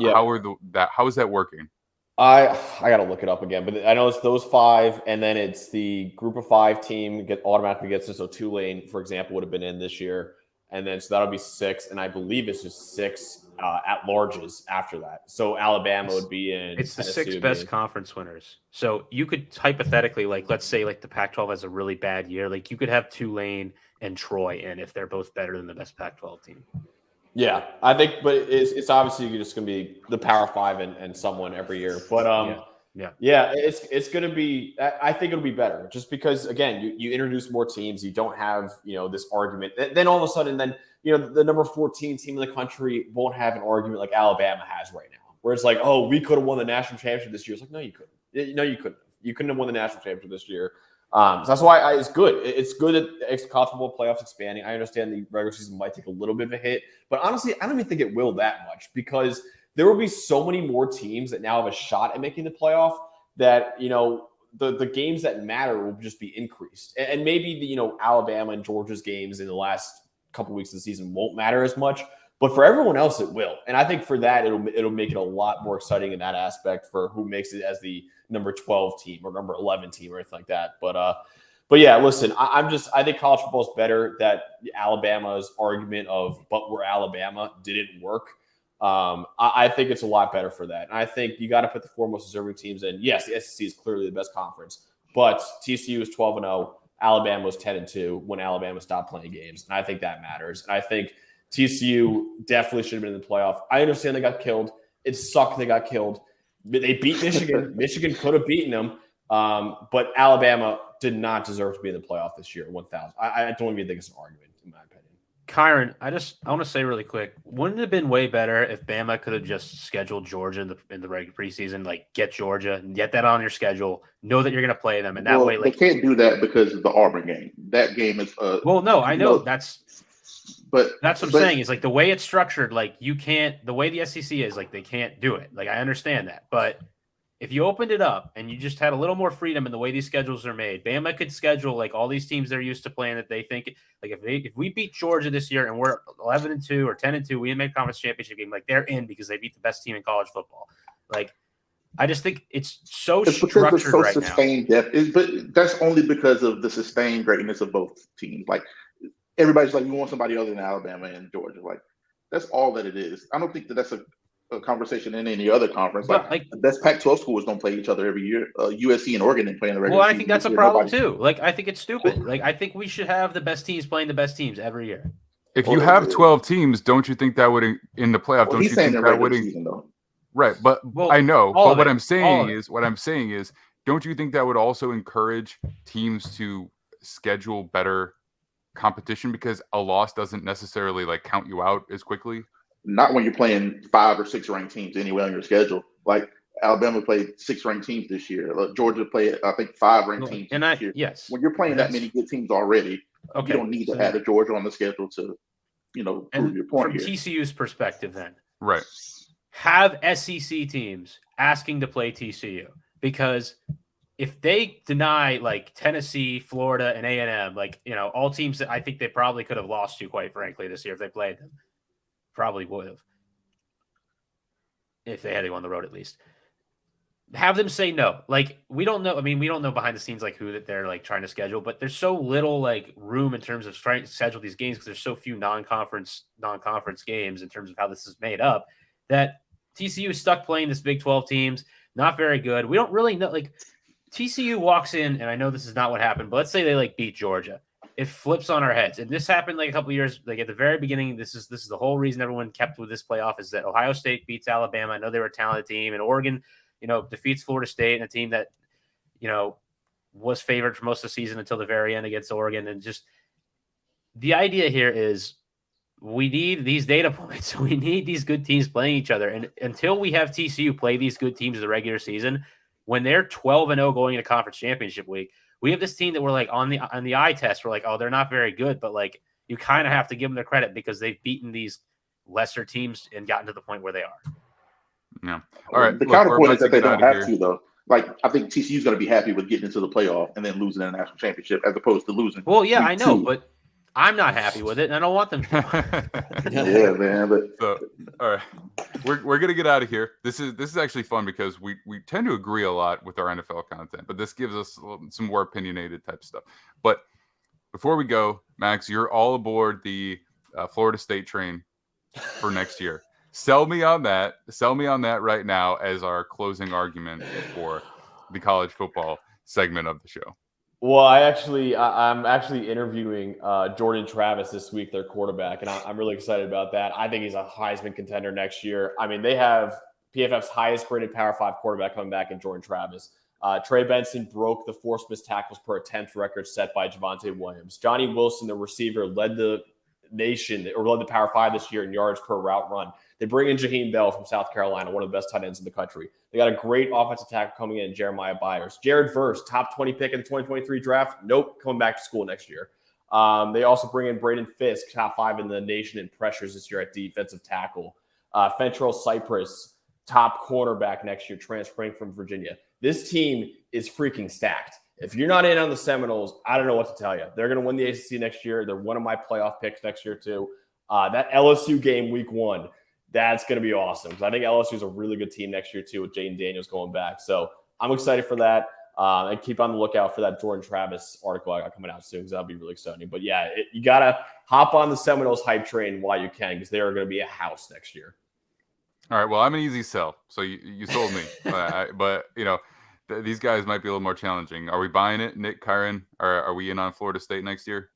is that working? I got to look it up again, but I know it's those 5, and then it's the group of 5 team automatically gets in. So Tulane, for example, would have been in this year. And then so that'll be 6, and I believe it's just 6 at larges after that. So Alabama would be in. It's the 6 best conference winners. So you could hypothetically, like, let's say like the Pac-12 has a really bad year, like you could have Tulane and Troy in if they're both better than the best Pac-12 team. Yeah, I think, but it's obviously just going to be the Power 5 and someone every year. But yeah, it's going to be. I think it'll be better just because again, you introduce more teams. You don't have this argument. Then all of a sudden, the number 14 team in the country won't have an argument like Alabama has right now, where it's like, oh, we could have won the national championship this year. It's like, no, you couldn't. No, you couldn't. You couldn't have won the national championship this year. So that's why it's good. It's good that college football playoffs expanding. I understand the regular season might take a little bit of a hit, but honestly, I don't even think it will that much because there will be so many more teams that now have a shot at making the playoff that, the games that matter will just be increased. And maybe the, Alabama and Georgia's games in the last couple weeks of the season won't matter as much, but for everyone else, it will. And I think for that, it'll make it a lot more exciting in that aspect for who makes it as the number 12 team or number 11 team or anything like that. But yeah, listen, I think college football is better. That Alabama's argument of, but we're Alabama didn't work. I think it's a lot better for that. And I think you got to put the 4 most deserving teams in. Yes, the SEC is clearly the best conference, but TCU is 12-0. Alabama was 10-2 when Alabama stopped playing games. And I think that matters. And I think TCU definitely should have been in the playoff. I understand they got killed. It sucked they got killed. They beat Michigan. Michigan could have beaten them. But Alabama did not deserve to be in the playoff this year at 1,000. I don't even think it's an argument, in my opinion. Kyron, I want to say really quick, wouldn't it have been way better if Bama could have just scheduled Georgia in the regular preseason, like get Georgia and get that on your schedule, know that you're going to play them, and that way, like, they can't do that because of the Auburn game. That game is well, no, I know that's what I'm but, saying is like the way it's structured, like you can't, the way the SEC is, like they can't do it. Like I understand that, but if you opened it up and you just had a little more freedom in the way these schedules are made, Bama could schedule like all these teams they're used to playing that they think like if we beat Georgia this year and we're 11-2 or 10-2, we didn't make a conference championship game, like they're in because they beat the best team in college football. Like I just think it's structured so right sustained now. depth. But that's only because of the sustained greatness of both teams. Like everybody's like, we want somebody other than Alabama and Georgia. Like that's all that it is. I don't think that's a conversation in any other conference. Like the best Pac-12 schools don't play each other every year. USC and Oregon didn't play in the regular season. Well, I think that's a problem too. Like I think it's stupid. Like I think we should have the best teams playing the best teams every year. If you have 12 teams, don't you think that would in the playoff? Don't you think that would? Right, but I know. But what I'm saying is, don't you think that would also encourage teams to schedule better competition because a loss doesn't necessarily like count you out as quickly? Not when you're playing 5 or 6 ranked teams anyway on your schedule. Like Alabama played 6 ranked teams this year. Georgia played, I think, 5 ranked teams this year. Yes. When you're playing that many good teams already, you don't need to add a Georgia on the schedule to, prove your point. From TCU's perspective, then, right, have SEC teams asking to play TCU because if they deny like Tennessee, Florida, and A&M, like all teams that I think they probably could have lost to, quite frankly, this year if they played them. Probably would have if they had to go on the road at least. Have them say no. Like we don't know. I mean, we don't know behind the scenes like who that they're like trying to schedule, but there's so little like room in terms of trying to schedule these games because there's so few non-conference games in terms of how this is made up that TCU is stuck playing this Big 12 teams, not very good. We don't really know. Like TCU walks in, and I know this is not what happened, but let's say they like beat Georgia. It flips on our heads. And this happened like a couple of years, like at the very beginning. This is the whole reason everyone kept with this playoff is that Ohio State beats Alabama. I know they were a talented team, and Oregon, defeats Florida State, and a team that, was favored for most of the season until the very end against Oregon. And just the idea here is we need these data points. We need these good teams playing each other. And until we have TCU play these good teams in the regular season, when they're 12-0 going into conference championship week, we have this team that we're like on the eye test. We're like, oh, they're not very good, but like you kind of have to give them the credit because they've beaten these lesser teams and gotten to the point where they are. Yeah. All right. The counterpoint is that they don't have to, though. Like, I think TCU is going to be happy with getting into the playoff and then losing in the national championship as opposed to losing. Well, yeah, I know, but I'm not happy with it, and I don't want them to. Yeah, man. But so, all right, we're gonna get out of here. This is actually fun because we tend to agree a lot with our NFL content, but this gives us some more opinionated type stuff. But before we go, Max, you're all aboard the Florida State train for next year. Sell me on that. Sell me on that right now as our closing argument for the college football segment of the show. Well, I'm actually interviewing Jordan Travis this week, their quarterback, and I'm really excited about that. I think he's a Heisman contender next year. I mean, they have PFF's highest graded Power 5 quarterback coming back in Jordan Travis. Trey Benson broke the forced missed tackles per attempt record set by Javonte Williams. Johnny Wilson, the receiver, led the Power 5 this year in yards per route run. They bring in Jaheim Bell from South Carolina, one of the best tight ends in the country. They got a great offensive tackle coming in, Jeremiah Byers. Jared Verse, top 20 pick in the 2023 draft. Nope, coming back to school next year. They also bring in Braden Fisk, top 5 in the nation in pressures this year at defensive tackle. Fentrell Cypress, top cornerback next year, transferring from Virginia. This team is freaking stacked. If you're not in on the Seminoles, I don't know what to tell you. They're going to win the ACC next year. They're one of my playoff picks next year too. That LSU game week 1, that's going to be awesome. I think LSU is a really good team next year too with Jaden Daniels going back. So I'm excited for that. And keep on the lookout for that Jordan Travis article I got coming out soon because that'll be really exciting. But yeah, you got to hop on the Seminoles hype train while you can because they are going to be a house next year. All right. Well, I'm an easy sell. So you sold me. But these guys might be a little more challenging. Are we buying it, Nick, Kyron? Are we in on Florida State next year?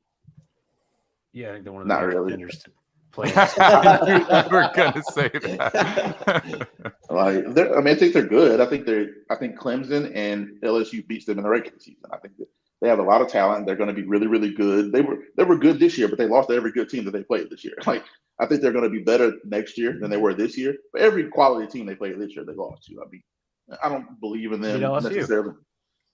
Yeah, I think they're one of the not really contenders to play. We're gonna say that. I think they're good. I think Clemson and LSU beats them in the regular season. I think that they have a lot of talent. They're going to be really, really good. They were good this year, but they lost to every good team that they played this year. I think they're going to be better next year than they were this year. But every quality team they played this year, they lost to. I mean, I don't believe in them necessarily.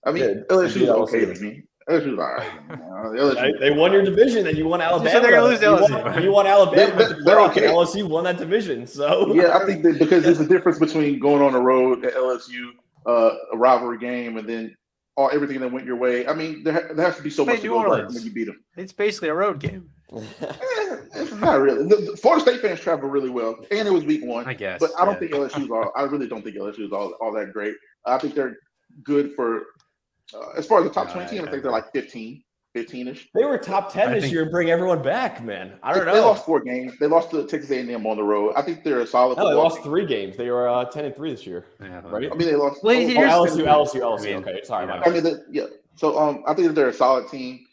I mean, LSU is okay to me. LSU's all right. They won your division, and you won Alabama. So they're going to lose LSU. You won Alabama. They're okay. LSU won that division. So yeah, I think that because there's a difference between going on the road at LSU, a rivalry game, and then everything that went your way. I mean, there has to be so much to go right when you beat them. It's basically a road game. It's not really. The Florida State fans travel really well, and it was week 1. I guess, but I don't think LSU's all. I really don't think LSU is all that great. I think they're good for as far as the top 20 team. I think they're like 15-ish. They were top 10 this year and bring everyone back, man. I don't know. They lost 4 games. They lost to Texas A&M on the road. I think they're a solid. No, they lost 3 games. They were 10-3 this year. Yeah, right? I mean, they lost. LSU. Okay, sorry. I mean, yeah. So I think that they're a solid team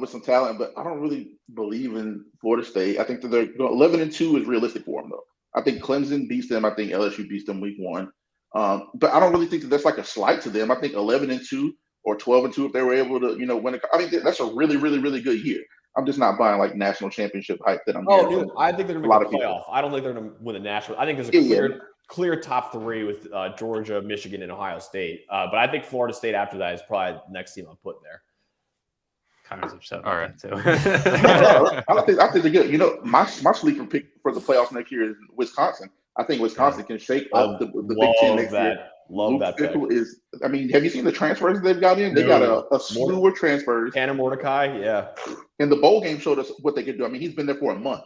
with some talent, but I don't really believe in Florida State. I think that they're 11-2 is realistic for them, though. I think Clemson beats them. I think LSU beats them week 1. But I don't really think that that's like a slight to them. I think 11-2 or 12-2 if they were able to, win. I mean, that's a really, really, really good year. I'm just not buying like national championship hype that I'm getting. I think they're going to make the playoff. I don't think they're going to win the national. I think there's a clear top 3 with Georgia, Michigan, and Ohio State. But I think Florida State after that is probably the next team I'll put there. Kyron's upset All about right. that too. I think they're good. My sleeper pick for the playoffs next year is Wisconsin. I think Wisconsin can shake up the Big Ten next year. Love that pick. Have you seen the transfers they've got in? They got a slew of transfers. Tanner Mordecai, yeah. And the bowl game showed us what they could do. I mean, he's been there for a month,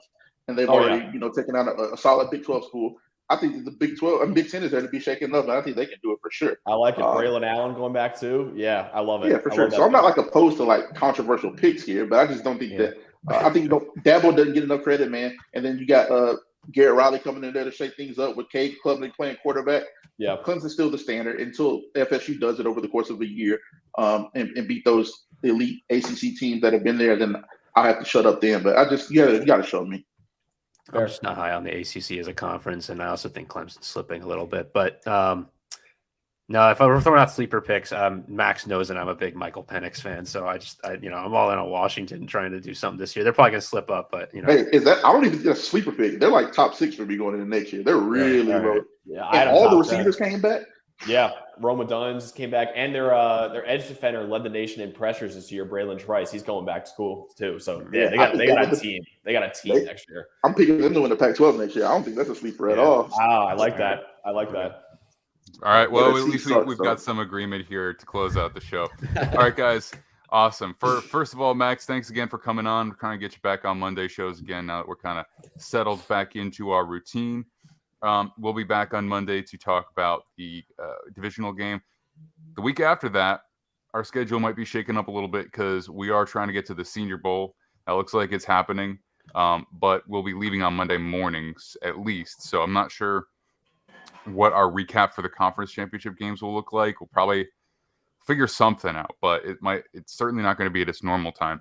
and they've already, taken out a solid Big 12 school. I think that the Big 12 and Big 10 is there to be shaken up, and I think they can do it for sure. I like it. Braylon Allen going back too. Yeah, I love it. Yeah, for sure. So I'm not like opposed to like controversial picks here, but I just don't think that. I think Dabo doesn't get enough credit, man. And then you got Garrett Riley coming in there to shake things up with Cade Klubnik playing quarterback. Yeah. Clemson's still the standard until FSU does it over the course of a year and beat those elite ACC teams that have been there. Then I have to shut up then. But you got to show me. I'm just not high on the ACC as a conference, and I also think Clemson's slipping a little bit. But no, if I were throwing out sleeper picks, Max knows that I'm a big Michael Penix fan, so I'm all in on Washington trying to do something this year. They're probably going to slip up, but Hey, I don't even get a sleeper pick. They're like top 6 for me going into next year. They're really low. Yeah, and all the receivers came back. Yeah, Roma Duns came back, and their edge defender led the nation in pressures this year. Braylon Trice, he's going back to school too. So they got a team. They got a team next year. I'm picking them to win the Pac-12 next year. I don't think that's a sleeper at all. Wow, I like that. All right. Well, at least we've got some agreement here to close out the show. All right, guys. Awesome. First of all, Max, thanks again for coming on. We're trying to get you back on Monday shows again now that we're kind of settled back into our routine. We'll be back on Monday to talk about the divisional game. The week after that, our schedule might be shaken up a little bit because we are trying to get to the Senior Bowl. That looks like it's happening, but we'll be leaving on Monday mornings at least. So I'm not sure what our recap for the conference championship games will look like. We'll probably figure something out, but it's certainly not going to be at its normal time.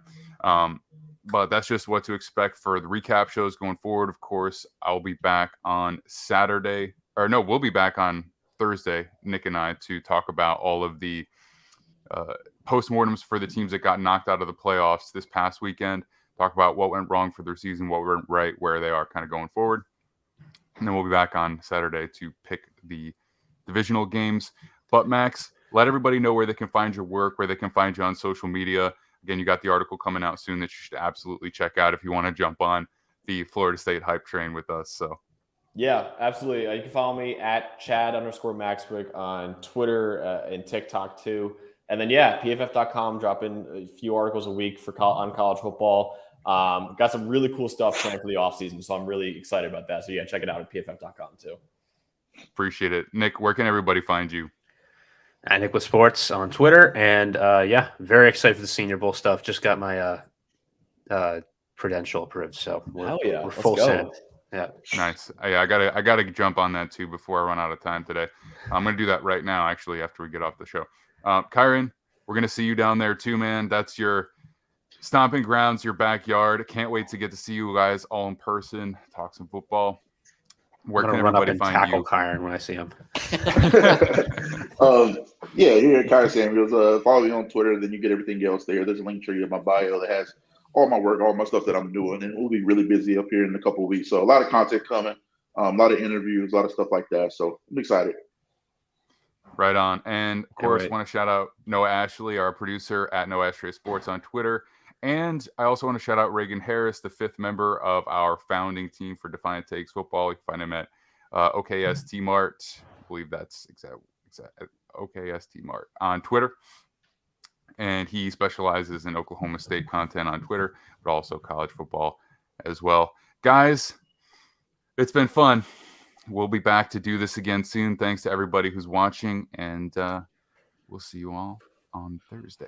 But that's just what to expect for the recap shows going forward. Of course, I'll be back on we'll be back on Thursday, Nick and I, to talk about all of the postmortems for the teams that got knocked out of the playoffs this past weekend, talk about what went wrong for their season, what went right, where they are kind of going forward. And then we'll be back on Saturday to pick the divisional games. But Max, let everybody know where they can find your work, where they can find you on social media. Again, you got the article coming out soon that you should absolutely check out if you want to jump on the Florida State hype train with us. So, yeah, absolutely. You can follow me at Chad_Maxwick on Twitter and TikTok too. And then, PFF.com, drop in a few articles a week on college football. Got some really cool stuff planned for the offseason, so I'm really excited about that. So, check it out at PFF.com too. Appreciate it. Nick, where can everybody find you? At Nick with Sports on Twitter. And, very excited for the Senior Bowl stuff. Just got my credential approved, so we're full send. Yeah. Nice. I gotta jump on that too before I run out of time today. I'm gonna do that right now, actually, after we get off the show. Kyron, we're gonna see you down there too, man. That's your stomping grounds, your backyard. Can't wait to get to see you guys all in person, talk some football. Where can everybody find tackle you? Kyron when I see him. Here at Kyron Samuels. Follow me on Twitter, then you get everything else there. There's a link tree in my bio that has all my work, all my stuff that I'm doing, and we'll be really busy up here in a couple of weeks. So a lot of content coming, a lot of interviews, a lot of stuff like that. So I'm excited. Right on. And of course, want to shout out Noah Ashley, our producer at Noah Ashley Sports on Twitter. And I also want to shout out Reagan Harris, the 5th member of our founding team for Defiant Takes Football. You can find him at OKST Mart. I believe that's exact OKST Mart on Twitter. And he specializes in Oklahoma State content on Twitter, but also college football as well. Guys, it's been fun. We'll be back to do this again soon. Thanks to everybody who's watching, and we'll see you all on Thursday.